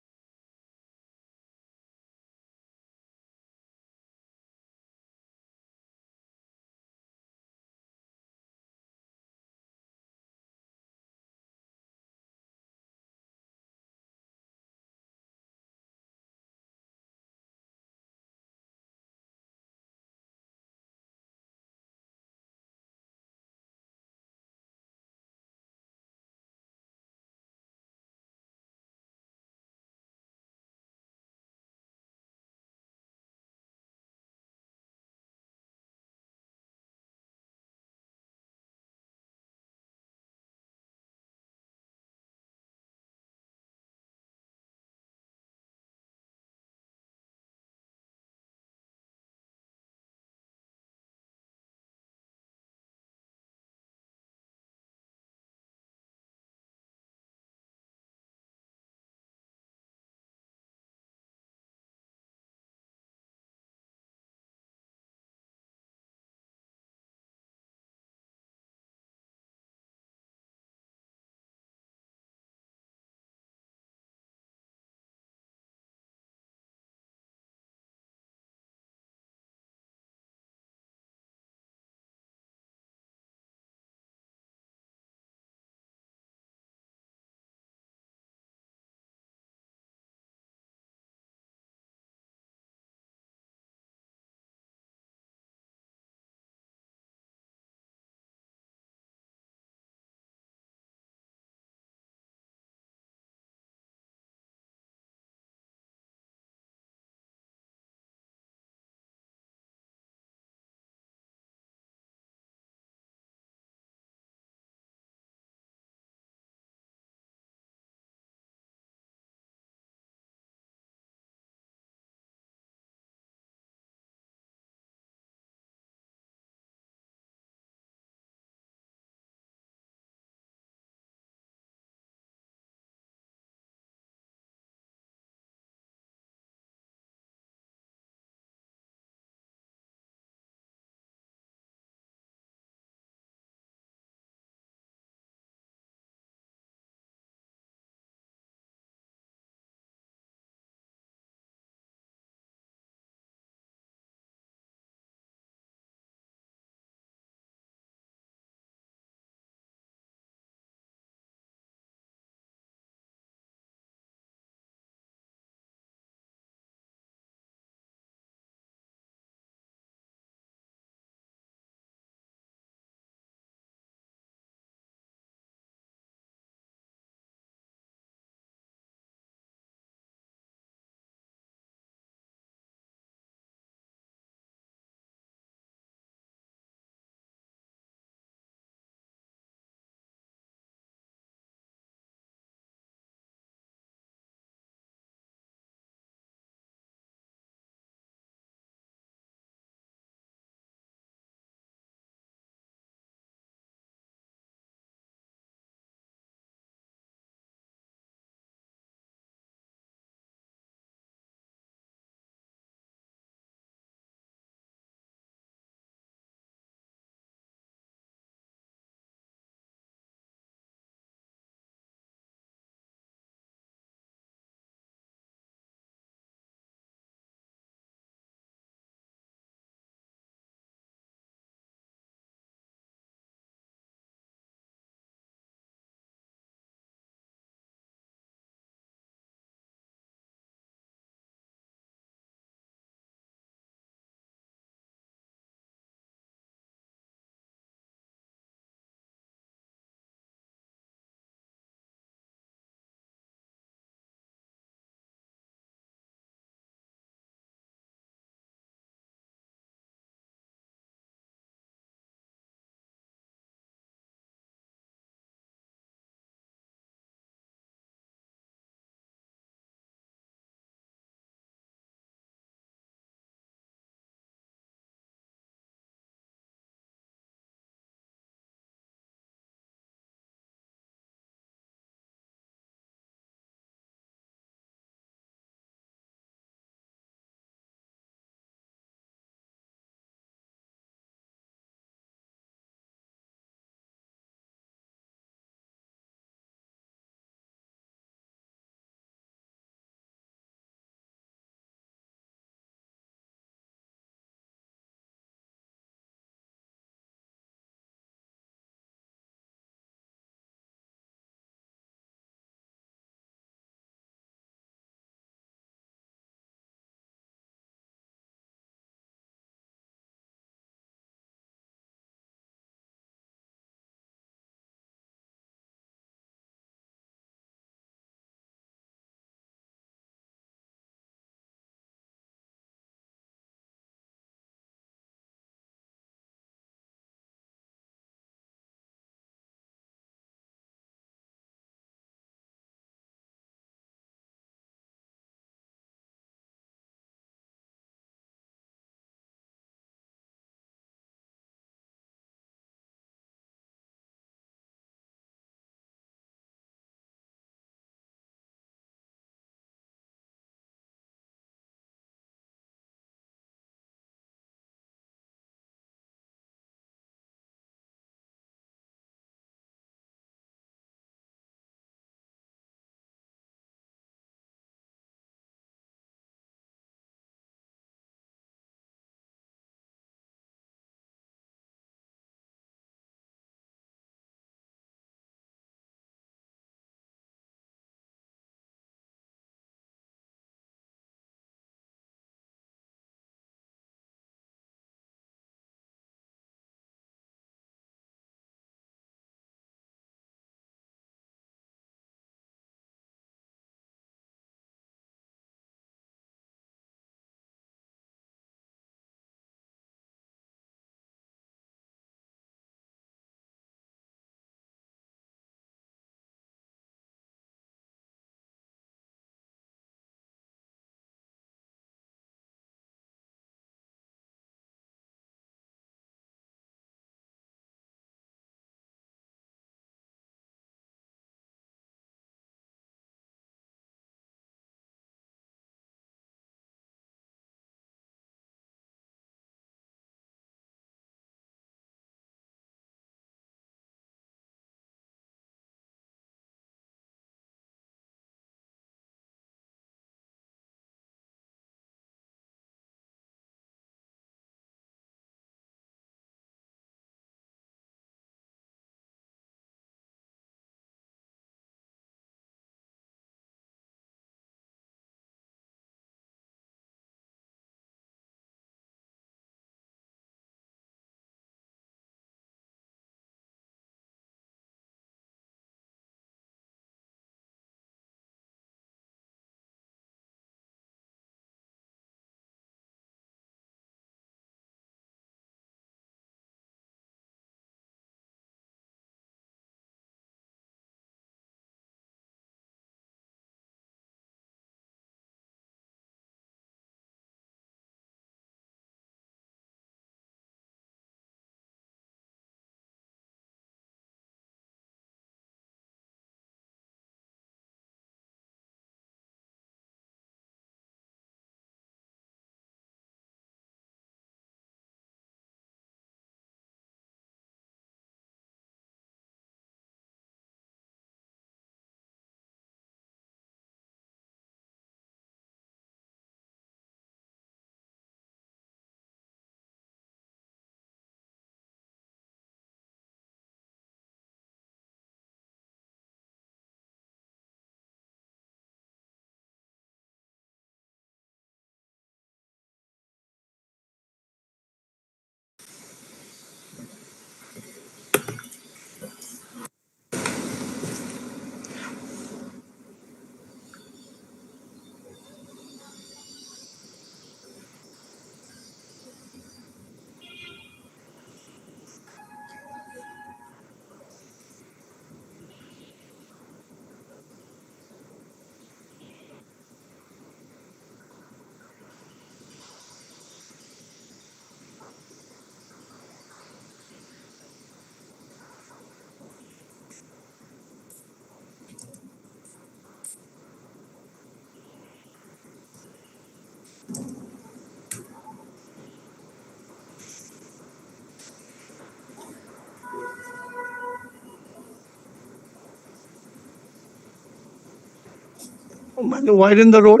Widen the road,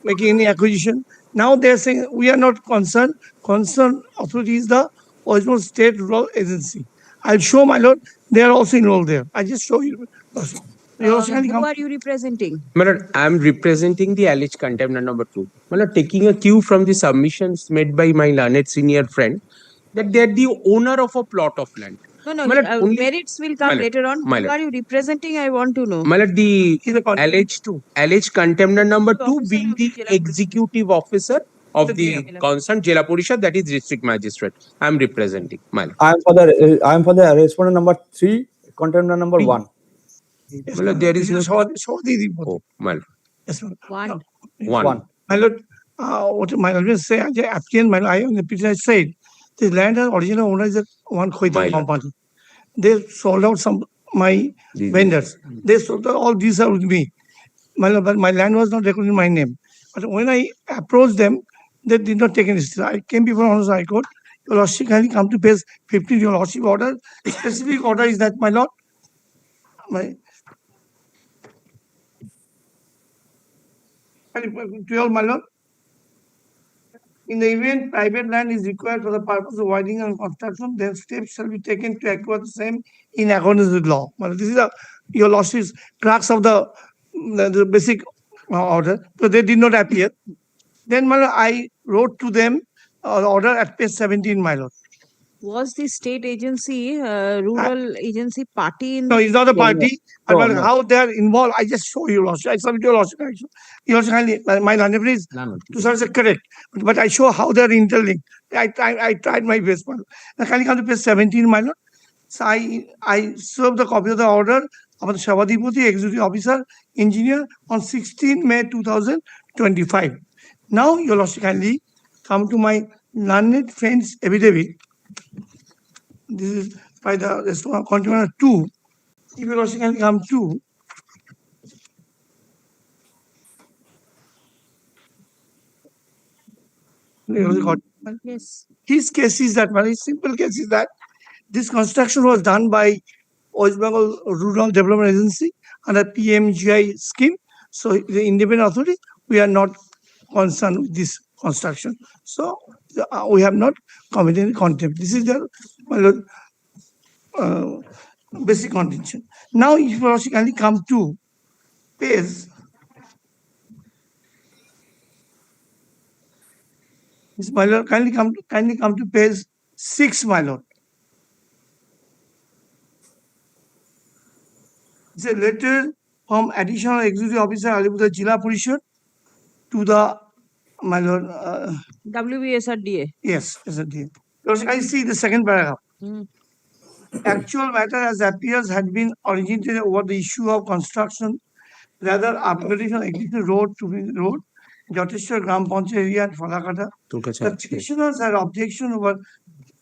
making any acquisition. Now they're saying we are not concerned. Concerned authority is the original state rural agency. I'll show my lord, they are also enrolled there. I just show you. Who are you representing? My lord, I am representing the alleged contempt number 2. My lord, taking a cue from the submissions made by my learned senior friend that they are the owner of a plot of land. No, no, My lord, merits will come my lord, later on. my Who lord. are you representing? I want to know. My lord, the alleged contempt number 2 being the executive officer of the concerned Jela Parishad, that is district magistrate. I am representing. My lord. I am for the respondent number 3, contender number 1. Yes, My lord, there is no. show the report. Oh, my lord. Yes, ma'am. One. One. My lord, what my lord will say, applicant, my lord, I on the petition I said, the land has original owner is one Khoitan company. They sold out some my vendors. They sold out all these are with me. My lord, but my land was not recorded in my name. But when I approached them, they did not take any step. I came before Honorable High Court. Your Lordship can come to page 15. Your Lordship order. Specific order is that, my lord. My 12, my lord. In the event private land is required for the purpose of widening and construction, then steps shall be taken to acquire the same in accordance with law. Well, this is your lordship's crux of the basic order. So they did not appear. Then, my lord, I wrote to them order at page 17, my lord. Was the state agency, rural agency party in? No, it's not a party. No, But no. how they are involved, I just show you, lordship. I submit your lordship. You also kindly, my lordship is to some extent correct, but I show how they are interlinked. I tried my best, my lord. Now, kindly come to page 17, my lord. So I served the copy of the order of the Shavadipati, Executive Officer, Engineer, on 16 May 2025. Now, your lordship kindly come to my learned friend's affidavit. This is by the contributor 2. If your lordship can come to Yes. his case is that very simple case is that this construction was done by West Bengal Rural Development Agency under PMGI scheme. So the independent authority, we are not concerned with this construction. So we have not committed any contempt. This is the my lord, basic contention. Now, if you also kindly come to page. My lord, kindly come to page 6, my lord. It's a letter from Additional Executive Officer Alibudar Jila Parishad to the, my lord. WBSRDA. Yes, SSC. I see the second paragraph. Actual matter as appears had been originated over the issue of construction, rather upgradation of existing road to be road, Joteshwar Gram Panchayat area and Falakata. The petitioners had objection over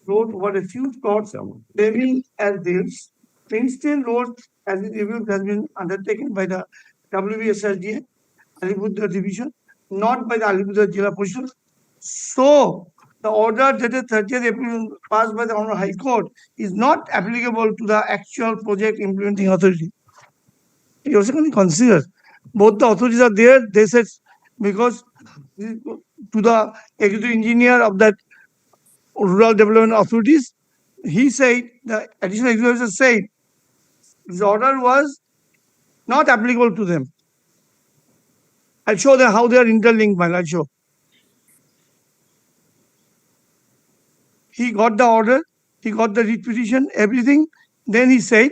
road over a few plots levying as theirs. Princeton Road, as it reviewed, has been undertaken by the WBSRDA, Alibudar Division, not by the Alibudar Jila Parishad. So, the order dated 30th April passed by the Honorable High Court is not applicable to the actual project implementing authority. You also can consider both the authorities are there. They said because to the executive engineer of that rural development authorities, he said the additional executive officer said this order was not applicable to them. I'll show them how they are interlinked. I'll show. He got the order, he got the writ petition, everything. Then he said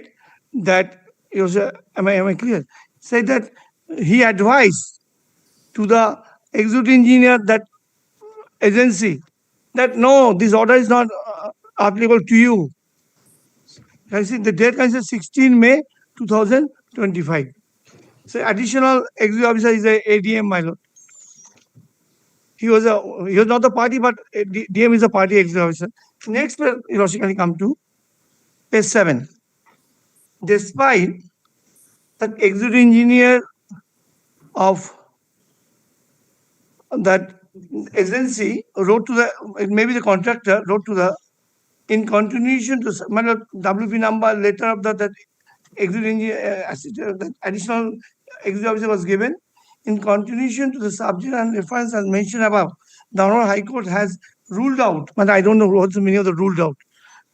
that it was am I clear? Said that he advised to the executive engineer that agency that no, this order is not applicable to you. I see the date is 16 May 2025. So additional executive officer is a ADM, my lord. He was not the party, but DM is a party executive officer. Next, logically come to page 7. Despite the executive engineer of that agency wrote to the, maybe the contractor wrote to the, in continuation to, WP number, letter of that executive that additional executive officer was given, in continuation to the subject and reference as mentioned above, the Honorable High Court has ruled out, but I don't know what's the meaning of the ruled out,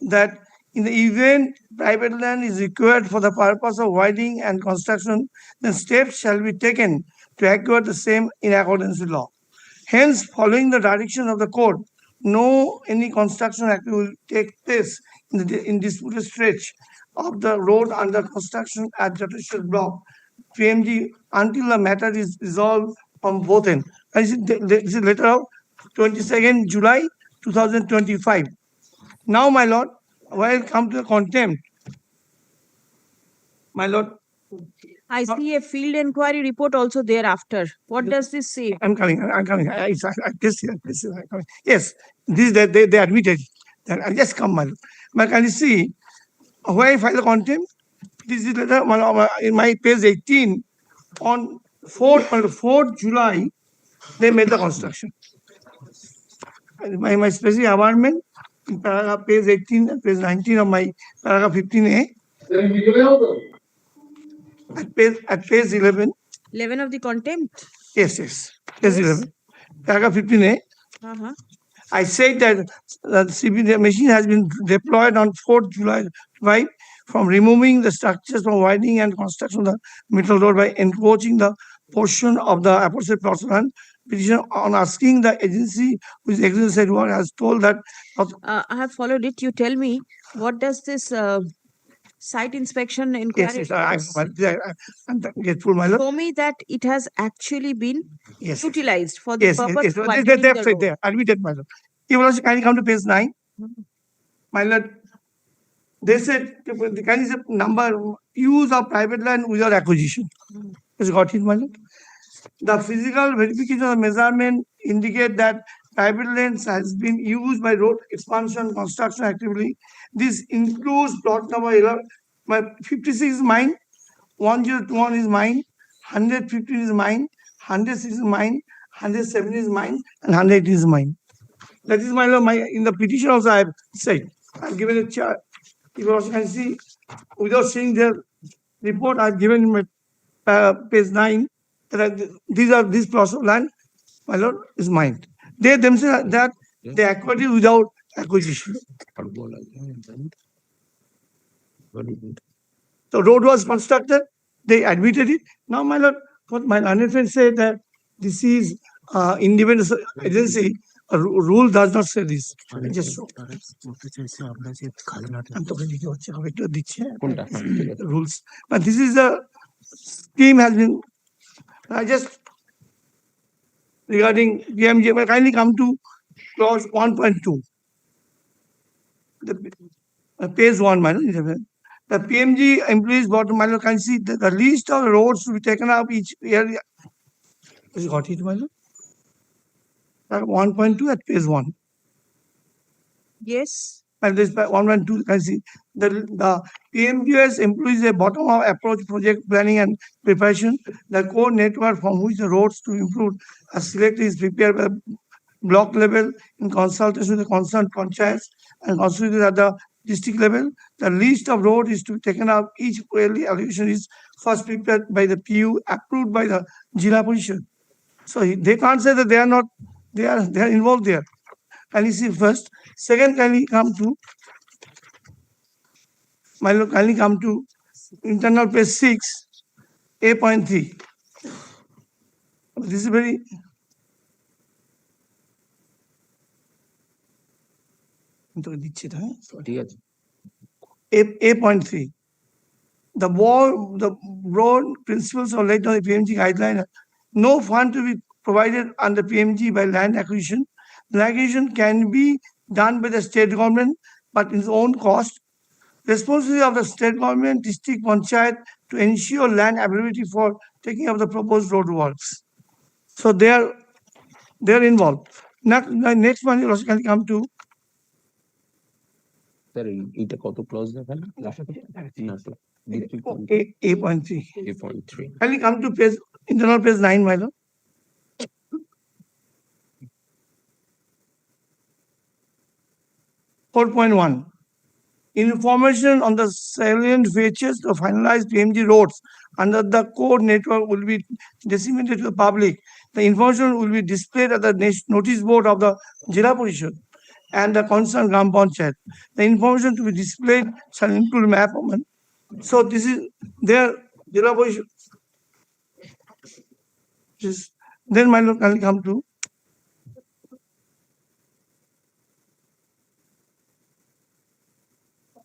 that in the event private land is required for the purpose of widening and construction, then steps shall be taken to acquire the same in accordance with law. Hence, following the direction of the court, no any construction activity will take place in disputed stretch of the road under construction at Jatishwar block, PMG, until the matter is resolved from both ends. This is letter of 22nd July 2025. Now, my lord, while come to the contempt, my lord. I see a field inquiry report also thereafter. What does this say? I'm coming. Yes, this they admitted that I just come, my lord. But can you see where I file the contempt? This is letter in my page 18 on 4th July. They made the construction. My specific amendment in paragraph page 18 and page 19 of my paragraph 15A. At page 11. 11 of the contempt? Yes. Page 11. Paragraph 15A. I said that the machine has been deployed on 4th July 5 from removing the structures from widening and construction of the middle road by encroaching the portion of the aforesaid plot of land. Petition on asking the agency which executive said work has told that. I have followed it. You tell me, what does this site inspection inquiry? Yes, I'm grateful, my lord. Show me that it has actually been utilized for the Yes. purpose of They widening the road. there. Admitted, my lord. You will also kindly come to page 9. My lord, they said the kind of number use of private land without acquisition. Is got it, my lord. The physical verification of measurement indicate that private lands has been used by road expansion construction activity. This includes plot number 11. My 56 is mine, 1021 is mine, 115 is mine, 106 is mine, 107 is mine, and 108 is mine. That is my in the petition also I have said. I've given a chart. You also can see, without seeing the report, I've given in my page 9 that this plot of land, my lord, is mine. They themselves that they acquired it without acquisition. The road was constructed, they admitted it. Now, my lord, what my learned friend said that this is independent agency, a rule does not say this. Just so. Rules. But this is the scheme has been, I just regarding PMG, kindly come to clause 1.2. The page 1, my lord. The PMG employees bottom, my lord, can see the list of roads to be taken up each area. Is got it, my lord? 1.2 at page 1. Yes. And this 1.2, can see the PMGS employs a bottom-up approach project planning and preparation. The core network from which the roads to improve are selected is prepared by block level in consultation with the concerned panchayats and constituted at the district level. The list of road is to be taken up. Each yearly allocation is first prepared by the PU, approved by the Jila Parishad. So they can't say that they are not, they are involved there. Can you see first? Second, can we come to, my lord, can we come to internal page 6, A.3. This is very A.3. The broad principles of laid down the PMG guideline. No fund to be provided under PMG by land acquisition. Land acquisition can be done by the state government, but in its own cost. Responsibility of the state government, district panchayat to ensure land availability for taking up the proposed road works. So they are involved. Next one you also can come to. A.3. Can we come to page internal page 9, my lord? 4.1. Information on the salient features of finalized PMG roads under the core network will be disseminated to the public. The information will be displayed at the notice board of the Jila Parishad and the concerned Gram Panchayat. The information to be displayed shall include map. So this is their Jila Parishad. Then my lord, I'll come to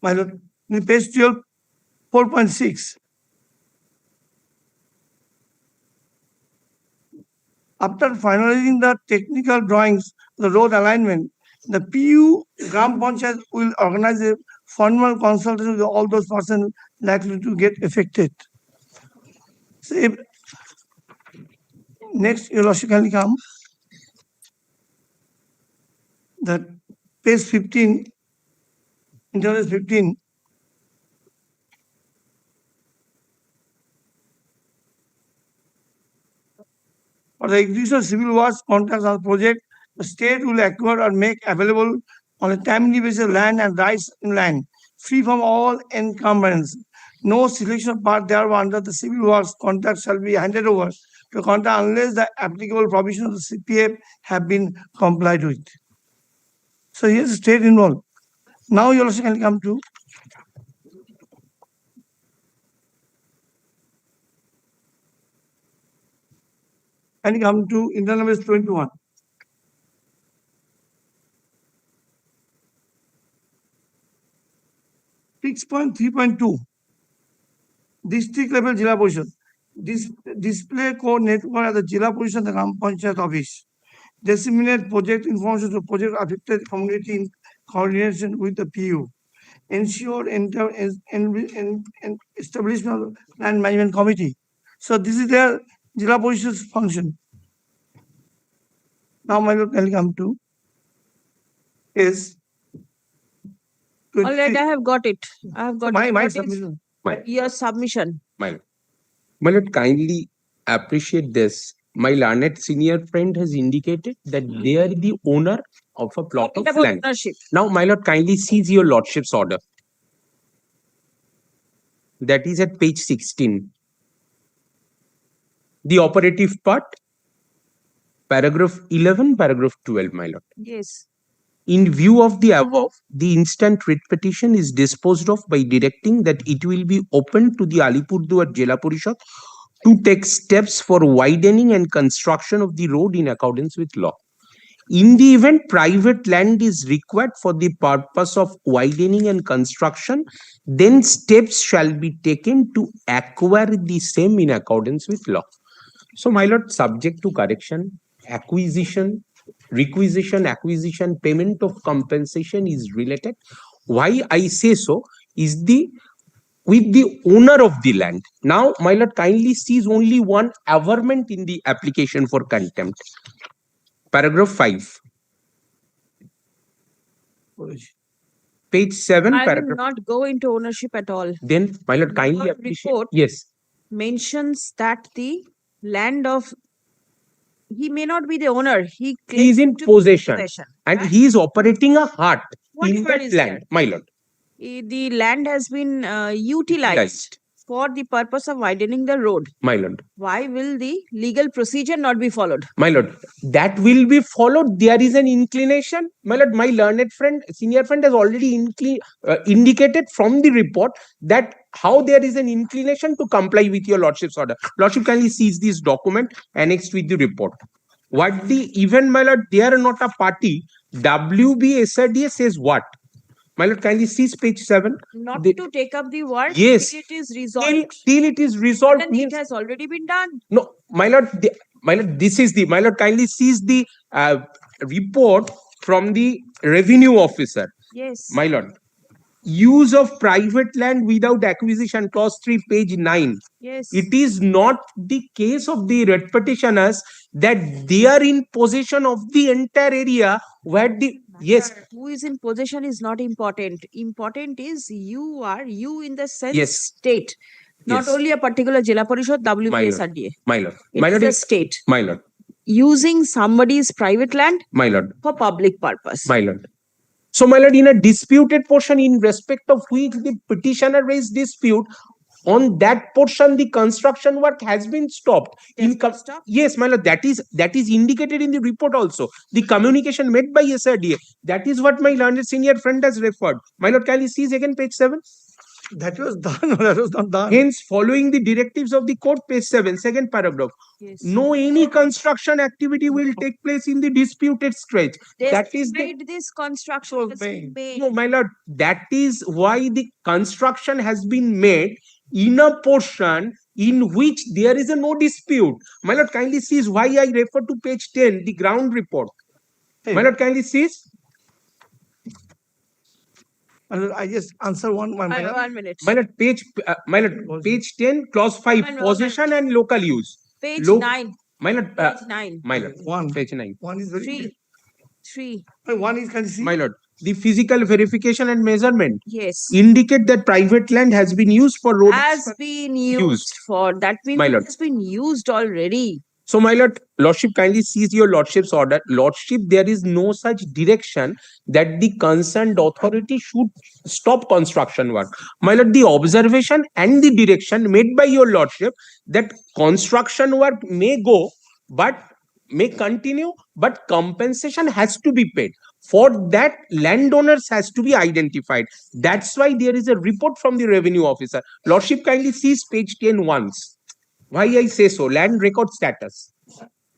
my lord, in page 12, 4.6. After finalizing the technical drawings, the road alignment, the PU Gram Panchayat will organize a formal consultation with all those persons likely to get affected. So next, your lordship can come. That page 15, interest 15. For the execution of civil works contracts on the project, the state will acquire or make available on a timely basis land and rights in land, free from all encumbrance. No selection of part thereof under the civil works contract shall be handed over to a contract unless the applicable provisions of the CPF have been complied with. So here's the state involved. Now you also can come to internal base 21. Six point 3.2. District level Jila Parishad. Display code network at the Jila Parishad, the Gram Panchayat office. Disseminate project information to project affected community in coordination with the PU. Ensure establishment of land management committee. So this is their Jila Parishad's function. Now my lord, I'll come to is. All right, I have got it. I have got My What is submission. your submission. My lord, kindly appreciate this. My learned senior friend has indicated that they are the owner of a plot of Talking about land. ownership. Now, my lord, kindly seize your lordship's order. That is at page 16. The operative part, paragraph 11, paragraph 12, my lord. Yes. In view of the above, the instant writ petition is disposed of by directing that it will be opened to the Alipurduar Jila Parishad to take steps for widening and construction of the road in accordance with law. In the event private land is required for the purpose of widening and construction, then steps shall be taken to acquire the same in accordance with law. So, my lord, subject to correction, acquisition, requisition, acquisition, payment of compensation is related. Why I say so is with the owner of the land. Now, my lord, kindly sees only one averment in the application for contempt. Paragraph 5. Page 7, I will paragraph. not go into ownership at all. Then, my lord, kindly Your appreciate. report Yes. mentions that the land of he may not be the owner. He He is claims in to be possession, and right? he is operating a hut in Whatever that is land, there. my lord. The land has been utilized for the purpose of widening the road. My lord. Why will the legal procedure not be followed? My lord, that will be followed. There is an inclination. My lord, my learned friend, senior friend has already indicated from the report that how there is an inclination to comply with your lordship's order. Lordship kindly sees this document annexed with the report. What the even, my lord, they are not a party. WBSRDA says what? My lord, kindly sees page 7. Not to take up the work Yes. till it is resolved. Till it is resolved. Then it has already been done. No, my lord, this is the, my lord, kindly sees the report from the revenue officer. Yes. My lord, use of private land without acquisition, clause 3, page 9. Yes. It is not the case of the writ petitioners that they are in possession of the entire area where the, yes. Who is in possession is not important. Important is you in the sense Yes. state. Not Yes. only a particular Jila Parishad, WPSRDA. My lord. It is a state. My lord. Using somebody's private land My lord. for public purpose. My lord. So, my lord, in a disputed portion in respect of which the petitioner raised dispute, on that portion the construction work has been stopped. Yes, my lord, that is indicated in the report also. The communication made by SRDA. That is what my learned senior friend has referred. My lord, can you see again page 7? That was done. That was not done. Hence, following the directives of the court, page 7, second paragraph. No any construction activity will take place in the disputed stretch. That is the this construction has been made. no, my lord, that is why the construction has been made in a portion in which there is a no dispute. My lord, kindly sees why I refer to page 10, the ground report. My lord, kindly sees. I just answer one minute. 1 minute. My lord, page 10, clause 5, possession and local use. Page 9. My lord, Page 9. my lord, page 9. One is very 3. One is, can you see? My lord, the physical verification and measurement Yes. indicate that private land has been used for road Has been used for. That means My it lord. has been used already. So, my lordship kindly sees your lordship's order. Lordship, there is no such direction that the concerned authority should stop construction work. My lord, the observation and the direction made by your lordship that construction work may go, but may continue, but compensation has to be paid. For that, landowners has to be identified. That's why there is a report from the revenue officer. Lordship kindly sees page 10 once. Why I say so? Land record status.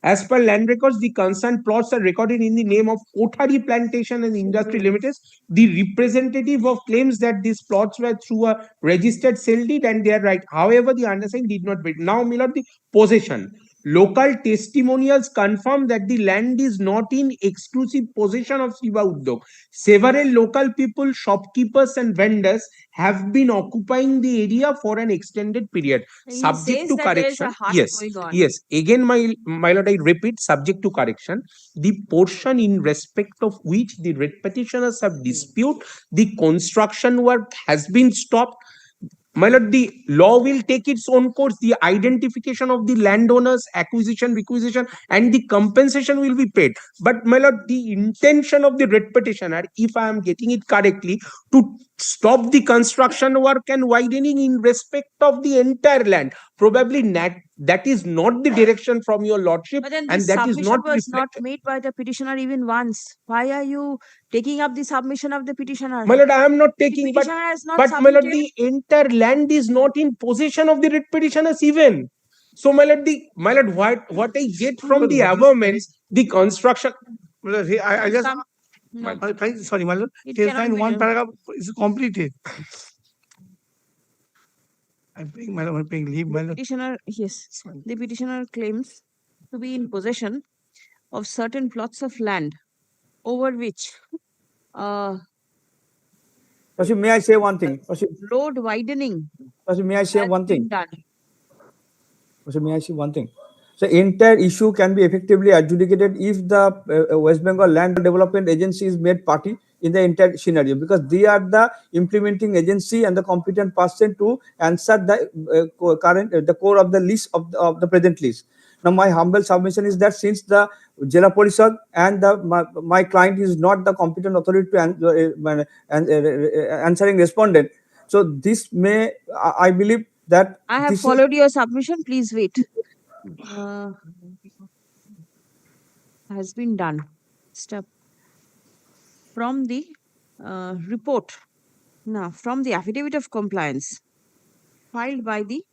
As per land records, the concerned plots are recorded in the name of Kothari Plantation and Industry Limited. The representative of claims that these plots were through a registered sale deed and they are right. However, the undersigned did not bid. Now, my lord, the possession. Local testimonials confirm that the land is not in exclusive possession of Shiva Uddog. Several local people, shopkeepers and vendors have been occupying the area for an extended period. He Subject says to that there is a correction. hush Yes, going on. yes. Again, my lord, I repeat, subject to correction. The portion in respect of which the writ petitioners have dispute, the construction work has been stopped. My lord, the law will take its own course. The identification of the landowners, acquisition, requisition, and the compensation will be paid. But my lord, the intention of the writ petitioner, if I am getting it correctly, to stop the construction work and widening in respect of the entire land. Probably that is not the direction from your lordship, But then and this that is submission not was not reflected. made by the petitioner even once. Why are you taking up the submission of the petitioner? My lord, I am not taking, The petitioner has not but my lord, submitted. the entire land is not in possession of the writ petitioners even. So, my lord, what I get from the above means the construction. I just No. sorry, my lord. It Till cannot time be one done. paragraph is completed. I'm paying, my lord, I'm paying leave, my lord. Petitioner, yes, the petitioner claims to be in possession of certain plots of land over which Percy, may I say one thing? Percy, road widening may I say has one been thing? done. Percy, may I say one thing? So entire issue can be effectively adjudicated if the West Bengal Land Development Agency is made party in the entire scenario, because they are the implementing agency and the competent person to answer the core of the list of the present list. Now, my humble submission is that since the Jela Parishad and my client is not the competent authority to answering respondent, so this may I believe that I have this is followed your submission. Please wait. Has been done. Step from the report. Now, from the affidavit of compliance filed by the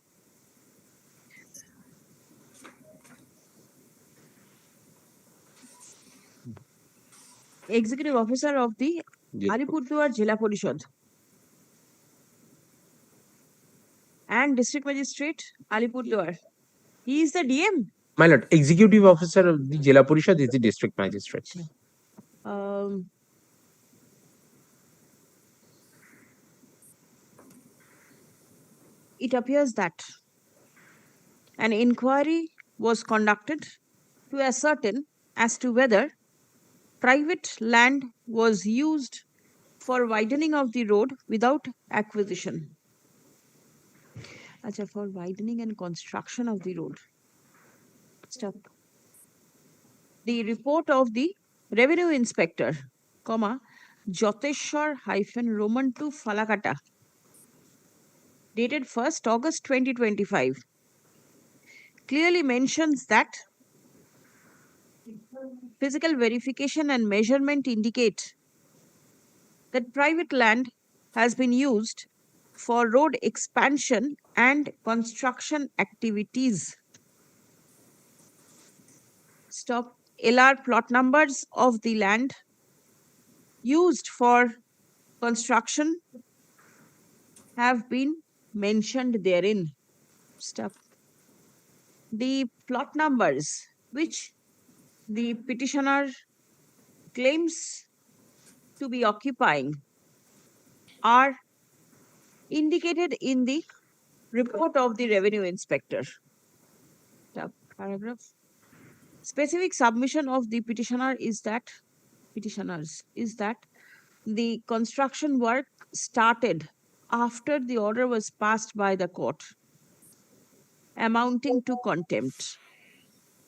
executive officer of the Alipurduar Jila Parishad and district magistrate Alipurduar. He is the DM. My lord, executive officer of the Jila Parishad is the district magistrate. It appears that an inquiry was conducted to ascertain as to whether private land was used for widening of the road without acquisition. Achha, for widening and construction of the road. Stop. The report of the revenue inspector, comma, Joteshwar-Roman 2 Falakata, dated 1st August 2025, clearly mentions that physical verification and measurement indicate that private land has been used for road expansion and construction activities. Stop. LR plot numbers of the land used for construction have been mentioned therein. Stop. The plot numbers which the petitioner claims to be occupying are indicated in the report of the revenue inspector. Paragraph. Specific submission of the petitioners is that the construction work started after the order was passed by the court, amounting to contempt.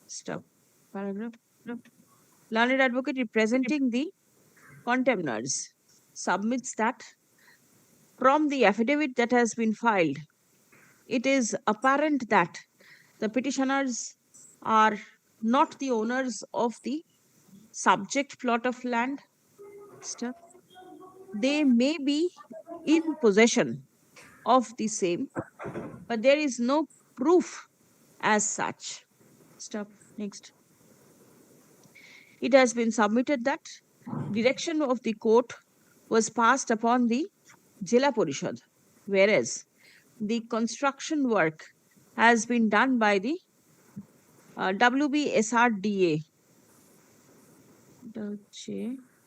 Stop. Paragraph. Learned advocate representing the contemners submits that from the affidavit that has been filed, it is apparent that the petitioners are not the owners of the subject plot of land. Stop. They may be in possession of the same, but there is no proof as such. Stop. Next. It has been submitted that direction of the court was passed upon the Jila Parishad, whereas the construction work has been done by the WBSRDA,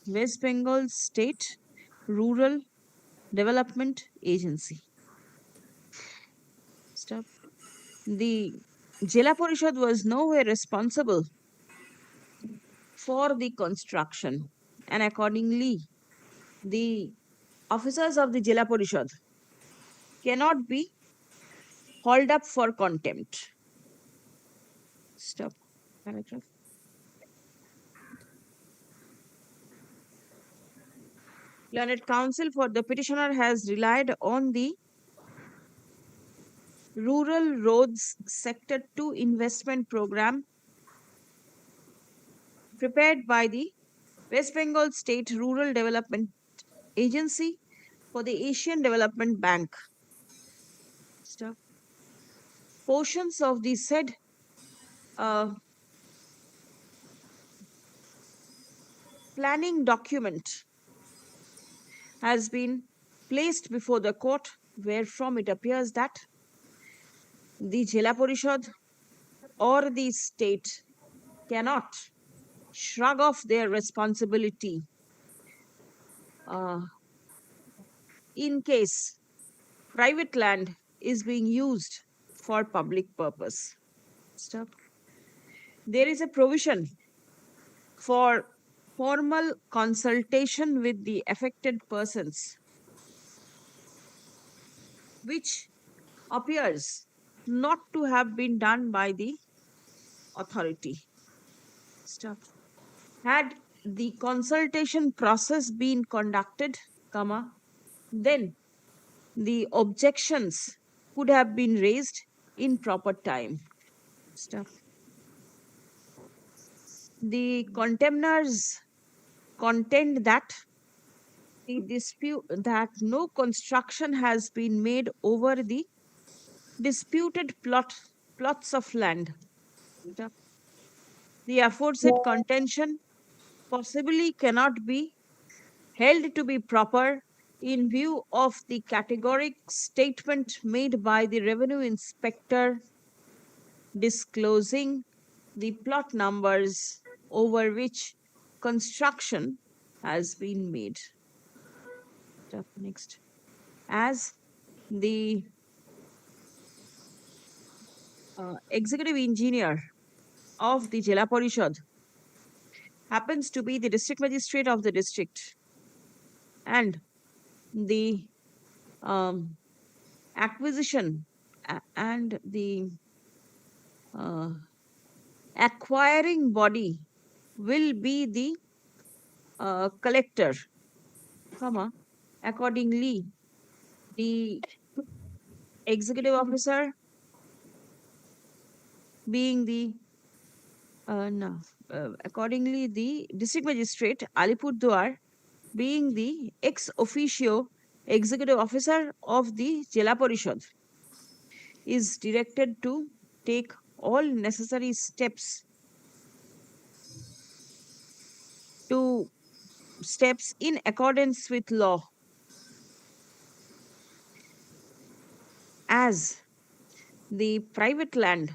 West Bengal State Rural Development Agency. Stop. The Jila Parishad was nowhere responsible for the construction, and accordingly, the officers of the Jila Parishad cannot be hauled up for contempt. Stop. Paragraph. Learned counsel for the petitioner has relied on the Rural Roads Sector 2 investment program prepared by the West Bengal State Rural Development Agency for the Asian Development Bank. Stop. Portions of the said planning document has been placed before the court, wherefrom it appears that the Jila Parishad or the state cannot shrug off their responsibility in case private land is being used for public purpose. Stop. There is a provision for formal consultation with the affected persons, which appears not to have been done by the authority. Stop. Had the consultation process been conducted, then the objections could have been raised in proper time. Stop. The contemners contend that the dispute that no construction has been made over the disputed plots of land. Stop. The aforesaid contention possibly cannot be held to be proper in view of the categoric statement made by the revenue inspector disclosing the plot numbers over which construction has been made. Next. As the executive engineer of the Jila Parishad happens to be the district magistrate of the district, and the acquisition and the acquiring body will be the collector comma, accordingly, the executive officer being the accordingly, the district magistrate Alipurduar being the ex officio executive officer of the Jela Parishad is directed to take all necessary steps in accordance with law as the private land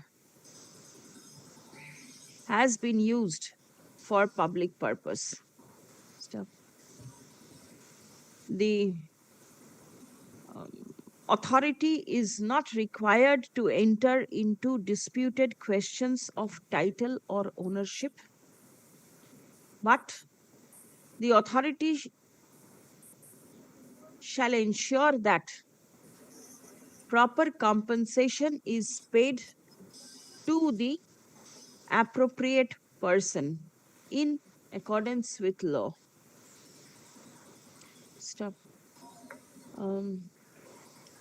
has been used for public purpose. Stop. The authority is not required to enter into disputed questions of title or ownership, but the authority shall ensure that proper compensation is paid to the appropriate person in accordance with law. Stop.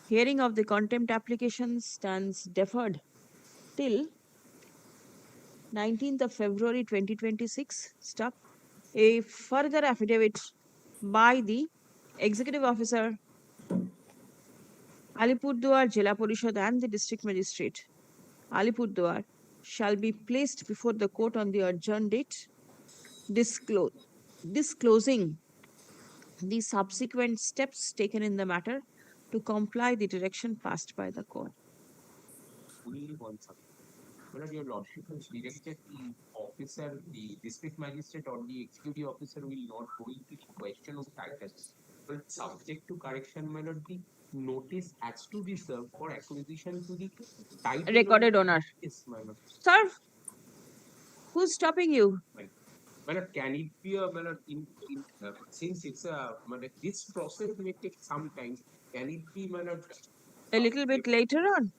Hearing of the contempt application stands deferred till 19th of February 2026. Stop. A further affidavit by the executive officer, Alipurduar Jila Parishad and the district magistrate, Alipurduar, shall be placed before the court on the adjourned date, disclosing the subsequent steps taken in the matter to comply the direction passed by the court. Only one subject. Whether your lordship has directed the officer, the district magistrate or the executive officer will not go into the question of titles, but subject to correction, my lord, the notice has to be served for acquisition to the title. Recorded owner. Yes, my lord. Sir, who's stopping you? My lord, can it be a, my lord, since it's a, my lord, this process may take some time, can it be, my lord, A little bit later on?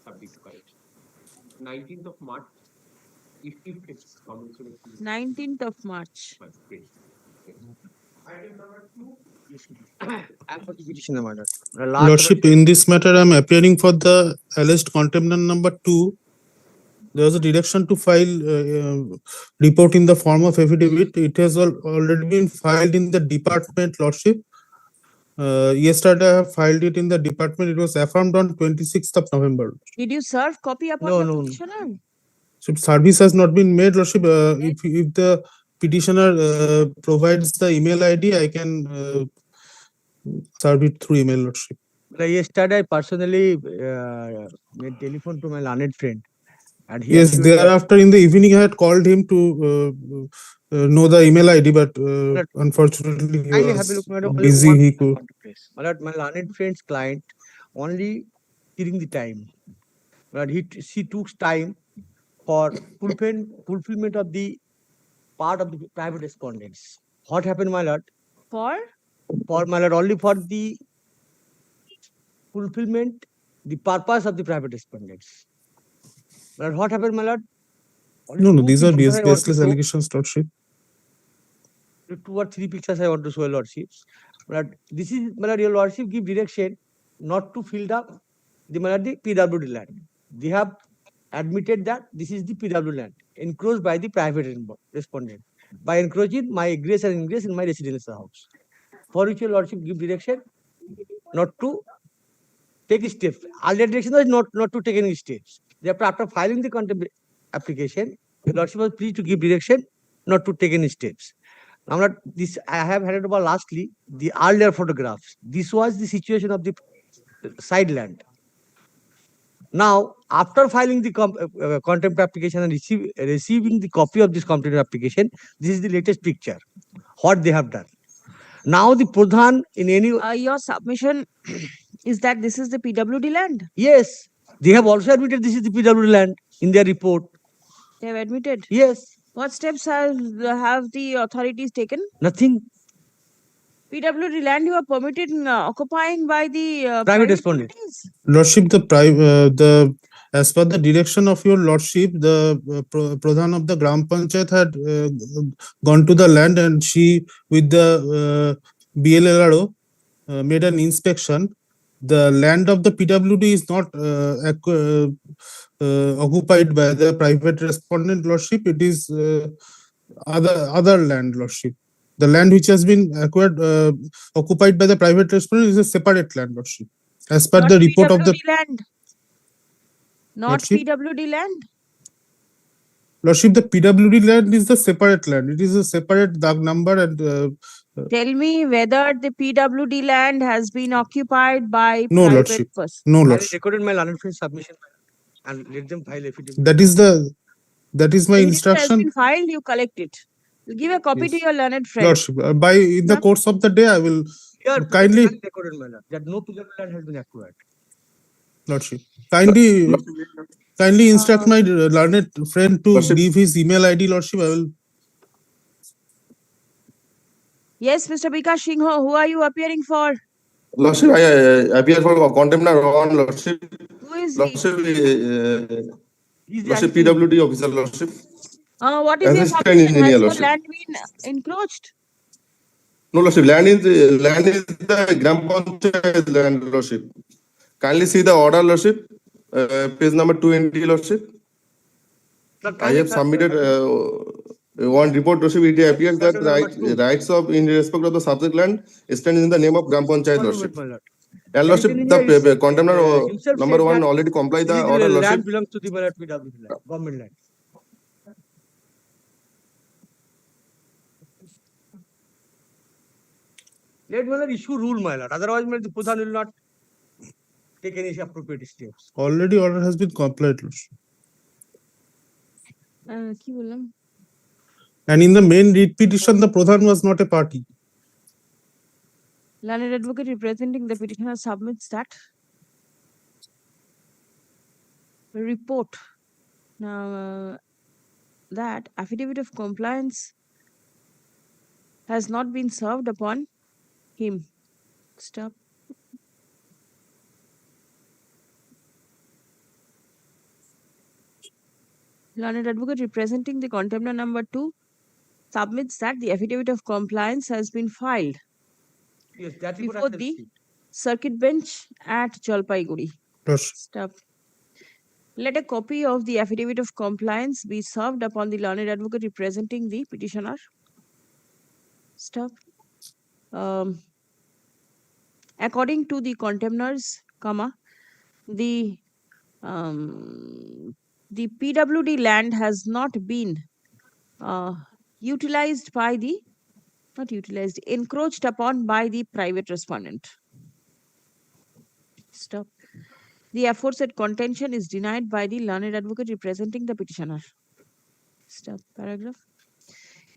subject to correction? 19th of March, if it's commensurate. 19th of March. Great. Item number 2. Lordship, in this matter, I am appearing for the alleged contempt number 2. There was a direction to file report in the form of affidavit. It has already been filed in the department, Lordship. Yesterday, I have filed it in the department. It was affirmed on 26th of November. Did you serve copy upon the petitioner? So service has not been made, Lordship. If the petitioner provides the email ID, I can serve it through email, Lordship. Yesterday, I personally made telephone to my learned friend. And he Yes, thereafter in the evening, I had called him to know the email ID, but unfortunately he was busy. He could. My learned friend's client only during the time, but she took time for fulfillment of the part of the private respondents. What happened, my lord? For my lord, only for the fulfillment, the purpose of the private respondents. But what happened, my lord? No, these are baseless allegations, Lordship. 2 or 3 pictures I want to show, Lordship. But this is, my lord, your Lordship give direction not to fill the PWD land. They have admitted that this is the PW land encroached by the private respondent. By encroaching, my egress and ingress in my residential house. For which your Lordship give direction not to take steps. Earlier direction was not to take any steps. Therefore, after filing the contempt application, the Lordship was pleased to give direction not to take any steps. Now, this I have handed over lastly the earlier photographs. This was the situation of the side land. Now, after filing the contempt application and receiving the copy of this contempt application, this is the latest picture. What they have done. Now, the Pradhan in any... your submission is that this is the PWD land? Yes. They have also admitted this is the PWD land in their report. They have admitted? Yes. What steps have the authorities taken? Nothing. PWD land you are permitted occupying by the private respondents. Lordship, the as per the direction of your lordship, the Pradhan of the Gram Panchayat had gone to the land, and she with the BLLRO made an inspection. The land of the PWD is not occupied by the private respondent lordship. It is other land lordship. The land which has been acquired occupied by the private respondent is a separate land lordship, as per Not the report of the PWD land. Not lordship. PWD land. Lordship, the PWD land is the separate land. It is a separate DAG number and Tell me whether the PWD land has been occupied by no private lordship. person. No I lordship. recorded my learned friend submission and let them file affidavit. That is my Affidavit has instruction. been filed, you collect it. You give a copy to Yes. your learned friend. Lordship, by in the course of the day, I will Here, kindly, I recorded my learned that no PWD land has been acquired. lordship, kindly instruct my learned friend to give his email ID. Lordship, I will. Yes, Mr. Bikash Singho, who are you appearing for? Lordship, I appear for contempt on Lordship. Who is he? Lordship, He's the Lordship, additional- PWD officer, Lordship. What is your Assistant submission? engineer, Has your Lordship. land been encroached? No, Lordship, land is the Gram Panchayat land, Lordship. Kindly see the order, Lordship, page number 20, Lordship. I have submitted one report, Lordship. It appears that rights of in respect of the subject land stands in the name of Gram Panchayat, Lordship. And Lordship, the contender number one already comply the order, land Lordship. belongs to the PWD land, government land. Let me issue rule, my lord. Otherwise, the Pradhan will not take any appropriate steps. Already order has been complied, Lordship. কি বললাম? And in the main writ petition, the Pradhan was not a party. Learned advocate representing the petitioner submits that report. Now, that affidavit of compliance has not been served upon him. Stop. Learned advocate representing the contender number 2 submits that the affidavit of compliance has been filed Yes, that before the circuit bench at Jalpaiguri. Stop. Let a copy of the affidavit of compliance be served upon the learned advocate representing the petitioner. Stop. According to the contemners, the PWD land has not been encroached upon by the private respondent. Stop. The aforesaid contention is denied by the learned advocate representing the petitioner. Stop. Paragraph.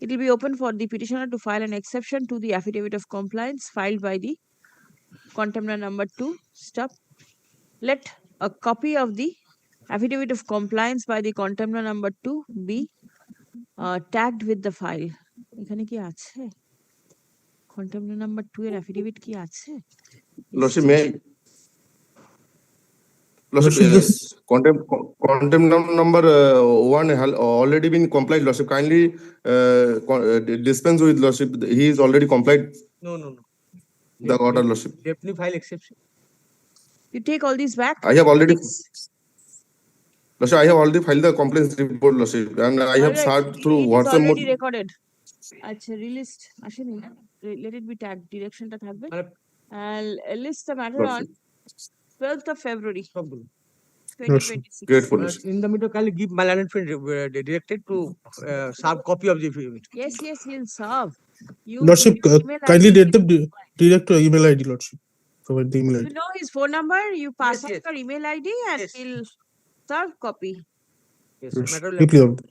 It will be open for the petitioner to file an exception to the affidavit of compliance filed by the contender number 2. Stop. Let a copy of the affidavit of compliance by the contender number 2 be tagged with the file. এখানে কি আছে? Contender number 2 এর affidavit কি আছে? Lordship, contempt number 1 has already been complied, Lordship. Kindly dispense with Lordship. He is already complied. No. The order, Lordship. Definitely file exception. You take all these back. I have already. Lordship, I have already filed the complaint report, Lordship, and I have searched through It is WhatsApp already mode. recorded. আচ্ছা released আসেনি না? Let it be tagged. Directionটা থাকবে. And list the matter on 12th of February 2026. Grateful. In the middle, I'll give my learned friend directed to serve copy of the affidavit. Yes, he'll serve. You Lordship, give his email kindly ID. let the director email ID, Lordship. Provide the email You ID. know his phone number, you pass on your email ID and he'll serve copy. Yes, Lordship, deeply observed.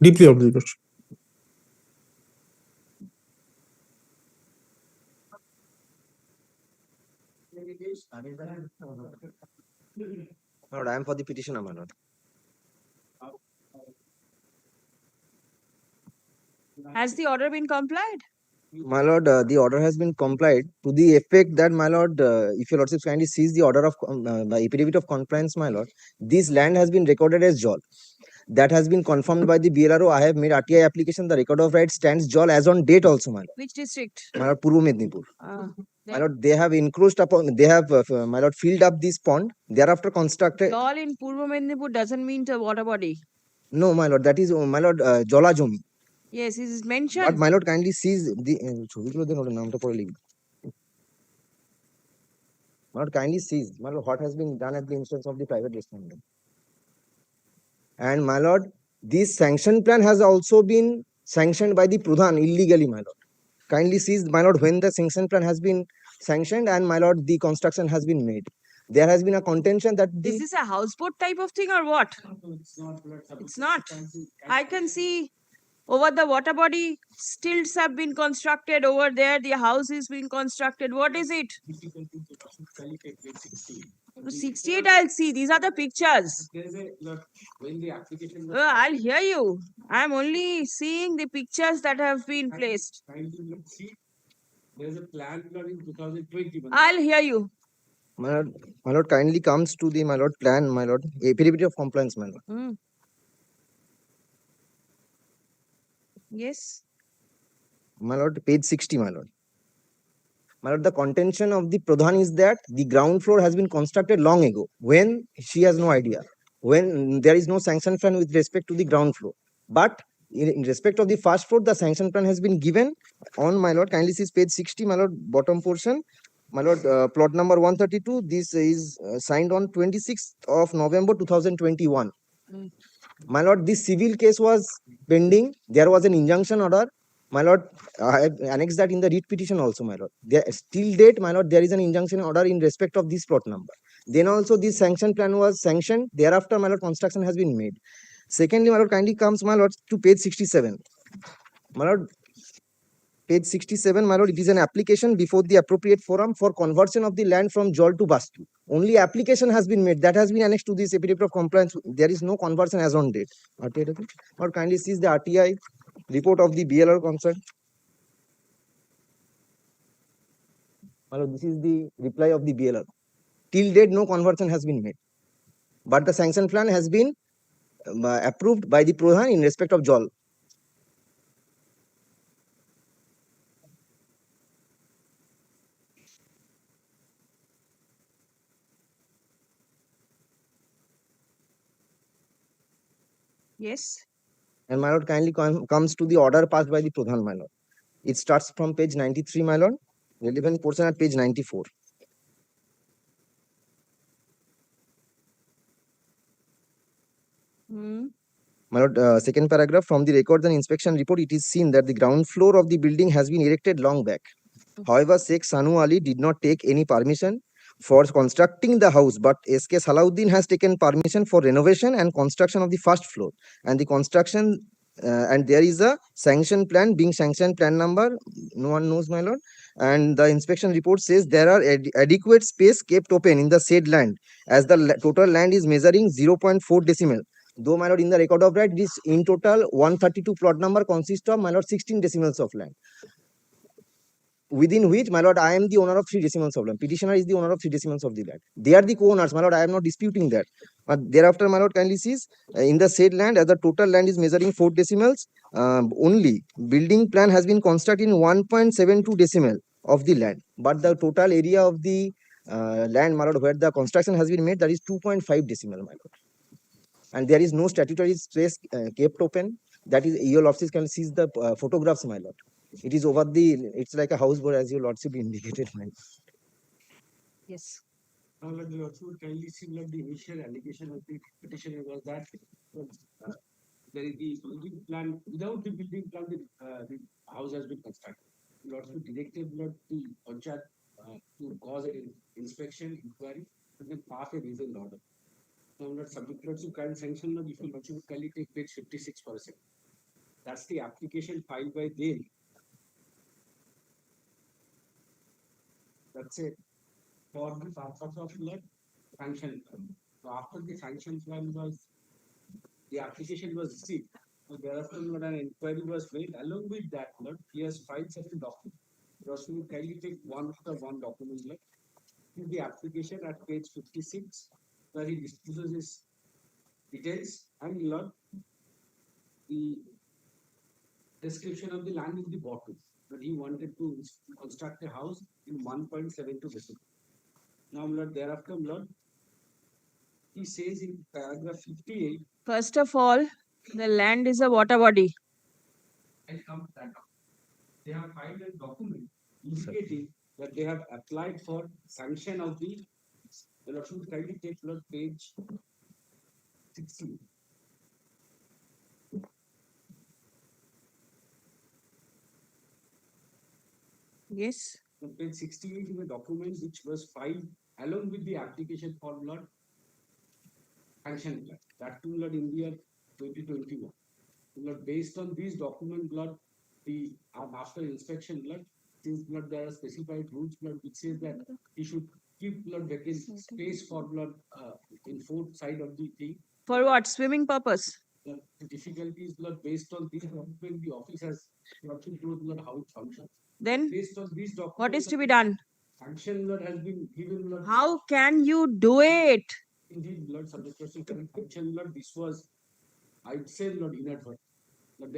Deeply observed, Lordship. Lord, I am for the petitioner, my lord. Has the order been complied? My lord, the order has been complied to the effect that, my lord, if your lordship kindly sees the order of affidavit of compliance, my lord, this land has been recorded as JOL. That has been confirmed by the BLRO. I have made RTI application. The record of right stands JOL as on date also, my lord. Which district? My lord, Purvo Mednipur. Ah, My lord, they have encroached upon, they have, my lord, filled up this pond. Thereafter constructed. all in Purvo Mednipur doesn't mean the water body. No, my lord, that is, my lord, Jola Jomi. Yes, it is But mentioned. my lord, kindly sees the ছবিগুলো দেন ওটার নামটা পরে লিখবে। My lord, kindly sees, my lord, what has been done at the instance of the private respondent. And my lord, this sanction plan has also been sanctioned by the Pradhan illegally, my lord. Kindly sees, my lord, when the sanction plan has been sanctioned and, my lord, the construction has been made. There has been a contention that the Is this a houseboat type of thing or what? It's not. I can see over the water body, stilts have been constructed over there. The house is being constructed. What is it? 68, I'll see. These are the pictures. I'll hear you. I'm only seeing the pictures that have been placed. There's a plan in 2020. I'll hear you. My lord, kindly comes to the, my lord, plan, my lord, affidavit of compliance, my lord. Yes. My lord, page 60, my lord. My lord, the contention of the Pradhan is that the ground floor has been constructed long ago, when she has no idea, when there is no sanction plan with respect to the ground floor. But in respect of the first floor, the sanction plan has been given on, my lord, kindly see page 60, my lord, bottom portion. My lord, plot number 132, this is signed on 26th of November 2021. My lord, this civil case was pending. There was an injunction order. My lord, I have annexed that in the writ petition also, my lord. There, still date, my lord, there is an injunction order in respect of this plot number. Then also this sanction plan was sanctioned. Thereafter, my lord, construction has been made. Secondly, my lord, kindly comes, my lord, to page 67. My lord, page 67, my lord, it is an application before the appropriate forum for conversion of the land from Jol to Bastu. Only application has been made. That has been annexed to this affidavit of compliance. There is no conversion as on date. Or kindly sees the RTI report of the BLR concerned. My lord, this is the reply of the BLR. Till date, no conversion has been made. But the sanction plan has been approved by the Pradhan in respect of Jol. Yes. And my lord, kindly comes to the order passed by the Pradhan, my lord. It starts from page 93, my lord. Relevant portion at page 94. My lord, second paragraph, from the records and inspection report, it is seen that the ground floor of the building has been erected long back. However, Sheikh Sanu Ali did not take any permission for constructing the house, but SK Salauddin has taken permission for renovation and construction of the first floor. And the construction, and there is a sanction plan, being sanction plan number, no one knows, my lord. And the inspection report says there are adequate space kept open in the said land, as the total land is measuring 0.4 decimal. Though, my lord, in the record of right, this in total 132 plot number consists of, my lord, 16 decimals of land, within which, my lord, I am the owner of 3 decimals of land. Petitioner is the owner of 3 decimals of the land. They are the co-owners, my lord. I am not disputing that. But thereafter, my lord, kindly sees in the said land, as the total land is measuring 4 decimals, only building plan has been constructed in 1.72 decimal of the land. But the total area of the land, my lord, where the construction has been made, that is 2.5 decimal, my lord. And there is no statutory space kept open. That is, your lordship can see the photographs, my lord. It is over the, it's like a houseboat, as your lordship indicated, my lord. Yes. You also kindly see that the initial allegation of the petitioner was that there is the building plan, without the building plan, the house has been constructed. You also directed the Panchat to cause an inspection inquiry and then pass a reasoned order. So, not subjected to kind sanction, if you also kindly take page 56%. That's the application filed by them. That's it. For the purpose of the sanction plan. So after the sanction plan was, the application was received, Thereafter, Lord, an inquiry was made. Along with that, Lord, he has filed certain documents. Roshni will kindly take one after one document, Lord. In the application at page 56, where he discloses his details and Lord, the description of the land in the bottom. That he wanted to construct a house in 1.72 decimal. Now, Lord, thereafter, Lord, he says in paragraph 58. First of all, the land is a water body. I'll come to that. They have filed a document indicating that they have applied for sanction of the Lord should kindly take Lord page 60. Yes. On page 68 is a document which was filed along with the application for Lord sanction plan. That too Lord in the year 2021. Lord, based on these document, Lord, the after inspection, Lord, since Lord there are specified rules, Lord, which says that he should keep Lord vacant space for Lord in fourth side of the thing. For what? Swimming purpose? The difficulties, Lord, based on these documents, the office has not to do Lord how it functions. Then Based on these documents, what is to be done? Sanction, Lord, has been given, Lord. How can you do it? Indeed, Lord, subject to sanction, Lord, this was, I'd say, Lord, inadvertent.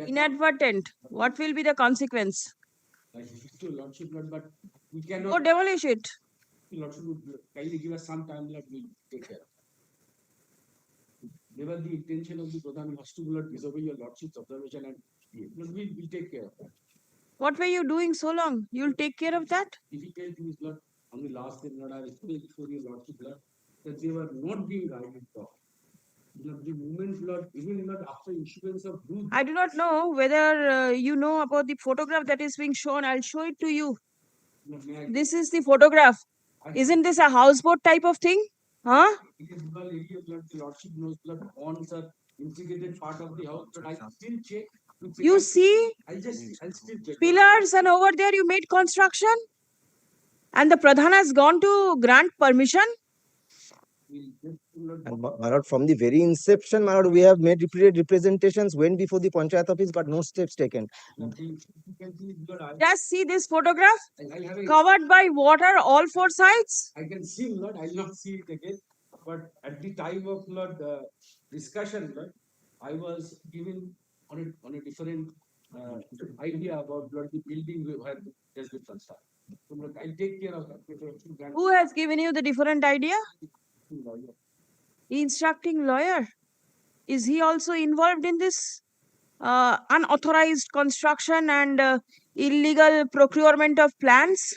Inadvertent. What will be the consequence? To Lordship, Lord, but we cannot. Go demolish it. Lordship would kindly give us some time, Lord, we'll take care of it. Never the intention of the Pradhan was to, Lord, disobey your Lordship's observation and Lord, we'll take care of that. What were you doing so long? You'll take care of that? Difficulty is, Lord, on the last day, Lord, I explained before your Lordship, Lord, that they were not being guided properly. Lord, the moment, Lord, even Lord, after issuance of rules. I do not know whether you know about the photograph that is being shown. I'll show it to you. This is the photograph. Isn't this a houseboat type of thing? Huh? It is the area, Lord, the Lordship knows, Lord, ponds are integrated part of the house, but I still check. You see I'll still check. pillars, and over there you made construction, and the Pradhan has gone to grant permission. And my lord, from the very inception, my lord, we have made repeated representations, went before the Panchayat office, but no steps taken. Just see this photograph, covered by water all four sides. I can see, Lord, I'll not see it again. But at the time of Lord discussion, Lord, I was given on a different idea about Lord, the building where has been constructed. So, Lord, I'll take care of that. Who has given you the different idea? Instructing lawyer. Is he also involved in this unauthorized construction and illegal procurement of plans?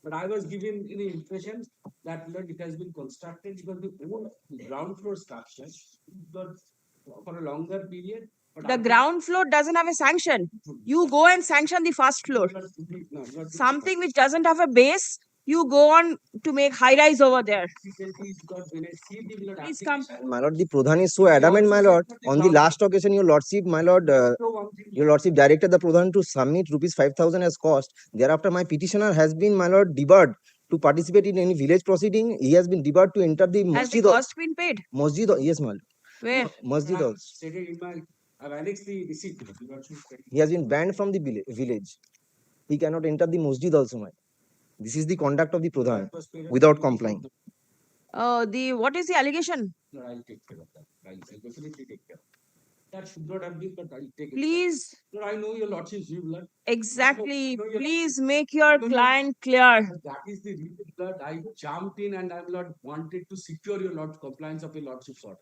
But I was given the impression that Lord, it has been constructed because the whole ground floor structure for a longer period. The ground floor doesn't have a sanction. You go and sanction the first floor. Something which doesn't have a base, you go on to make high rise over there. Please come. My lord, the Pradhan is so adamant, my lord. On the last occasion, your lordship, my lord, your lordship directed the Pradhan to submit rupees 5,000 as cost. Thereafter, my petitioner has been, my lord, debarred to participate in any village proceeding. He has been debarred to enter the Has the masjid. cost been paid? Masjid, yes, my lord. Where? Masjid also. I've annexed the receipt. He has been banned from the village. He cannot enter the masjid also, my lord. This is the conduct of the Pradhan without complying. What is the allegation? No, I'll take care of that. I'll definitely take care of that. That should not have been, but I'll take it. Please. No, I know your lordship's view, Lord. Exactly. Please make your client clear. That is the reason, Lord. I jumped in and I, Lord, wanted to secure your Lord's compliance of your lordship's order.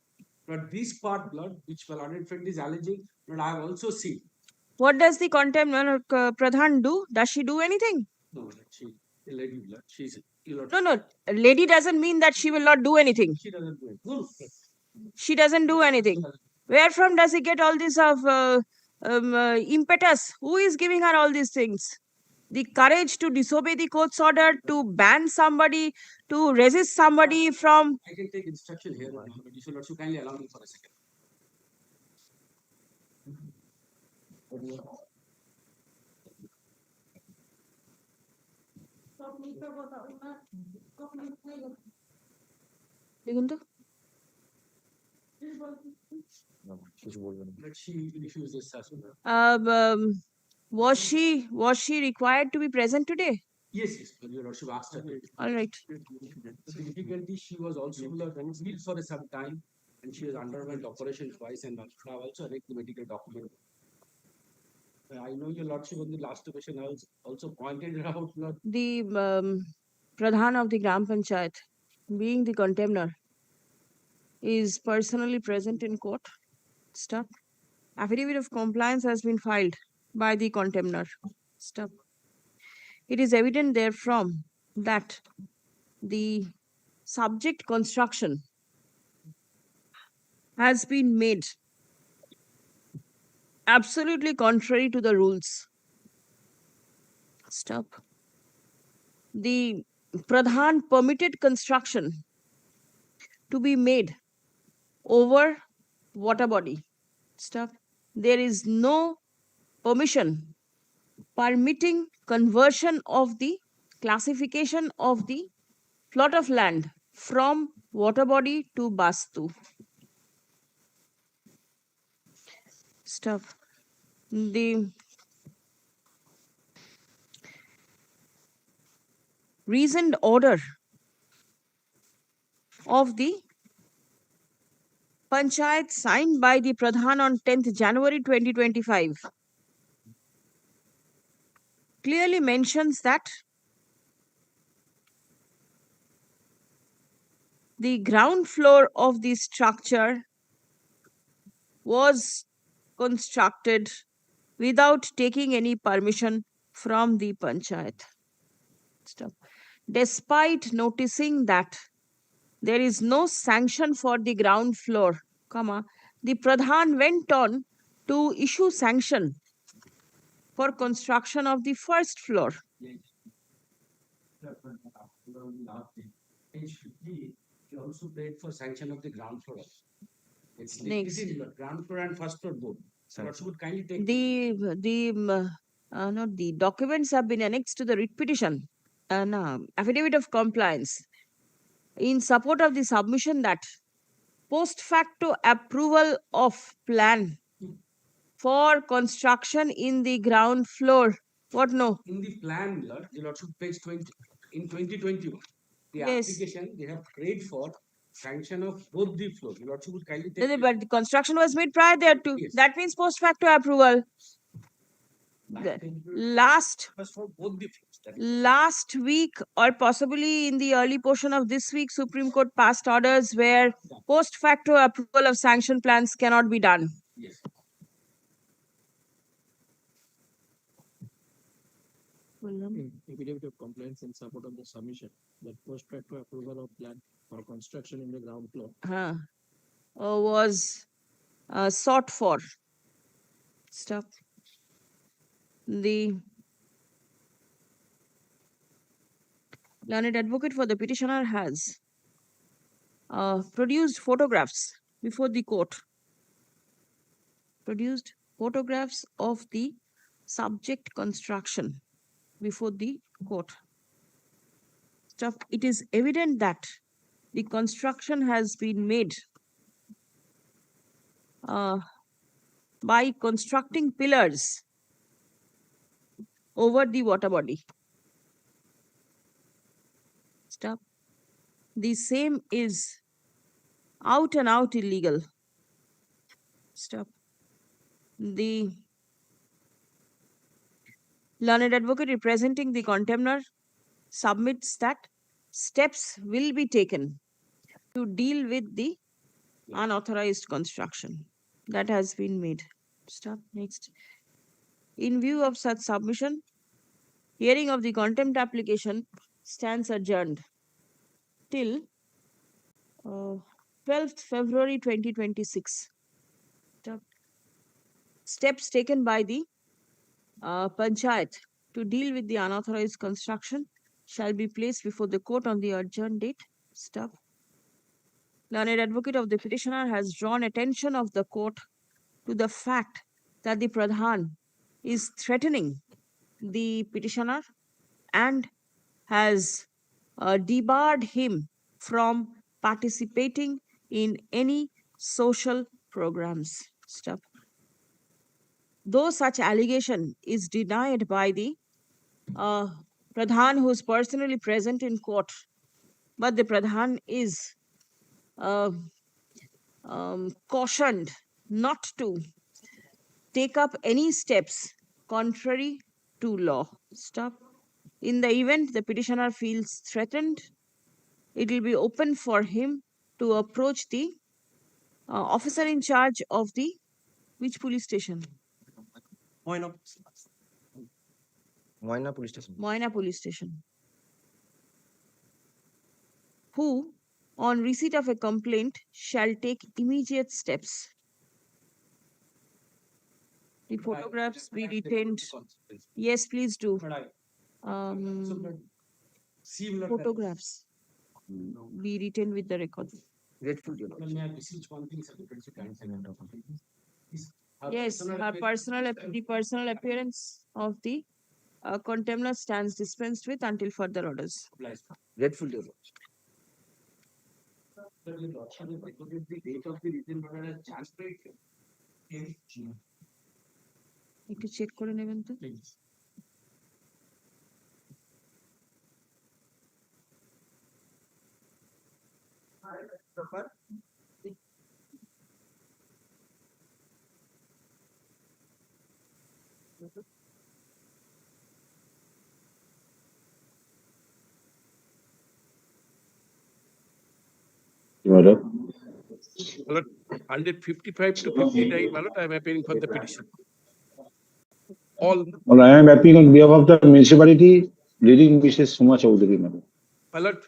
But this part, Lord, which my learned friend is alleging, Lord, I have also seen. What does the contempt Pradhan do? Does she do anything? No, she, a lady, Lord. She's No. A lady doesn't mean that she will not do anything. She doesn't do it. She doesn't do anything. Where from does he get all this of impetus? Who is giving her all these things? The courage to disobey the court's order, to ban somebody, to resist somebody from. I can take instruction here, but you should also kindly allow me for a second. দেখুন তো But she refuses such. Was she required to be present today? Yes, but your lordship asked her. All right. So difficulty, she was also ill for some time, and she has underwent operation twice, and I also read the medical document. I know your lordship on the last occasion also pointed out, Lord. The Pradhan of the Gram Panchayat, being the contemner, is personally present in court. Stop. Affidavit of compliance has been filed by the contemner. Stop. It is evident therefrom that the subject construction has been made absolutely contrary to the rules. Stop. The Pradhan permitted construction to be made over water body. Stop. There is no permission permitting conversion of the classification of the plot of land from water body to Bastu. Stop. The reasoned order of the Panchayat signed by the Pradhan on 10th January 2025 clearly mentions that the ground floor of the structure was constructed without taking any permission from the Panchayat. Stop. Despite noticing that there is no sanction for the ground floor, the Pradhan went on to issue sanction for construction of the first floor. Page 50, she also paid for sanction of the ground floor. It's Next. the ground floor and first floor both. So lordship would kindly take the documents have been annexed to the writ petition and affidavit of compliance in support of the submission that post facto approval of plan for construction in the ground floor. What no? in the plan, Lord, the lordship page 20 in 2021. The Yes. application they have prayed for sanction of both the floors. The lordship would kindly No, take. but the construction was made prior thereto. That means post facto approval. Last week or possibly in the early portion of this week, Supreme Court passed orders where post facto approval of sanction plans cannot be done. Yes. Affidavit of compliance in support of the submission that post facto approval of plan for construction in the ground floor was sought for. Stop. The learned advocate for the petitioner has produced photographs before the court. Produced photographs of the subject construction before the court. Stop. It is evident that the construction has been made by constructing pillars over the water body. Stop. The same is out and out illegal. Stop. The learned advocate representing the contemner submits that steps will be taken to deal with the unauthorized construction that has been made. Stop. Next. In view of such submission, hearing of the contempt application stands adjourned till 12th February 2026. Stop. Steps taken by the Panchayat to deal with the unauthorized construction shall be placed before the court on the adjourned date. Stop. Learned advocate of the petitioner has drawn attention of the court to the fact that the Pradhan is threatening the petitioner and has debarred him from participating in any social programs. Stop. Though such allegation is denied by the Pradhan who is personally present in court, but the Pradhan is cautioned not to take up any steps contrary to law. Stop. In the event the petitioner feels threatened, it will be open for him to approach the officer in charge of the which police station? Moina police station. Moina police station. Who, on receipt of a complaint, shall take immediate steps. The photographs be retained. Yes, please do. Photographs be retained with the record. Yes, her the personal appearance of the contemptor stands dispensed with until further orders. Grateful, dear Lord. একটু check করে নেবেন তো Madam. 155 to 59, my lord, I am appearing for the petition. All. Well, I am appealing on behalf of the municipality, leading Mrs. Suma Chaudhary, madam. My lord,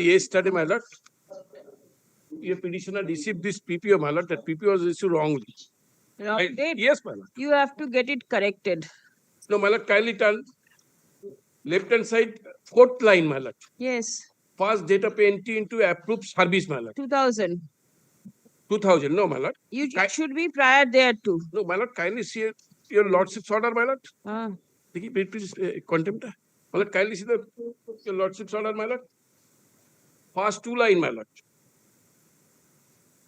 yesterday, my lord, your petitioner received this PPO, my lord. That PPO was issued wrongly. Yes, my lord. You have to get it corrected. No, my lord, kindly turn left-hand side, 4th line, my lord. Yes. First date of entry into approved service, my lord. 2000. 2000, no, my lord. It should be prior there too. No, my lord, kindly see your lordship's order, my lord. Please, contempt. My lord, kindly see your lordship's order, my lord. First 2 line, my lord.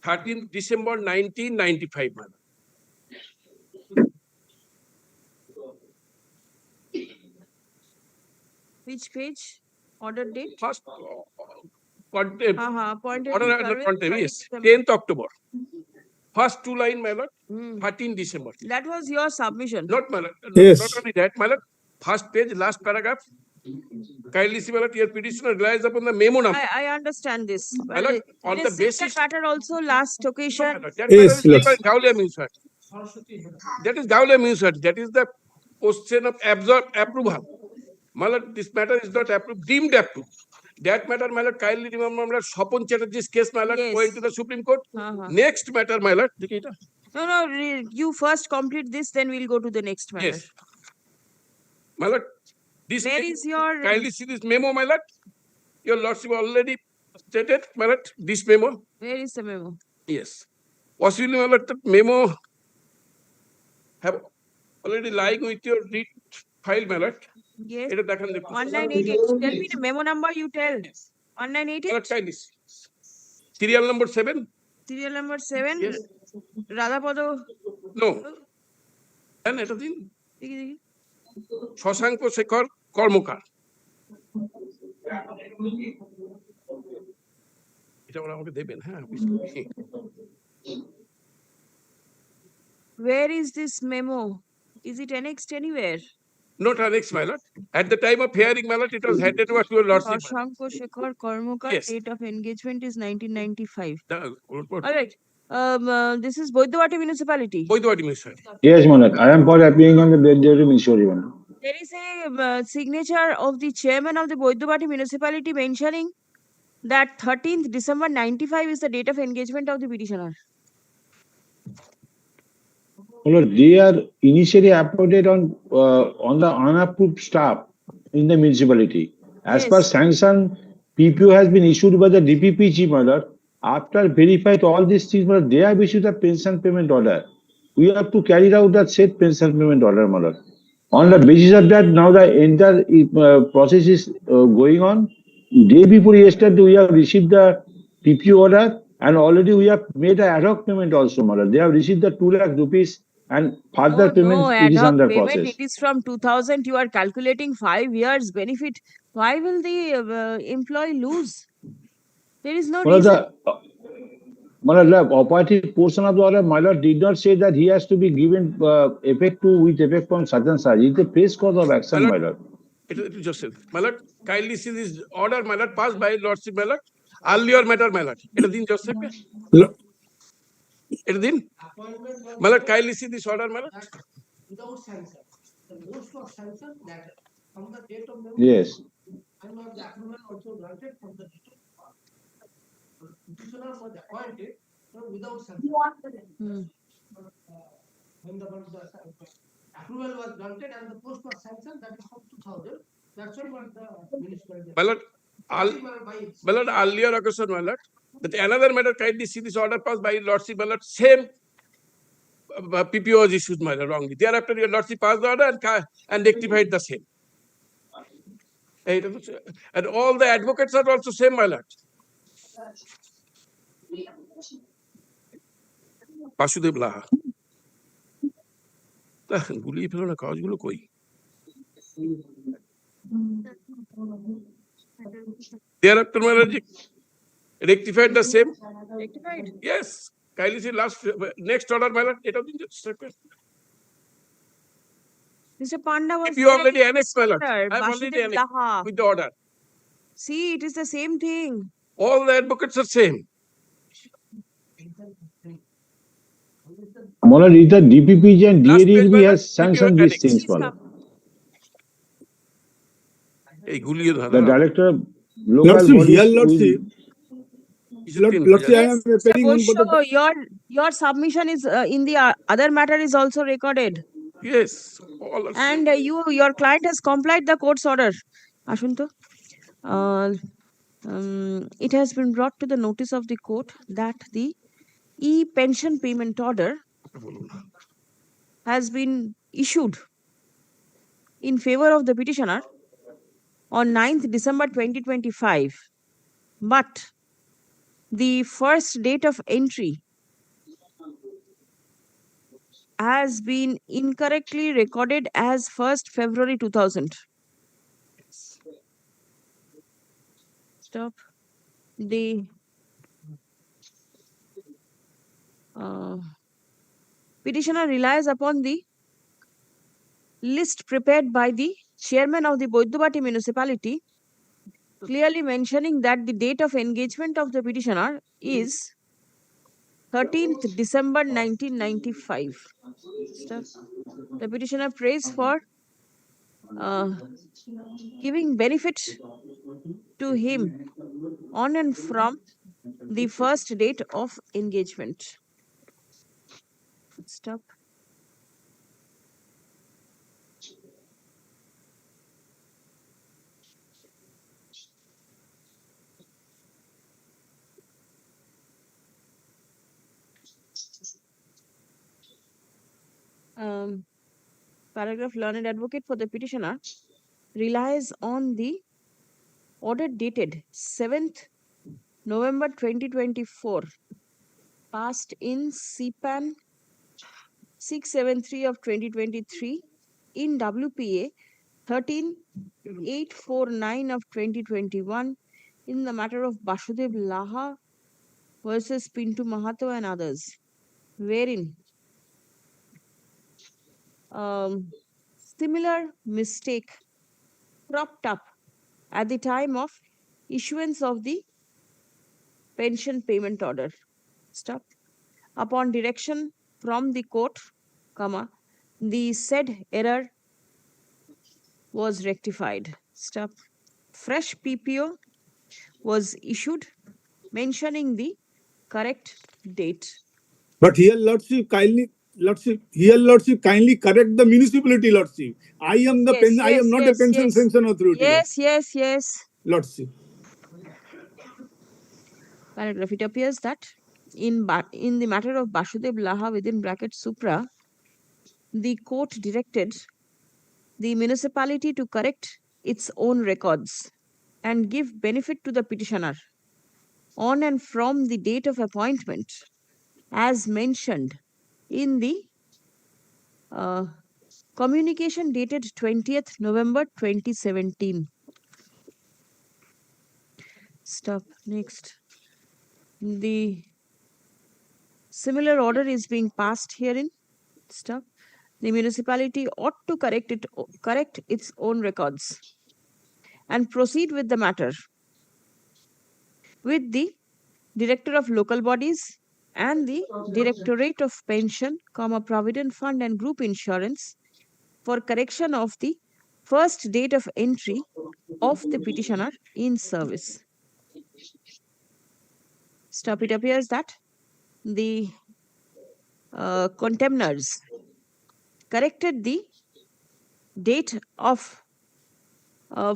13th December 1995, my lord. Which page? Order date? First, order yes, 10th October. First 2 line, my lord, 13 December. That was your submission. Not, my lord. Yes. Not only that, my lord. First page, last paragraph. Kindly see, my lord, your petitioner relies upon the memo number. I understand this. My lord, on the basis. Matter also last occasion. That yes, yes. That is Gaulia Municipality. That is the question of approval. My lord, this matter is not approved, deemed approved. That matter, my lord, kindly remember, my lord, Sopon Chatterjee's case, my lord, going to the Supreme Court. Next matter, my lord. No, you first complete this, then we'll go to the next matter. Yes. My lord, this where is your... Kindly see this memo, my lord. Your lordship already stated, my lord, this memo. Where is the memo? Yes. Possibly, my lord, that memo have already lying with your read file, my lord. Yes. 1988. Tell me the memo number you tell. 1988. Serial number 7. Serial number 7. Yes. Radhapodo. No. And এটা দিন শশাঙ্ক শেখর কর্মকার এটা ওরা আমাকে দেবেন হ্যাঁ Where is this memo? Is it annexed anywhere? Not annexed, my lord. At the time of hearing, my lord, it was handed over to your lordship. Shashanko Shekhar Karmakar, yes. Date of engagement is 1995. All right. This is Boidwati municipality. Boidwati municipality. Yes, Monak. I am for appealing on the Boidwati municipality, madam. There is a signature of the chairman of the Boidwati municipality mentioning that 13th December 95 is the date of engagement of the petitioner. Well, they are initially appointed on the unapproved staff in the municipality. As per sanction, PPO has been issued by the DPPG, mother. After verified all these things, mother, they have issued a pension payment order. We have to carry out that said pension payment order, mother. On the basis of that, now the entire process is going on. Day before yesterday, we have received the PPO order, And already we have made an ad hoc payment also, my lord. They have received the 2 lakh rupees and further No, payment ad is hoc under payment, process. it is from 2000. You are calculating 5 years benefit. Why will the employee lose? There is no Well, reason. the operative portion of the order, my lord, did not say that he has to be given with effect from such and such. It's a face cause of action, my lord. It is just my lord. Kindly see this order, my lord, passed by lordship, my lord. Earlier matter, my lord. It is in Joseph. It is in. My lord, kindly see this order, my lord. Without sanction. The most was sanctioned that from the date of the Yes. and was the approval also granted from the date of petitioner was appointed without sanction. When the approval was granted and the post was sanctioned, that is from 2000. That's why what the municipality. My lord, my lord, earlier occasion, my lord, that another matter, kindly see this order passed by lordship, my lord, same PPO was issued, my lord, wrongly. Thereafter, your lordship passed the order and rectified the same. And all the advocates are also same, my lord. Basudeb Laha গুলিয়ে ফেলো না কাগজগুলো কই thereafter my lord rectified the same. Rectified? Yes. Kindly see last next order, my lord. It has been just Mr. Panda was if you already annexed, my lord, order, I have already Basudeb annexed Laha. with the order. See, it is the same thing. All the advocates are same. My lord, either DPPG and Last page, my DADB lord, has sanctioned these things, my lord. এই গুলিয়ে The ধরা director of local Lordship, bodies here, will Lordship. Lordship, I am Yes, Mr. appearing on both Busho, the. your submission is in the other matter is also recorded. Yes, all are And your client has complied the court's order. Ashunto, it has been brought to the notice of the court that the e-pension payment order has been issued in favor of the petitioner on 9th December 2025. But the first date of entry has been incorrectly recorded as 1st February 2000. Stop. The petitioner relies upon the list prepared by the chairman of the Boidubati municipality, clearly mentioning that the date of engagement of the petitioner is 13th December 1995. Stop. The petitioner prays for giving benefit to him on and from the first date of engagement. Stop. Paragraph learned advocate for the petitioner relies on the order dated 7th November 2024, passed in CPAN 673 of 2023 in WPA 13849 of 2021 in the matter of Basudeb Laha versus Pintu Mahato and others, wherein similar mistake cropped up at the time of issuance of the pension payment order. Stop. Upon direction from the court, the said error was rectified. Stop. Fresh PPO was issued mentioning the correct date. But here, Lordship, kindly correct the municipality, Lordship. I am the I am not a pension sanction authority. Yes. Lordship. Paragraph. It appears that in the matter of Basudeb Laha within bracket Supra, the court directed the municipality to correct its own records and give benefit to the petitioner on and from the date of appointment as mentioned in the communication dated 20th November 2017. Stop. Next. The similar order is being passed herein. Stop. The municipality ought to correct its own records and proceed with the matter with the Director of Local Bodies and the Directorate of Pension, Provident Fund and Group Insurance for correction of the first date of entry of the petitioner in service. Stop. It appears that the contemners corrected the date of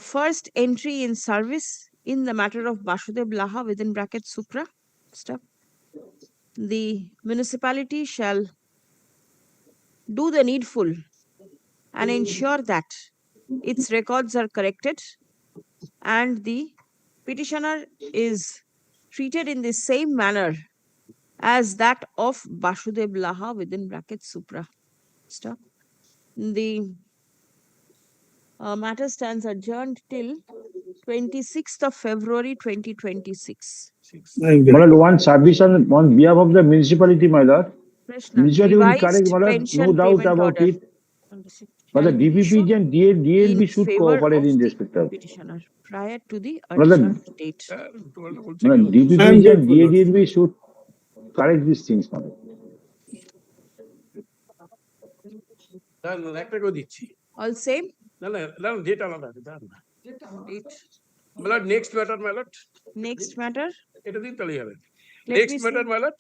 first entry in service in the matter of Basudev Laha within brackets Supra. Stop. The municipality shall do the needful and ensure that its records are corrected and the petitioner is treated in the same manner as that of Basudev Laha within brackets Supra. Stop. The matter stands adjourned till 26th of February 2026. My lord, one submission on behalf of the municipality, my lord. Krishna, Municipality will revised correct, my lord, no pension doubt payment about order it. But the shall be issued DPP and DLB in should favor cooperate of in the respect of. petitioner prior to the Brother, adjourned date. DPP and DLB should correct these things, my lord. একটা করে দিচ্ছি All same? না date আলাদা আছে দাঁড়ান না Date. ম্যালট next matter ম্যালট Next matter. এটা দিন তাহলে হবে Let next me see. Matter ম্যালট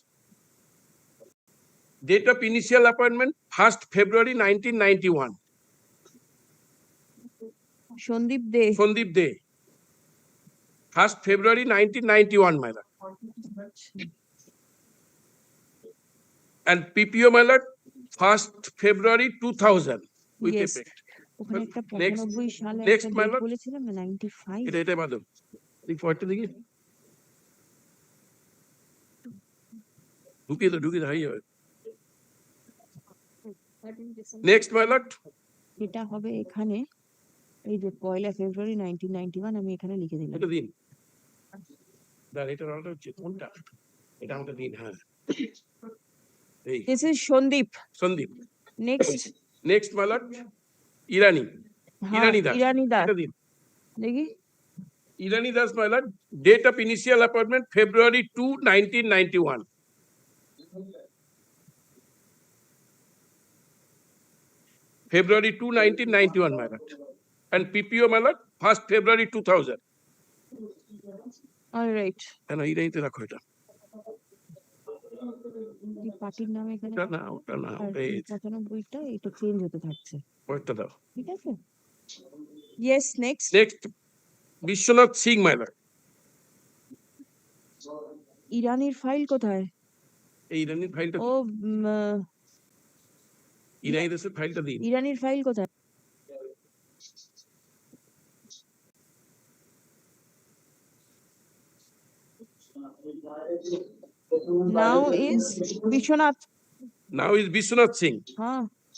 date of initial appointment 1st February 1991 Sandip De 1st February 1991 my lord and PPO my lord 1st February 2000 with Yes. effect ওখানে একটা next 95 সালে next একটা my date lord বলেছিলাম না 95 এটা মাধব এই পয়েন্টটা দেখি ঢুকিয়ে তো হয়ে যাবে নেক্সট my lord এটা হবে এখানে এই যে 1 ফেব্রুয়ারি 1991 আমি এখানে লিখে দিলাম এটা দিন দাঁড়া এটা অর্ডার হচ্ছে কোনটা এটা আমাকে দিন হ্যাঁ এই This is Sandeep next my lord Irani Das এটা দিন দেখি ইরানি Das my lord date of initial appointment February 2 1991 February 2 1991 my lord and PPO my lord 1st February 2000 all right না ইরানিতে রাখো এটা এই পার্টির নাম এখানে ওটা না এই 95টা এটা চেঞ্জ হতে থাকছে ওইটা দাও ঠিক আছে yes next Biswanath Singh my lord ইরানির ফাইল কোথায় এই ইরানির ফাইলটা ও ইরানি দেশের ফাইলটা দিন ইরানির ফাইল কোথায় now is Bishwanath Singh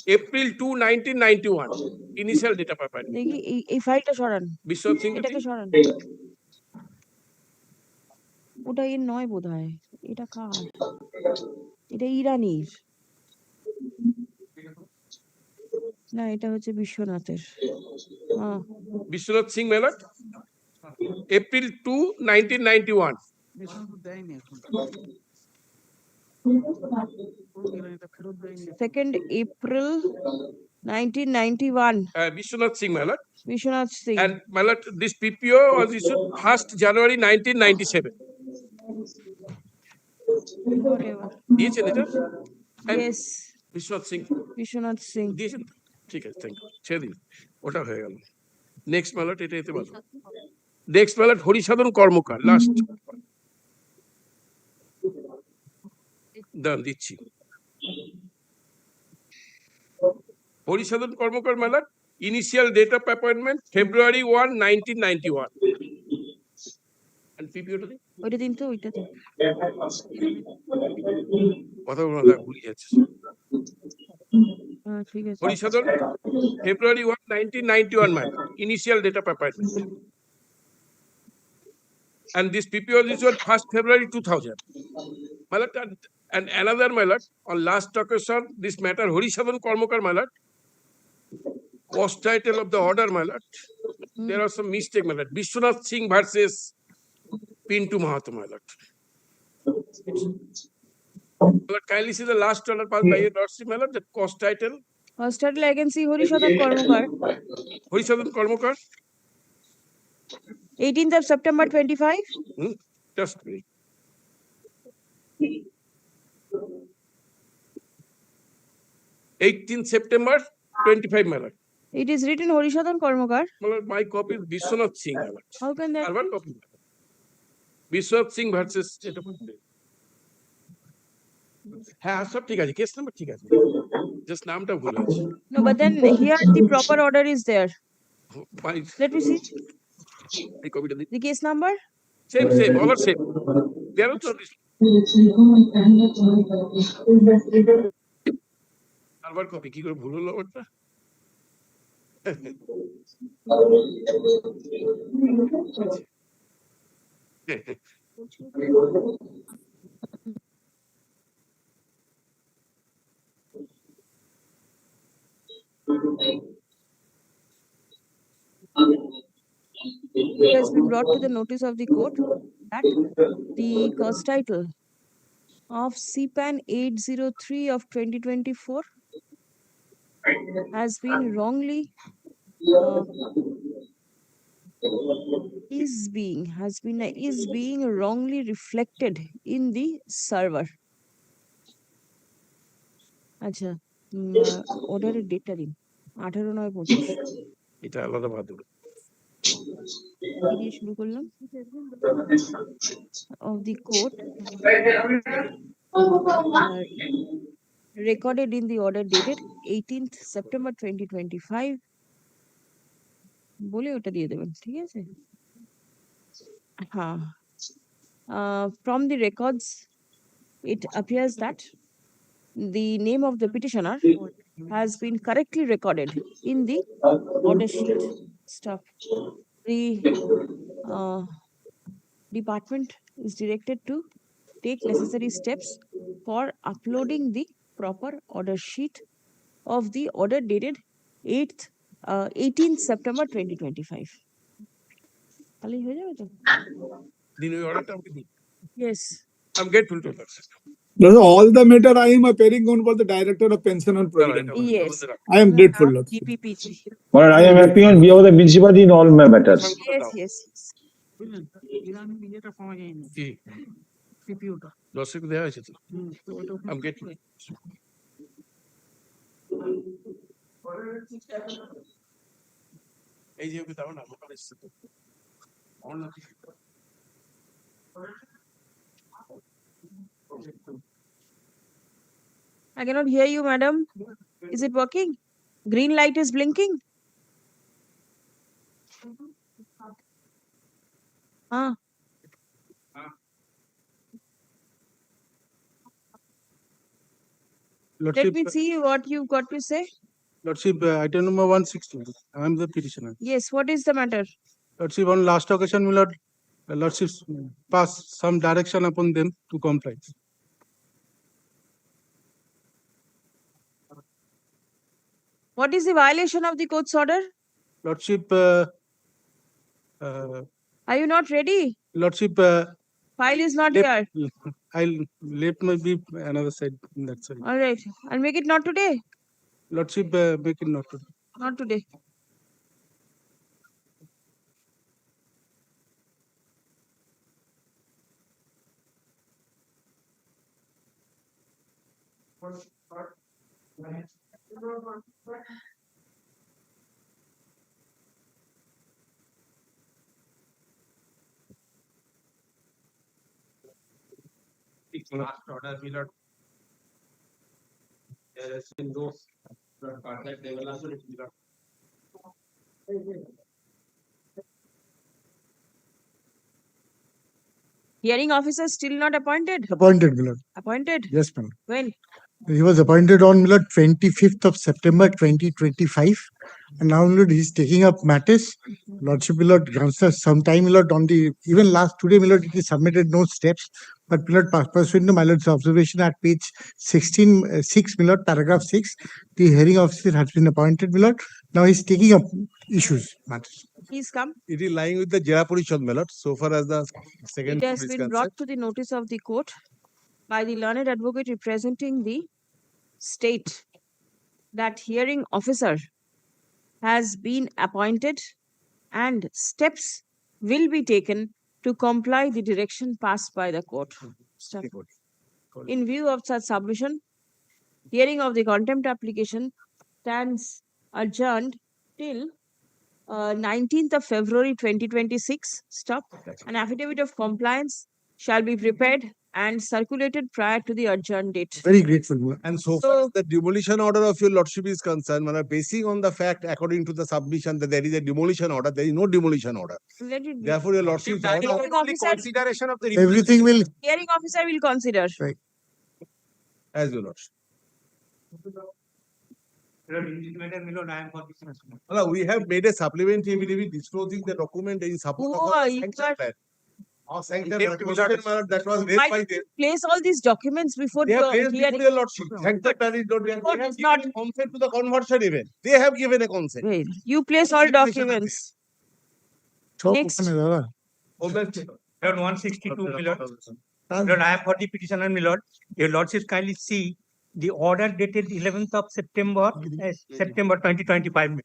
April 2 1991 initial data paper দেখি এই ফাইলটা সরান বিশ্বনাথ সিং এটাকে সরান ওটা এর নয় বোধহয় এটা কার এটা ইরানির না এটা হচ্ছে বিশ্বনাথের Biswanath Singh মেলাট April 2 1991 2nd April 1991 Bishwanath Singh Malat and Malat this PPO was issued 1st January 1997 whatever দিয়েছেন এটা yes Bishwanath Singh দিয়েছেন ঠিক আছে থ্যাংক ইউ ছেড়ে দিন ওটা হয়ে গেল নেক্সট মালাট এতে ভালো নেক্সট মালাট হরিসাধন কর্মকার লাস্ট দান দিচ্ছি হরিসাধন কর্মকার মালাট initial date of appointment February 1 1991 and পিপিওটা দিন ওইটা দিন তো ওইটা দিন কথা বলো না ভুলে যাচ্ছে ঠিক আছে Harisadhan February 1, 1991 my lord. Initial date of appointment. And this PPO is on 1st February 2000. My lord, and another my lord, on last occasion, this matter Horisadan Kormokar my lord, was title of the order my lord. There are some mistake my lord. Vishwanath Singh versus Pintu Mahato my lord. But kindly see the last order passed by your lordship my lord, that cost title. First title I can see Horishadan Kormokar. Horisadan Kormokar. 18th of September 25. Just wait. September 25 my lord. It is written Horishadan Kormokar. My lord, my copy is Vishwanath Singh my lord. How can that One copy. Vishwanath Singh versus state of হ্যাঁ সব ঠিক আছে case number ঠিক আছে just নামটা ভুল হয়েছে No, but then here the proper order is there. Let me see. এই কপিটা দিন The case number? Same, all are same. They are also আবার কপি কি করে ভুল হলো ওটা It has been brought to the notice of the court that the cause title of CPAN 803 of 2024 has been wrongly is being wrongly reflected in the server. আচ্ছা অর্ডারের ডেটটা দিন 18/9/25 এটা আলাদা ভাবে কি দিয়ে শুরু করলাম of the court recorded in the order dated 18th September 2025 বলে ওটা দিয়ে দেবেন ঠিক আছে হ্যাঁ from the records it appears that the name of the petitioner has been correctly recorded in the order sheet stuff. The department is directed to take necessary steps for uploading the proper order sheet of the order dated 18th September 2025. তাহলেই হয়ে যাবে তো? দিন ওই অর্ডারটা আমাকে দিন Yes. I'm grateful to that. All the matter I am appearing on for the director of pension and provident. Yes. I am grateful. DPPG. But I am happy on behalf of the municipality in all my matters. Yes. কি দর্শক দেওয়া হয়েছে তো I'm grateful. এই যে ওকে দাও না মোকাবিলা এসছে তো I cannot hear you, madam. Is it working? Green light is blinking. Let me see what you've got to say. Lordship, item number 160. I am the petitioner. Yes, what is the matter? Lordship, on last occasion, my lord, Lordship pass some direction upon them to comply. What is the violation of the court's order? Lordship, Are you not ready? Lordship, File is not here. I'll left my be another side. That's right. All right. I'll make it not today. Lordship, make it not today. Not today. Last order, my lord. There has been no further development, my lord. Hearing officer still not appointed? Appointed, my lord. Appointed? Yes, ma'am. When? He was appointed on, my lord, 25th of September 2025. And now, my lord, he's taking up matters. Lordship, my lord, grants sometime, my lord, on the, even last today, my lord, it is submitted no steps. But, my lord, pursuant to my lord's observation at page 16, 6, my lord, paragraph 6, the hearing officer has been appointed, my lord. Now he's taking up issues, matters. Please come. It is lying with the Jaya Parishad, my lord, so far as the second It has is been concerned. brought to the notice of the court by the learned advocate representing the state that hearing officer has been appointed and steps will be taken to comply the direction passed by the court. Stop. In view of such submission, hearing of the contempt application stands adjourned till 19th of February 2026. Stop. An affidavit of compliance shall be prepared and circulated prior to the adjourned date. Very grateful, my lord. And so far as the demolition order of your lordship is concerned, my lord, basing on the fact, according to the submission, that there is a demolition order, there is no demolition order. Let it be. Therefore, your lordship's order, Hearing officer, Consideration of the Everything will, hearing officer will consider. right. as your lordship. Well, we have made a supplementary affidavit disclosing the document in support of Oh, our you sanction are- plan. Our sanction recommendation, my lord, that was raised Why by did them. you place all these documents before They have the placed before hearing? your lordship. Sanction plan is not, they Court have is not- given consent to the conversion even. They have given a consent. Wait, you place all documents. Next. Lord, 162, my lord. Lord, I am for the petitioner, my lord. Your lordship kindly see the order dated 11th of September, September 2025.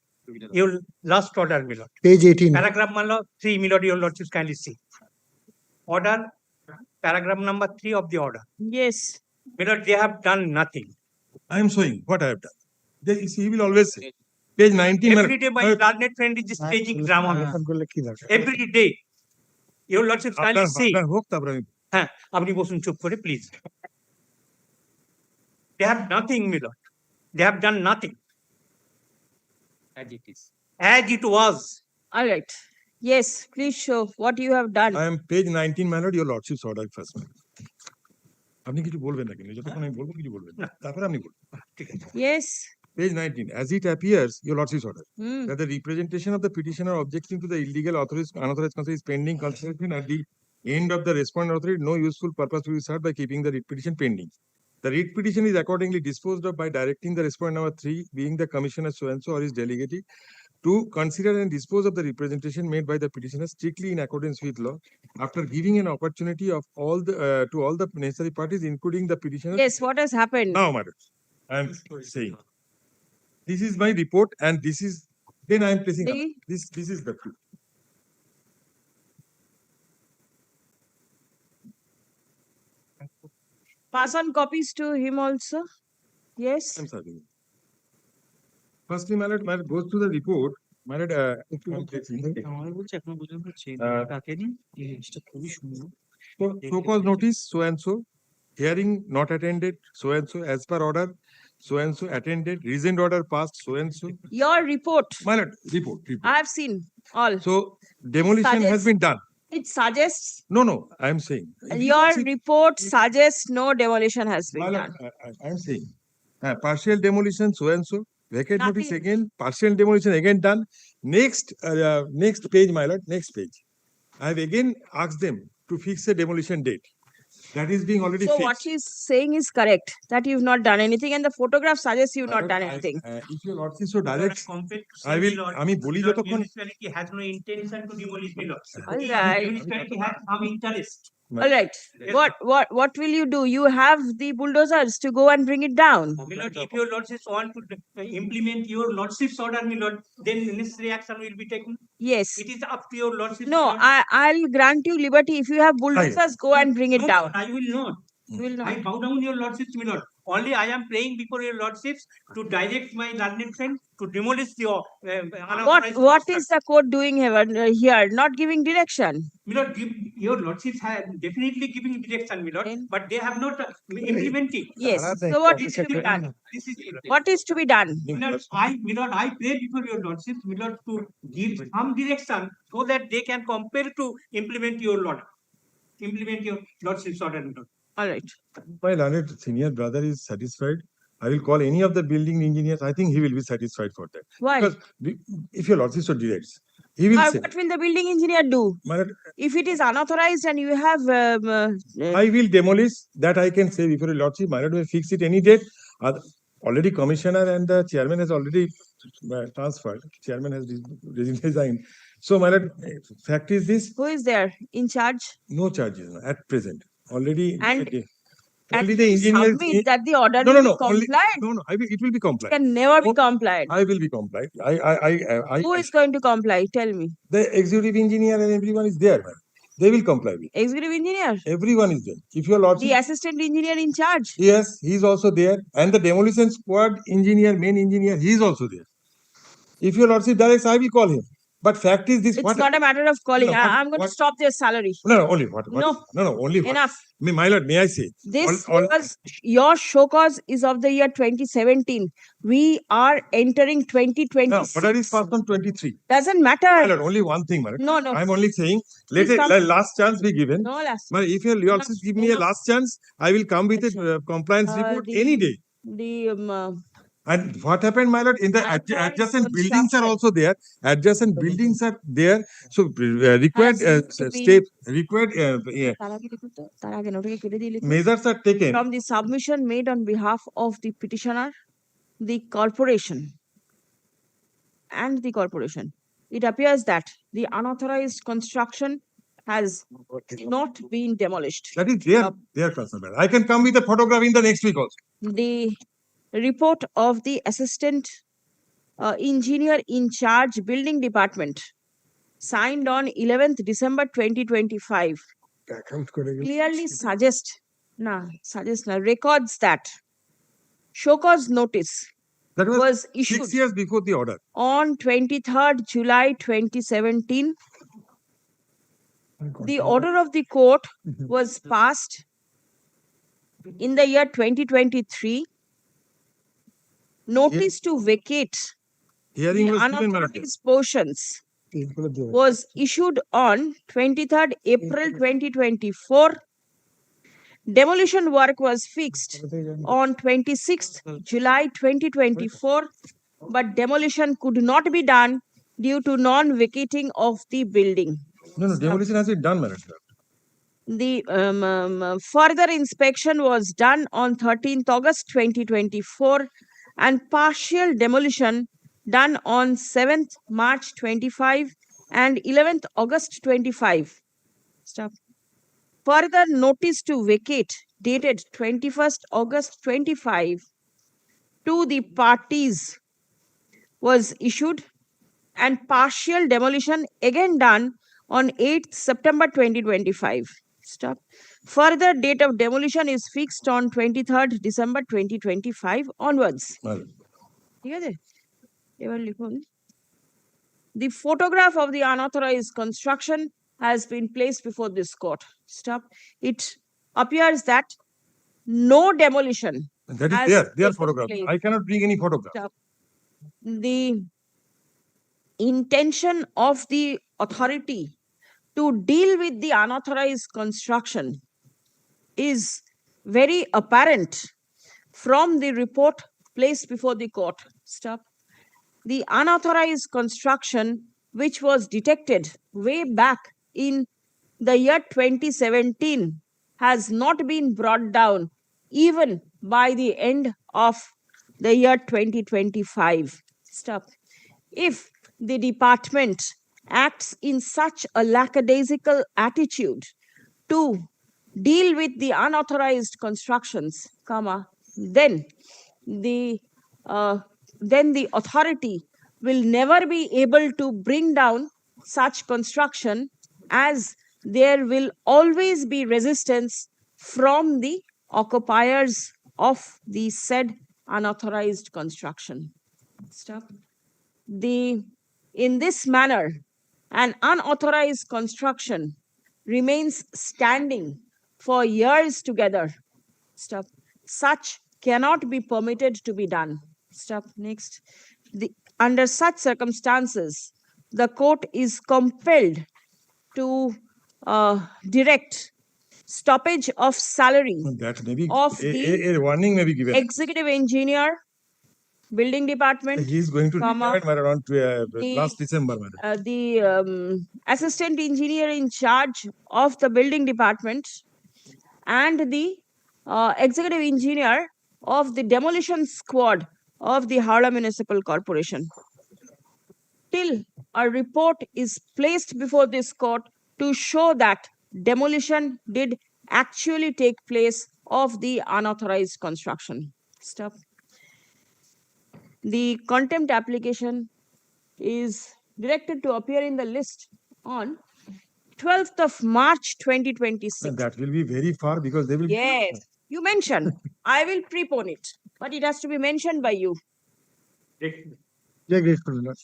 Your last order, my lord. Page 18. Paragraph number 3, my lord, your lordship kindly see. Order, paragraph number 3 of the order. Yes. My lord, they have done nothing. I am showing what I have done. He will always say. Page 19. Every day, my learned friend is just staging drama. Every day. Your lordship kindly see. হ্যাঁ আপনি বসুন চুপ করে please they have nothing my lord they have done nothing as it was All right. Yes, please show what you have done. I am page 19, my lord, your lordship's order first. আপনি কিছু বলবেন না কিন্তু যতক্ষণ আমি বলবো কিছু বলবেন না তারপরে আপনি বলুন ঠিক আছে Yes. Page 19, as it appears, your lordship's order, Hmm. that the representation of the petitioner objecting to the illegal unauthorized consent is pending consideration at the end of the respondent authority, no useful purpose will be served by keeping the writ petition pending. The writ petition is accordingly disposed of by directing the respondent number 3, being the commissioner so-and-so or his delegate, to consider and dispose of the representation made by the petitioner strictly in accordance with law, after giving an opportunity of all the to all the necessary parties, including the petitioner. Yes, what has happened? Now, madam, I am saying. This is my report, and this is then I am placing up. This is the truth. Pass on copies to him also. Yes. I'm sorry. Firstly, my lord, goes to the report. My lord, so cause notice so and so, hearing not attended so and so, as per order so and so attended, reasoned order passed so and so. Your report. My lord, report. I have seen all. So demolition has been done. It suggests. No, I am saying. Your report suggests no demolition has been My done. lord, I am saying. Partial demolition so and so, vacate notice Nothing. again, partial demolition again done. Next page, my lord, next page. I have again asked them to fix a demolition date. That is being already So fixed. what he's saying is correct, that you've not done anything, and the photograph suggests you've not done anything. If your lordship so direct, I will. আমি বলি যতক্ষণ municipality has no intention to demolish my lord. All right. Municipality has some interest. All right. What will you do? You have the bulldozers to go and bring it down. My lord, if your lordships want to implement your lordship's order, my lord, then necessary action will be taken. Yes. It is up to your lordship. No, I'll grant you liberty. If you have bulldozers, go and bring it No, down. I will not. You will not. I bow down your lordships, my lord. Only I am praying before your lordships to direct my learned friend to demolish your What is the court doing here? Not giving direction. My lord, your lordships have definitely giving direction, my lord, but they have not implementing. Yes. So what is to be done? What is to be done? My lord, I pray before your lordships, my lord, to give some direction so that they can compare to implement your order. implement your lordship's order. All right. My learned senior brother is satisfied. I will call any of the building engineers. I think he will be satisfied for that. Why? Because if your lordship so directs, he will say. What will the building engineer do? My lord, If it is unauthorized and you have I will demolish that. I can say before your lordship, my lord will fix it any date. Already commissioner and the chairman has already transferred. Chairman has resigned. So my lord, fact is this. Who is there in charge? No charges at present. Already. And only the engineer submit that the order no, will no, be complied. No, it will be complied. It can never be complied. I will be complied. Who is going to comply? Tell me. The executive engineer and everyone is there, man. They will comply with. Executive engineer? Everyone is there. If your lordship. The assistant engineer in charge? Yes, he is also there. And the demolition squad engineer, main engineer, he is also there. If your lordship directs, I will call him. But fact is this. It's not a matter of calling. No, I'm going to stop their salary. No, only what? No. Only what? Enough. My lord, may I say? This was your show cause is of the year 2017. We are entering 2026. No, order is passed on 23. Doesn't matter. My lord, only one thing, my lord. No. I'm only saying, let a last chance be given. No last. My, if your lordship give me a last chance, I will come with a compliance report any day. And what happened, my lord? In the adjacent buildings are also there. Adjacent buildings are there. So required measures are taken. From the submission made on behalf of the petitioner, the corporation, it appears that the unauthorized construction has not been demolished. That is their concern. I can come with a photograph in the next week also. The report of the assistant engineer in charge building department signed on 11th December 2025 clearly records that show cause notice that was issued 6 years before the order on 23rd July 2017. The order of the court was passed in the year 2023. Notice to vacate the unauthorized portions was issued on 23rd April 2024. Demolition work was fixed on 26th July 2024, but demolition could not be done due to non-vacating of the building. No, demolition has been done, madam. The further inspection was done on 13th August 2024 and partial demolition done on 7th March 25 and 11th August 25. Further notice to vacate dated 21st August 25 to the parties was issued and partial demolition again done on 8th September 2025. Further date of demolition is fixed on 23rd December 2025 onwards. The photograph of the unauthorized construction has been placed before this court. It appears that no demolition. That is their photograph. I cannot bring any photograph. The intention of the authority to deal with the unauthorized construction is very apparent from the report placed before the court. The unauthorized construction, which was detected way back in the year 2017, has not been brought down even by the end of the year 2025. If the department acts in such a lackadaisical attitude to deal with the unauthorized constructions, then the authority will never be able to bring down such construction, as there will always be resistance from the occupiers of the said unauthorized construction. In this manner, an unauthorized construction remains standing for years together. Such cannot be permitted to be done. Next. Under such circumstances, the court is compelled to direct stoppage of salary That may be, of the a warning may be given. executive engineer, building department, He is going to comma, retire around the- last December, madam. the assistant engineer in charge of the building department and the executive engineer of the demolition squad of the Howrah Municipal Corporation. Till a report is placed before this court to show that demolition did actually take place of the unauthorized construction. Stop. The contempt application is directed to appear in the list on 12th of March 2026. That will be very far because they will. Yes, you mentioned. I will prepone it, but it has to be mentioned by you. Yeah, grateful, Lord.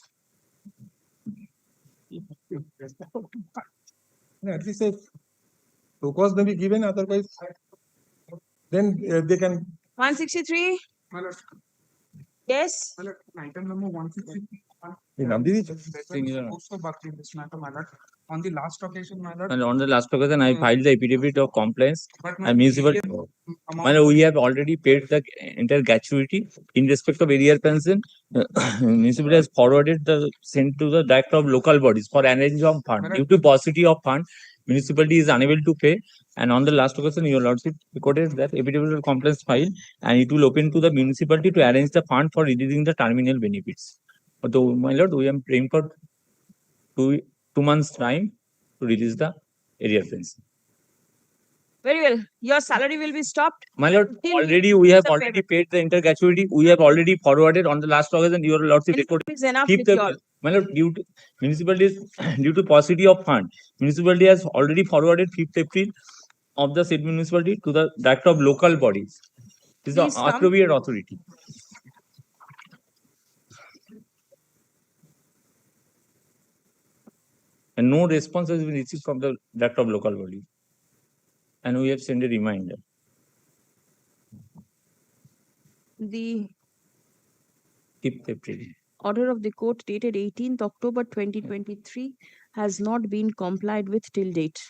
At least if focus may be given, otherwise, then they can. 163. Yes. Item number 163. On the last occasion, my lord. And on the last occasion, I filed the affidavit of complaints. But my And municipal, we have already paid the entire gratuity in respect of area pension. Municipality has forwarded the sent to the director of local bodies for arrangement of fund. Due to paucity of fund, municipality is unable to pay. And on the last occasion, your lordship recorded that affidavit of complaints file, and it will open to the municipality to arrange the fund for releasing the terminal benefits. Although, my lord, we are praying for 2 months time to release the area pension. Very well. Your salary will be stopped. My lord, till already we have the already paid the inter gratuity. We have already forwarded on the last occasion. Your lordship recorded. is enough Keep with the, y'all. my lord, due to municipality due to paucity of fund, municipality has already forwarded 5th April of the said municipality to the director of local bodies. This is the Please come. appropriate authority. And no response has been received from the director of local body. And we have sent a reminder. The 5th April. order of the court dated 18th October 2023 has not been complied with till date.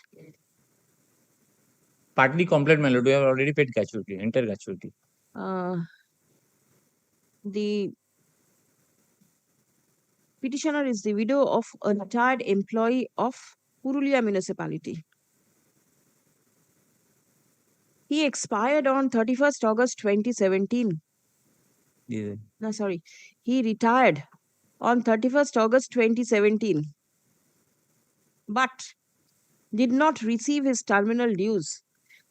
Partly compliant, my lord. We have already paid gratuity, entire gratuity. The petitioner is the widow of a retired employee of Purulia municipality. He expired on 31st August 2017. Yeah. No, sorry. He retired on 31st August 2017, but did not receive his terminal dues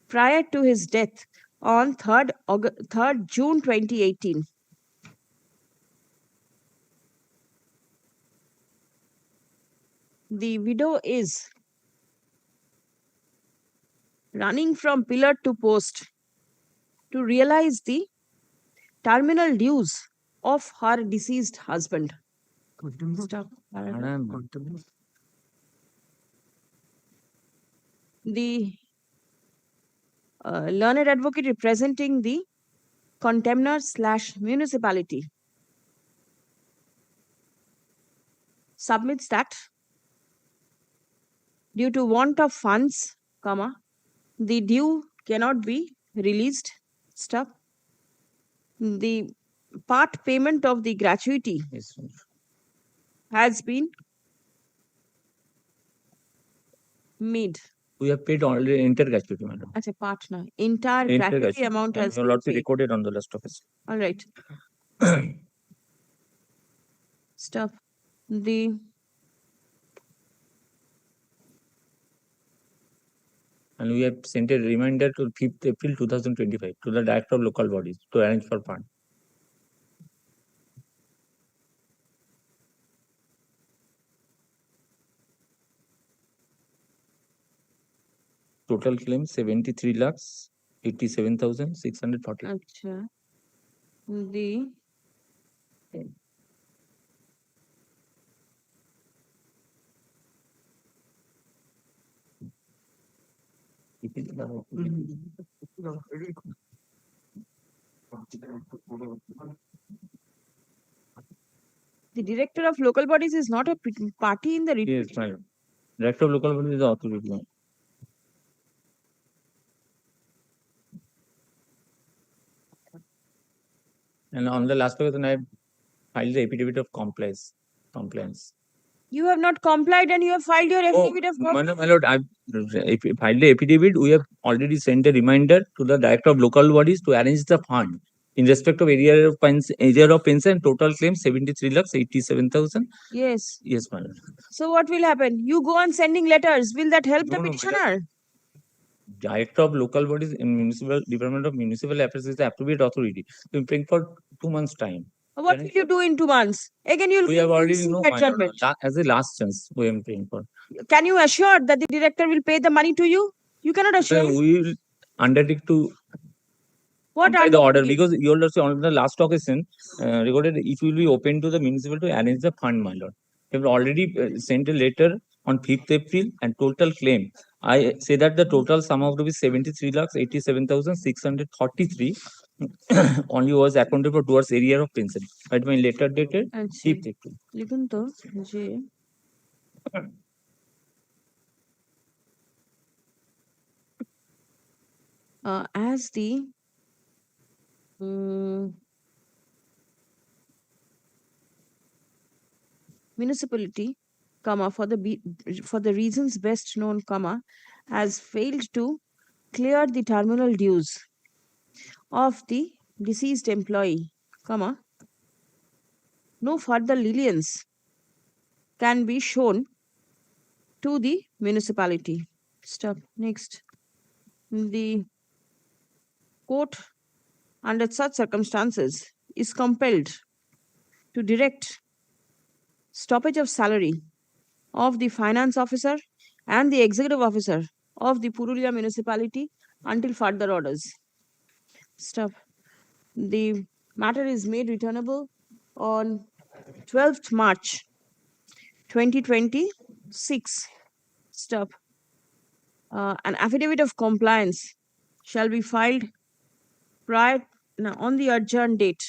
prior to his death on 3rd June 2018. The widow is running from pillar to post to realize the terminal dues of her deceased husband. Stop. The learned advocate representing the contemner / municipality submits that due to want of funds, the due cannot be released. Stop. The part payment of the gratuity has been made. We have paid already entire gratuity, madam. As a partner, entire Entire gratuity amount has your been lordship paid. recorded on the last occasion. All right. Stop. The And we have sent a reminder to 5th April 2025 to the director of local bodies to arrange for fund. Total claim 73 lakhs 87,640. Acha. The the director of local bodies is not a party in the Yes, madam. Director of local bodies is the authority. And on the last occasion, I filed the affidavit of compliance. You have not complied and you have filed your affidavit of My lord, I've filed the affidavit. We have already sent a reminder to the director of local bodies to arrange the fund in respect of area of pension, total claim 73,87,000. Yes. Yes, my lord. So what will happen? You go on sending letters. Will that help the No, my petitioner? Director of local bodies in municipal department of municipal affairs is the appropriate authority. So we're praying for 2 months' time. What will you do in 2 months? Again, you'll We have already seek no adjournment. as a last chance. We are praying for. Can you assure that the director will pay the money to you? You cannot assure. We will undertake to What comply the order undertaking? because you also on the last occasion recorded it will be open to the municipal to arrange the fund, my lord. We have already sent a letter on 5th April and total claim. I say that the total sum of rupees 73,87,643 only was accounted for towards area of pension. But my letter dated 5th April. লিখুন তো যে as the municipality, for the reasons best known, has failed to clear the terminal dues of the deceased employee, no further lenience can be shown to the municipality. Stop. Next. The court, under such circumstances, is compelled to direct stoppage of salary of the finance officer and the executive officer of the Purulia municipality until further orders. Stop. The matter is made returnable on 12th March 2026. Stop. An affidavit of compliance shall be filed on the adjourned date.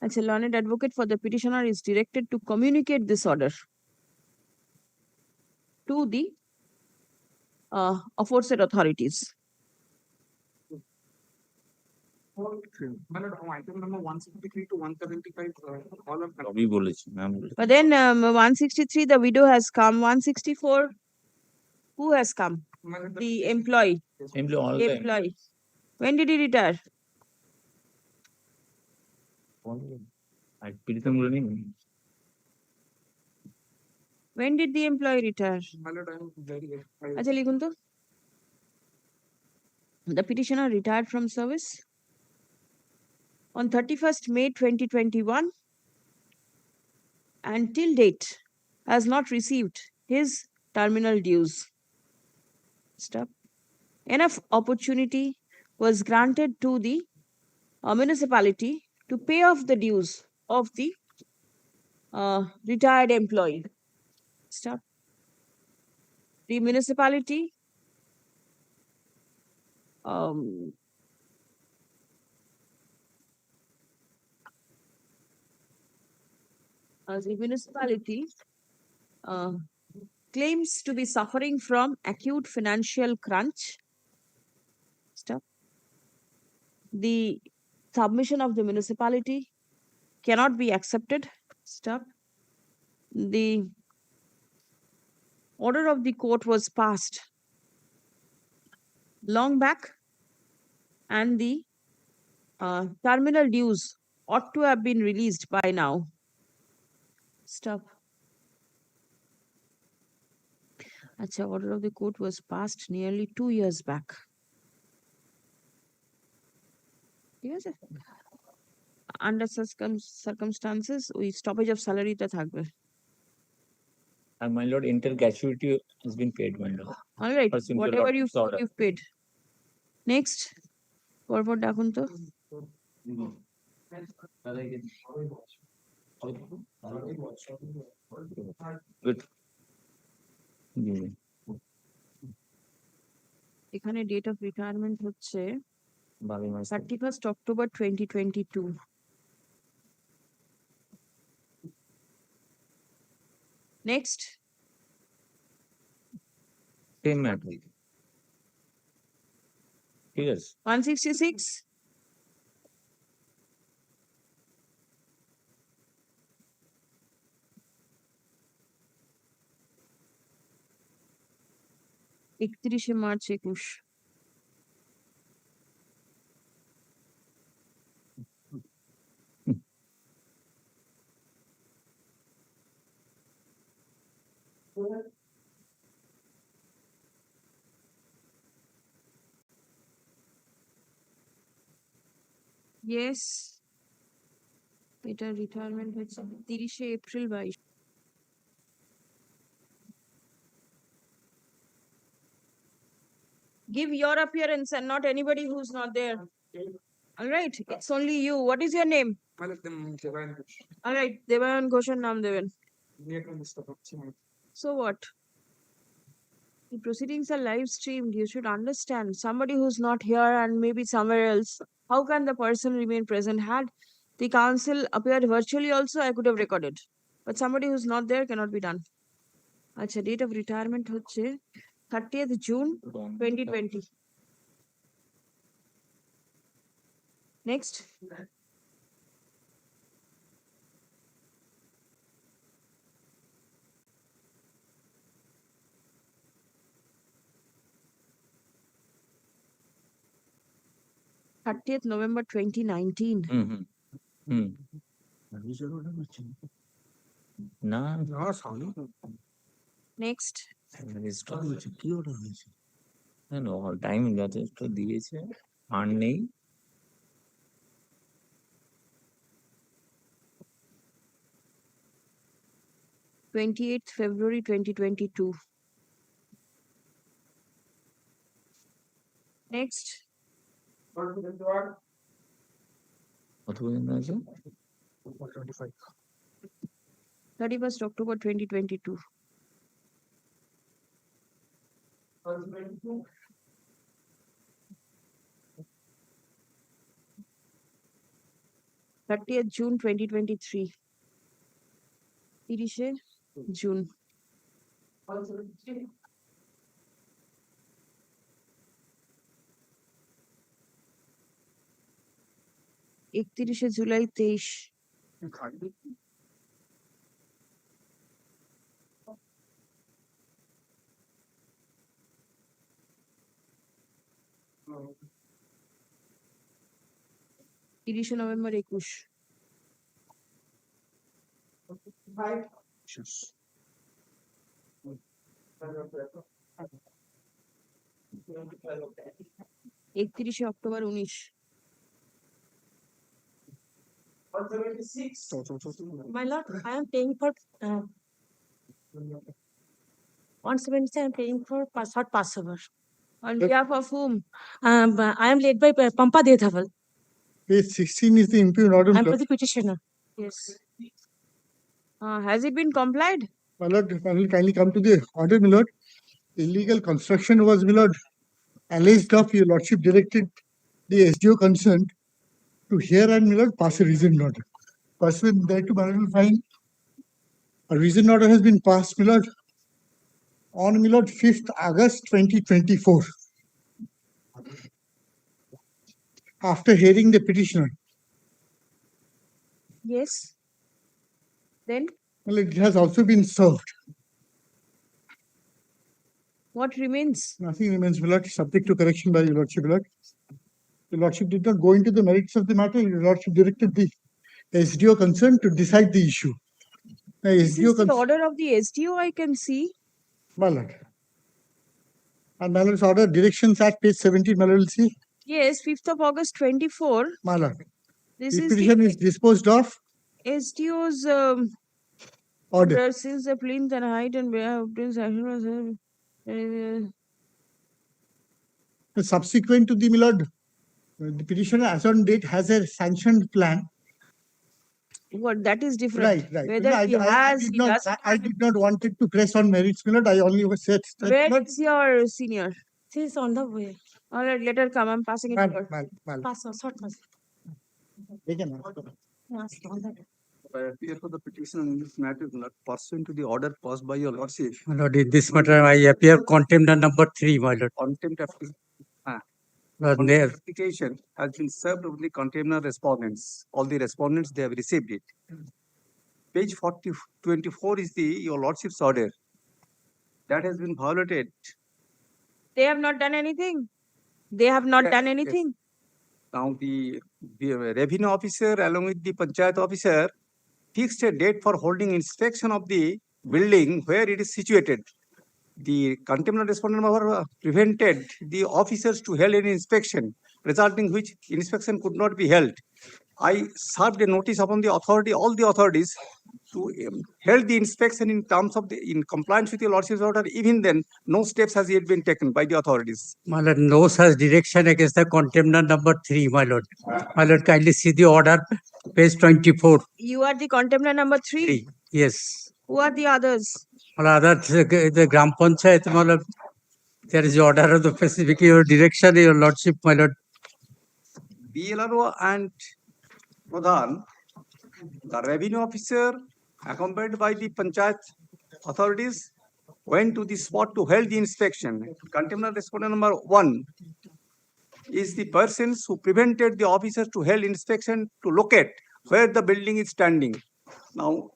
As a learned advocate for the petitioner is directed to communicate this order to the aforesaid authorities. Item number 163 to 175, all of them. But then 163, the widow has come. 164, who has come? The employee. Employee. When did he retire? When did the employee retire? Acha likhun to. The petitioner retired from service on 31st May 2021 and till date has not received his terminal dues. Stop. Enough opportunity was granted to the municipality to pay off the dues of the retired employee. Stop. The municipality claims to be suffering from acute financial crunch. Stop. The submission of the municipality cannot be accepted. Stop. The order of the court was passed long back and the terminal dues ought to have been released by now. Stop. Acha, order of the court was passed nearly 2 years back. Yes, under circumstances, stoppage of salary ta thakbe. And my lord, gratuity has been paid, my lord. All right, whatever you've paid. Next, what ডাকুন তো? Good. এখানে date of retirement হচ্ছে 31st October 2022. Next. Same matter. ঠিক আছে 166. একত্রিশে March 21. Yes. এটা retirement হয়েছে 30শে April 22. Give your appearance and not anybody who's not there. All right, it's only you. What is your name? All right, Devayan Ghoshan naam deben. So what? The proceedings are live streamed. You should understand. Somebody who's not here and maybe somewhere else, how can the person remain present? Had the council appeared virtually also, I could have recorded. But somebody who's not there cannot be done. Acha, date of retirement হচ্ছে 30th June 2020. Next. November 2019. না Next. কি order হয়েছে time যথেষ্ট দিয়েছে আর নেই 28th February 2022. Next. কত পর্যন্ত আছে 31st October 2022. Thirtieth June 2023. 30শে June. একত্রিশে July 23. 30শে November 21. একত্রিশে October 19. My lord, I am paying for 170. I am paying for short passover. On behalf of whom? I am led by Pampa Dedhaval. Page 16 is the impugned order. I am for the petitioner. Yes. Has it been complied? My lord, I will kindly come to the order, my lord. Illegal construction was, my lord, alleged of your lordship directed the SDO concerned to hear and, my lord, pass a reasoned order. Pursuant thereto, my lord will find a reasoned order has been passed, my lord, on, my lord, 5th August 2024. After hearing the petitioner. Yes. Then? Well, it has also been served. What remains? Nothing remains, my lord, subject to correction by your lordship, my lord. The lordship did not go into the merits of the matter. Your lordship directed the SDO concerned to decide the issue. The This SDO is the order of the SDO I can see. My lord. And my lord's order, directions at page 17, my lord will see. Yes, 5th of August 24. My lord. This The is petition is disposed of. SDO's Order. Since the plinth and height and obtains action was subsequent to the, my lord, the petitioner as on date has a sanctioned plan. What, that is different. Right. Whether No, he has, he doesn't. I did not want it to press on merits, my lord. I only said that. Where is your senior? She is on the way. All right, let her come. I'm passing it to her. Pass on, short pass. Yes, on that. I appear for the petition in this matter, not pursuant to the order passed by your lordship. My lord, in this matter, I appear contempt number 3, my lord. Contempt of Their application has been served with the container respondents. All the respondents, they have received it. Page 24 is your lordship's order. That has been violated. They have not done anything. They have not done anything. Now the revenue officer along with the panchayat officer fixed a date for holding inspection of the building where it is situated. The container respondent prevented the officers to hold any inspection, resulting which inspection could not be held. I served a notice upon the authority, all the authorities, to held the inspection in terms of in compliance with your lordship's order. Even then, no steps has yet been taken by the authorities. My lord, no such direction against the container number 3, my lord. My lord, kindly see the order, page 24. You are the contemner number 3. Yes. Who are the others? Well, others, the Gram Panchayat, my lord. There is the order of the specific your direction, your lordship, my lord. BLRO and Pradhan, the revenue officer, accompanied by the panchayat authorities, went to the spot to hold the inspection. Container respondent number 1 is the persons who prevented the officers to hold inspection to locate where the building is standing. Now,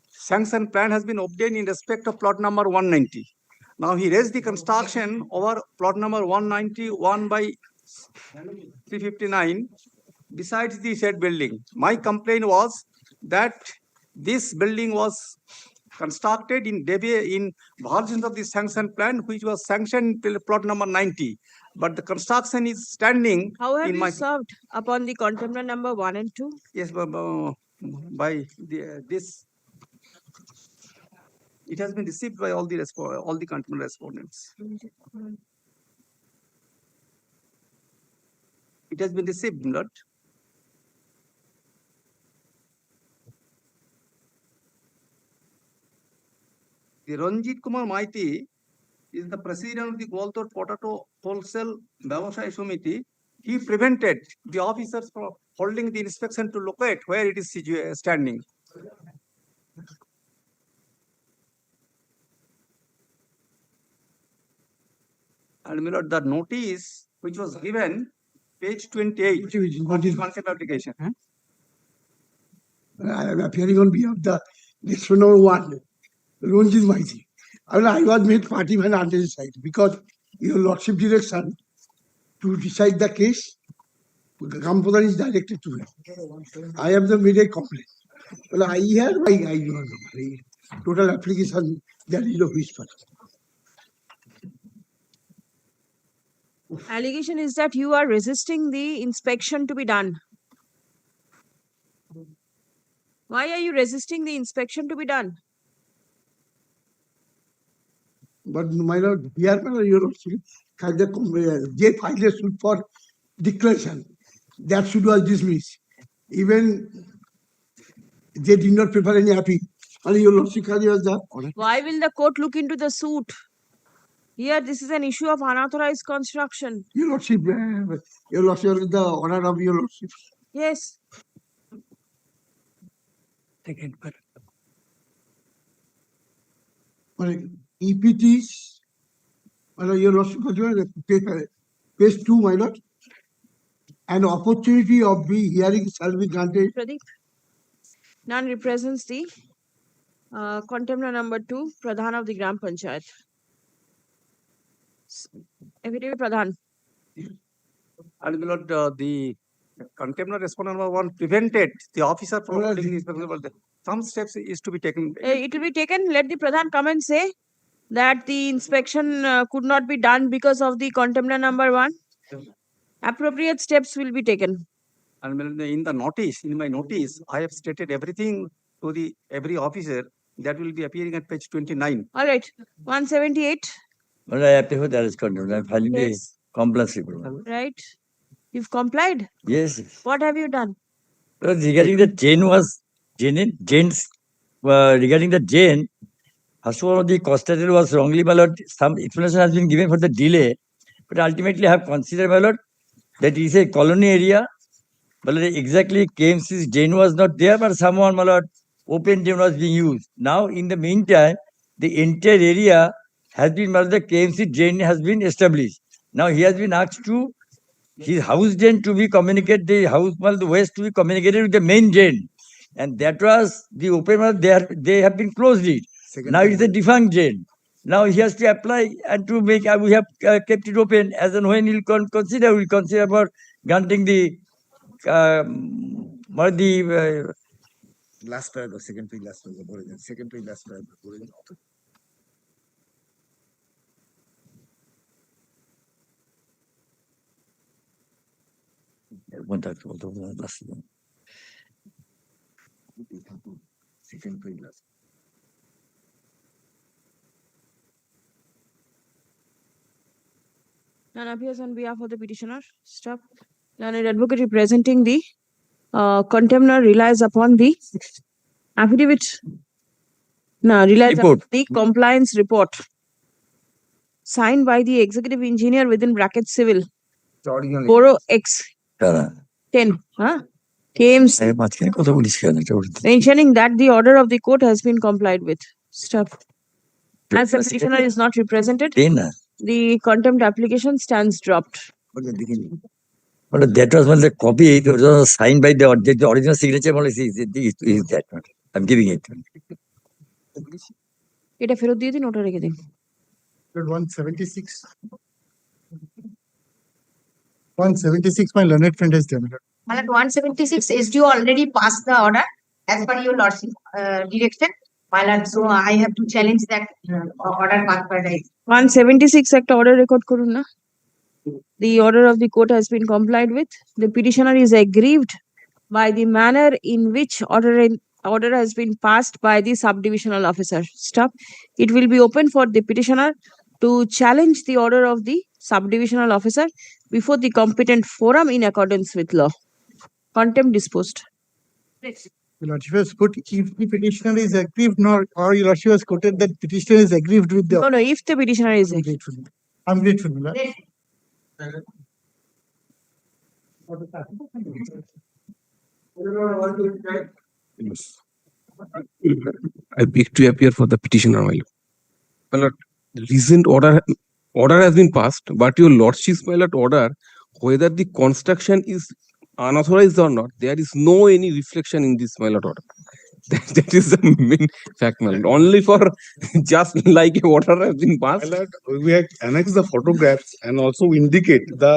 sanction plan has been obtained in respect of plot number 190. Now, he raised the construction over plot number 191 by 359 besides the said building. My complaint was that this building was constructed in violation of the sanction plan, which was sanctioned till plot number 90. But the construction is standing. How have in you my served upon the contemner number 1 and 2? Yes, by this. It has been received by all the container respondents. It has been received, not. The Ranjit Kumar Maiti is the president of the Gwalior Potato Wholesale Vyavasai Samiti. He prevented the officers from holding the inspection to locate where it is standing. And my lord, the notice which was given, page 28, of the concept application. I am appearing on behalf of the next one, Ranjit Maiti. I was made party man on this side because your lordship direction to decide the case, Gampodan is directed to me. I have the made a complaint. Well, I don't know. Total application, there is no whisper. Allegation is that you are resisting the inspection to be done. Why are you resisting the inspection to be done? But my lord, here your lordship they filed a suit for declaration. That suit was dismissed. Even they did not prepare any appeal. And your lordship was the order. Why will the court look into the suit? Here, this is an issue of unauthorized construction. Your lordship is the honor of your lordship. Yes. Second part. EPTs, your lordship, page 2, my lord. An opportunity of the hearing shall be granted. Pradeep. None represents the contemner number 2, Pradhan of the Gram Panchayat. Affidavit Pradhan. And my lord, the contemner respondent number 1 prevented the officer from holding the inspection. Some steps is to be taken. It will be taken. Let the Pradhan come and say that the inspection could not be done because of the contemner number 1. Appropriate steps will be taken. And in the notice, in my notice, I have stated everything to every officer that will be appearing at page 29. All right. 178. Well, I appear for the arrest contempt. I'm filing the compliance report. Right. You've complied? Yes. What have you done? Regarding the regarding the chain, first of all, the constated was wrongly, my lord. Some explanation has been given for the delay, but ultimately I have considered, my lord, that is a colony area. But exactly KMC's drain was not there, but someone, my lord, open drain was being used. Now, in the meantime, the entire area has been, my lord, the KMC drain has been established. Now, he has been asked to his house drain to be communicated, the house well, the waste to be communicated with the main drain. And that was the open well, they have been closed it. Now it's a defunct drain. Now he has to apply and to make, we have kept it open as and when we'll consider about granting the, last paragraph, second page, last paragraph, second page, last paragraph. Second page, last. None appears on behalf of the petitioner. Stop. Learned advocate representing the contemner relies upon the affidavit. No, relies upon the compliance report signed by the executive engineer within brackets civil. Borough X 10. KMC. Mentioning that the order of the court has been complied with. Stop. As the petitioner is not represented, the contempt application stands dropped. But that was when the copy it was signed by the original signature is that one. I'm giving it. এটা ফেরত দিয়ে দিন, ওটা রেখে দিন। 176. 176, my learned friend has done it. Well, at 176 SDO already passed the order as per your lordship direction. Well, so I have to challenge that order passed by the 176 একটা order record করুন না। The order of the court has been complied with. The petitioner is aggrieved by the manner in which order has been passed by the subdivisional officer. Stop. It will be open for the petitioner to challenge the order of the subdivisional officer before the competent forum in accordance with law. Contempt disposed. Your Lordship has put if the petitioner is aggrieved, or Your Lordship has quoted that petitioner is aggrieved with the. No, if the petitioner is grateful. I'm grateful, my lord. Yes. I beg to appear for the petitioner, my lord. My lord, the recent order has been passed, but your lordship's my lord order, whether the construction is unauthorized or not, there is no any reflection in this my lord order. That is the main fact, my lord. Only for just like a order has been passed. My lord, we have annexed the photographs and also indicate the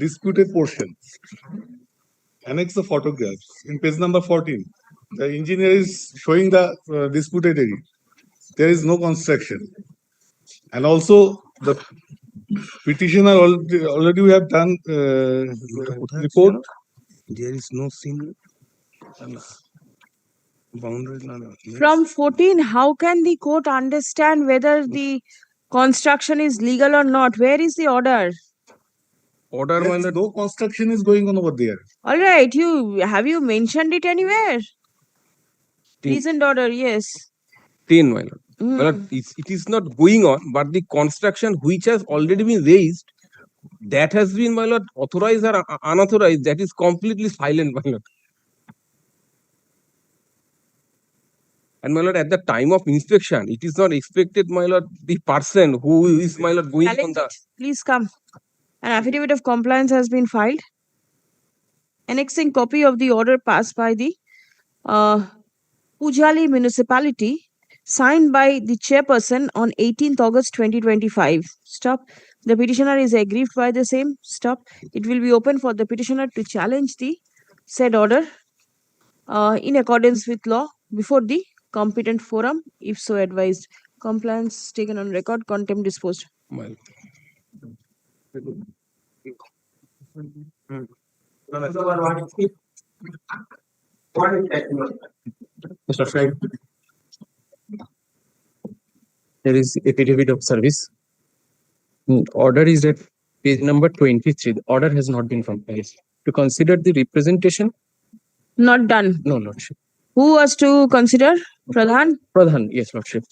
disputed portion. Annex the photographs in page number 14. The engineer is showing the disputed area. There is no construction. And also the petitioner already we have done report. There is no scene. Boundary line. From 14, how can the court understand whether the construction is legal or not? Where is the order? Order, my lord. No construction is going on over there. All right, have you mentioned it anywhere? Recent order, yes. 10, my lord. My lord, it is not going on, but the construction which has already been raised, that has been, my lord, authorized or unauthorized, that is completely silent, my lord. And my lord, at the time of inspection, it is not expected, my lord, the person who is, my lord, going on the. Please come. An affidavit of compliance has been filed, annexing copy of the order passed by the Pujali municipality, signed by the chairperson on 18th August 2025. Stop. The petitioner is aggrieved by the same. Stop. It will be open for the petitioner to challenge the said order in accordance with law before the competent forum, if so advised. Compliance taken on record, contempt disposed. Well. Mr. Frank, there is affidavit of service. Order is at page number 23. The order has not been complied. To consider the representation. Not done. No, lordship. Who was to consider? Pradhan? Pradhan, yes, lordship.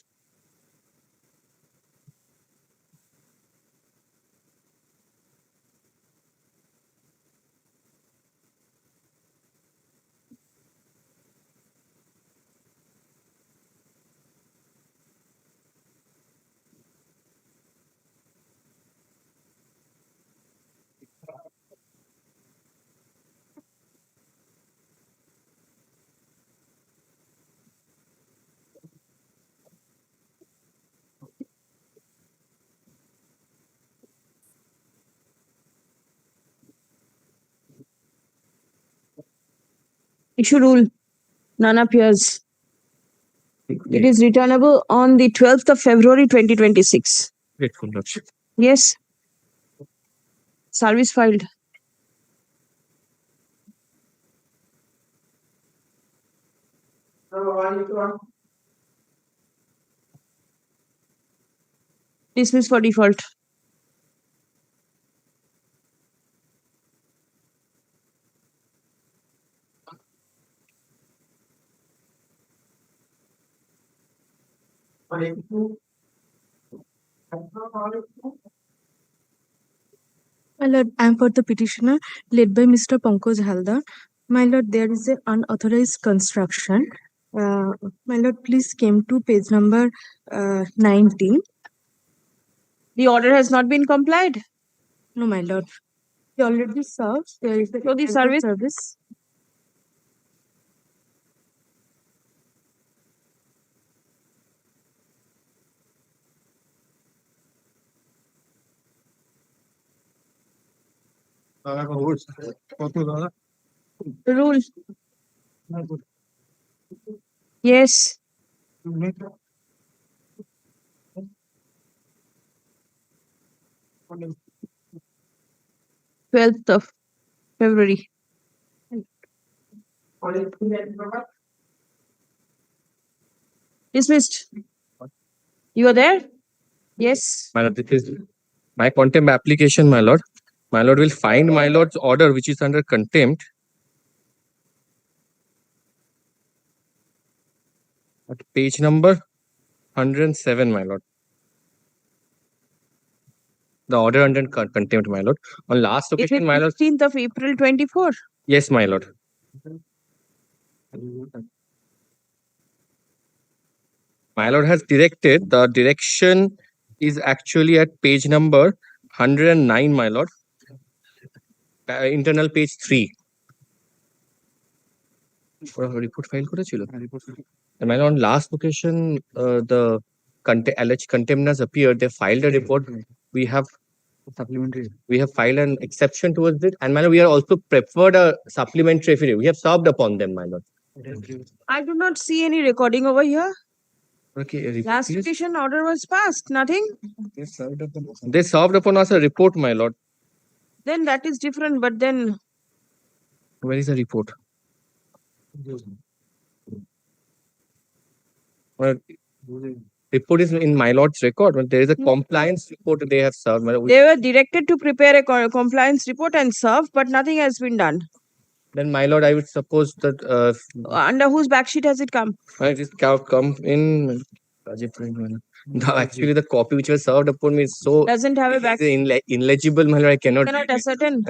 Issue rule. None appears. It is returnable on the 12th of February 2026. Grateful, Lordship. Yes. Service filed. Dismiss for default. My lord, I am for the petitioner led by Mr. Pankaj Haldar. My lord, there is an unauthorized construction. My lord, please came to page number 19. The order has not been complied. No, my lord. We already served. There is So the service. Rule. Yes. 12th of February. Dismissed. You are there? Yes. My lord, this is my contempt application, my lord. My lord will find my lord's order which is under contempt at page number 107, my lord. The order under contempt, my lord. On last Is occasion, it my lord. 15th of April 24? Yes, my lord. My lord has directed, the direction is actually at page number 109, my lord. Internal page 3. Report file করেছিল? And my lord, on last occasion, the alleged contemners appeared, they filed a report. We have supplementary. We have filed an exception towards it. And my lord, we are also preferred a supplementary affidavit. We have served upon them, my lord. I do not see any recording over here. Okay, Last petition order was passed. Nothing. They served upon us a report, my lord. Then that is different. But then Where is the report? Report is in my lord's record. When there is a compliance report they have served. They were directed to prepare a compliance report and serve, but nothing has been done. Then, my lord, I would suppose that under whose back sheet has it come? It is come in. Actually, the copy which was served upon me is so Doesn't have a back. Illegible, my lord. I cannot. Cannot ascertain.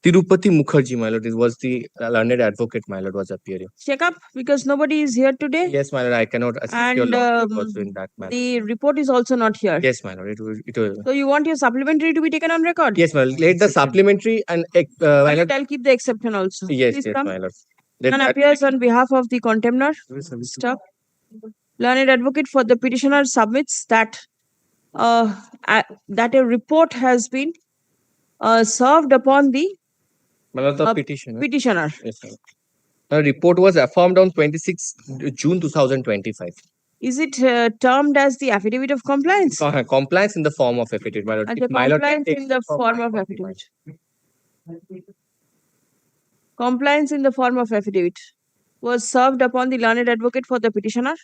Tirupati Mukherjee, my lord. It was the learned advocate, my lord, was appearing. Check up because nobody is here today. Yes, my lord. I cannot assist your lord also in that matter. The report is also not here. Yes, my lord. It will. So you want your supplementary to be taken on record? Yes, my lord. Let the supplementary and my lord. I'll keep the exception also. Yes, Please yes, come. my lord. None appears on behalf of the contemner. Stop. Learned advocate for the petitioner submits that that a report has been served upon the petitioner. Yes, sir. The report was affirmed on 26 June 2025. Is it termed as the affidavit of compliance? Compliance in the form of affidavit, my lord. Compliance in the form of affidavit. Compliance in the form of affidavit was served upon the learned advocate for the petitioner,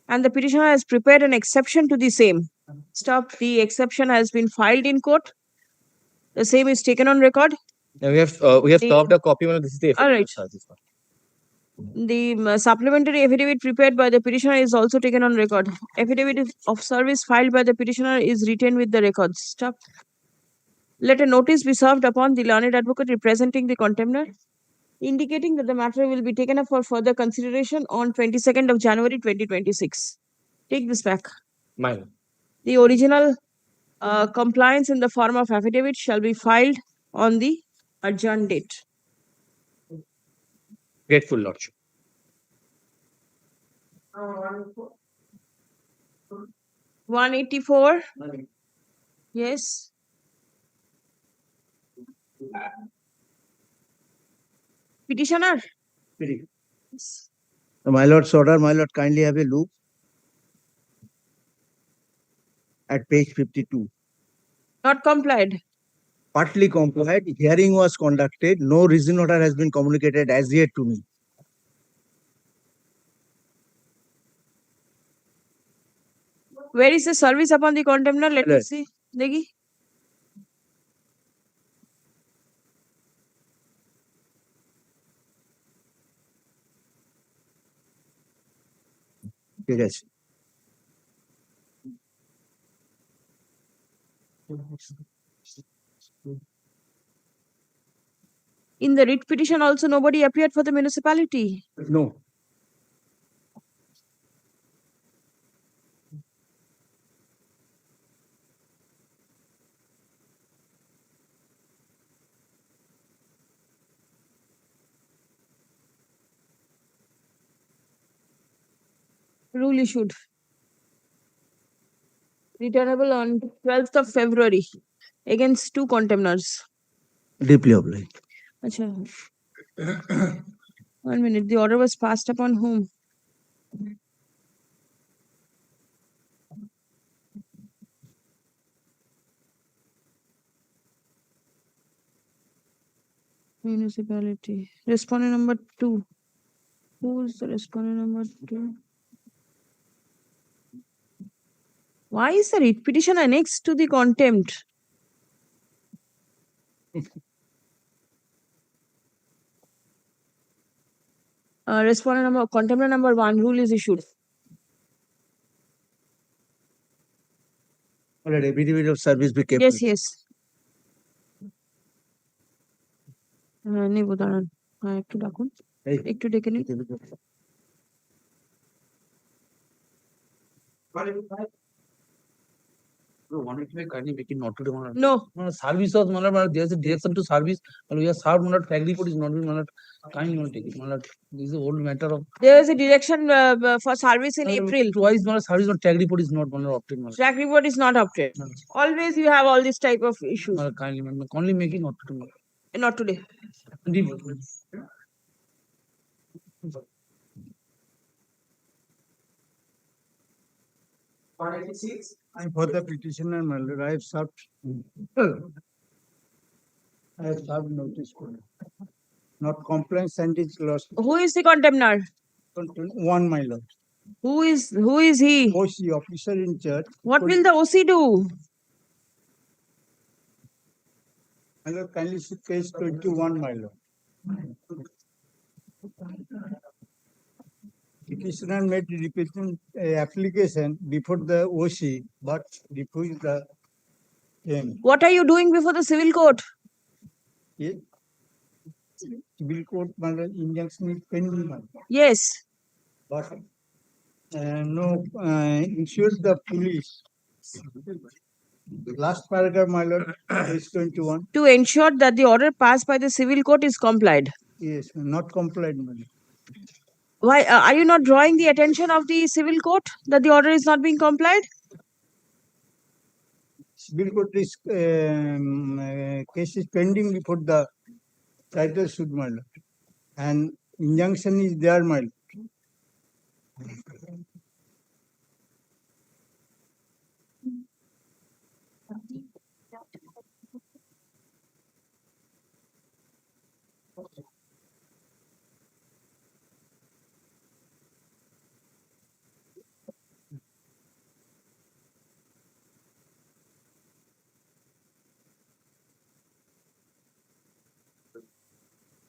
and the petitioner has prepared an exception to the same. Stop. The exception has been filed in court. The same is taken on record. We have served a copy. This is the affidavit. All right. The supplementary affidavit prepared by the petitioner is also taken on record. Affidavit of service filed by the petitioner is retained with the records. Stop. Let a notice be served upon the learned advocate representing the contemner, indicating that the matter will be taken up for further consideration on 22nd of January 2026. Take this back. Mine. The original compliance in the form of affidavit shall be filed on the adjourned date. Grateful, lordship. 184. Yes. Petitioner. Spirit. My lord's order, my lord, kindly have a look at page 52. Not complied. Partly complied, hearing was conducted, no reason order has been communicated as yet to me. Where is the service upon the contender? Let me Right. see. Degi. ঠিক আছে। In the writ petition also nobody appeared for the municipality. No. Rule issued. Returnable on 12th of February against two contemners. Deeply obliged. Acha. 1 minute. The order was passed upon whom? Municipality. Respondent number 2. Who is the respondent number 2? Why is the writ petition annexed to the contempt? Respondent number, contemptor number 1, rule is issued. All right, affidavit of service be kept. Yes, yes. নেব দাঁড়ান একটু ডাকুন একটু ডেকে নিন Kindly make it not to the No. Service was there's a direction to service, and we have served tag report is not been kindly not take it. This is the old matter of. There was a direction for service in April. Twice service on tag report is not opted. Track report is not opted. Always you have all this type of issues. Kindly, only make it not to. Not today. I'm for the petitioner, my lord. I have served notice. Not complaint and it's lost. Who is the contemptor? One, my lord. Who is he? OC, officer in charge. What will the OC do? My lord, kindly see page 21, my lord. Petitioner made repeating application before the OC, but refused the claim. What are you doing before the civil court? Civil court, my lord, injunction is pending, my lord. Yes. But no, issued the police. Last paragraph, my lord, page 21. To ensure that the order passed by the civil court is complied. Yes, not complied, my lord. Why are you not drawing the attention of the civil court that the order is not being complied? Civil court is case is pending before the title suit, my lord, and injunction is there, my lord.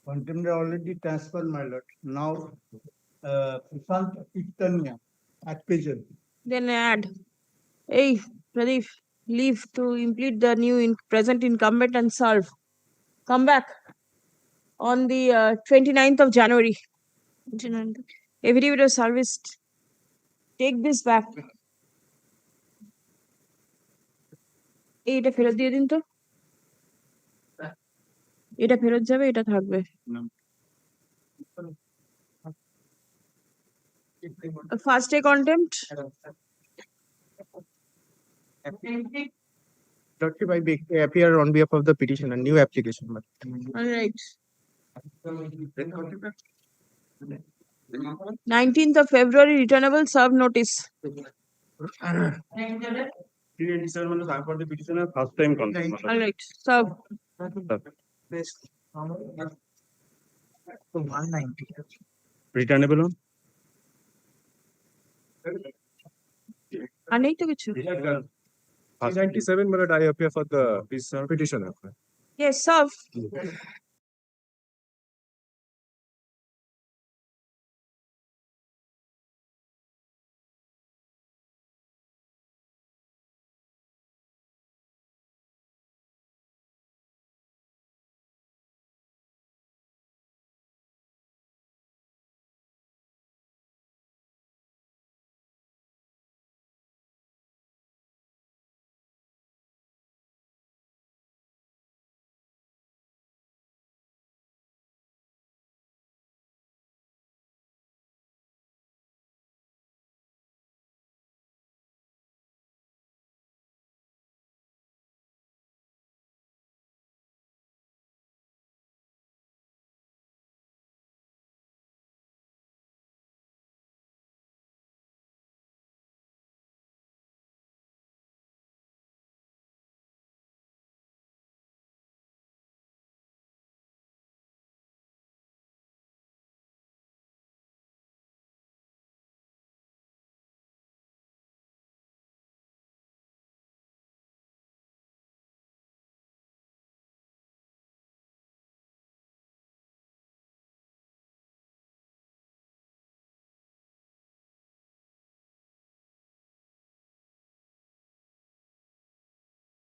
Contender already transferred, my lord. Now, Prashant Pitanya at Pigeon. Then add. Hey, Pradeep, leave to implead the new present incumbent and serve. Come back on the 29th of January. 29th. Affidavit of service. Take this back. এটা ফেরত দিয়ে দিন তো এটা ফেরত যাবে এটা থাকবে First day contempt. Lordship, I appear on behalf of the petitioner, new application. All right. 19th of February, returnable, serve notice. 387 I'm for the petitioner, first time concern. All right, serve. 190. Returnable on? Aneito kichu. 397 I appear for the petitioner. Yes, serve.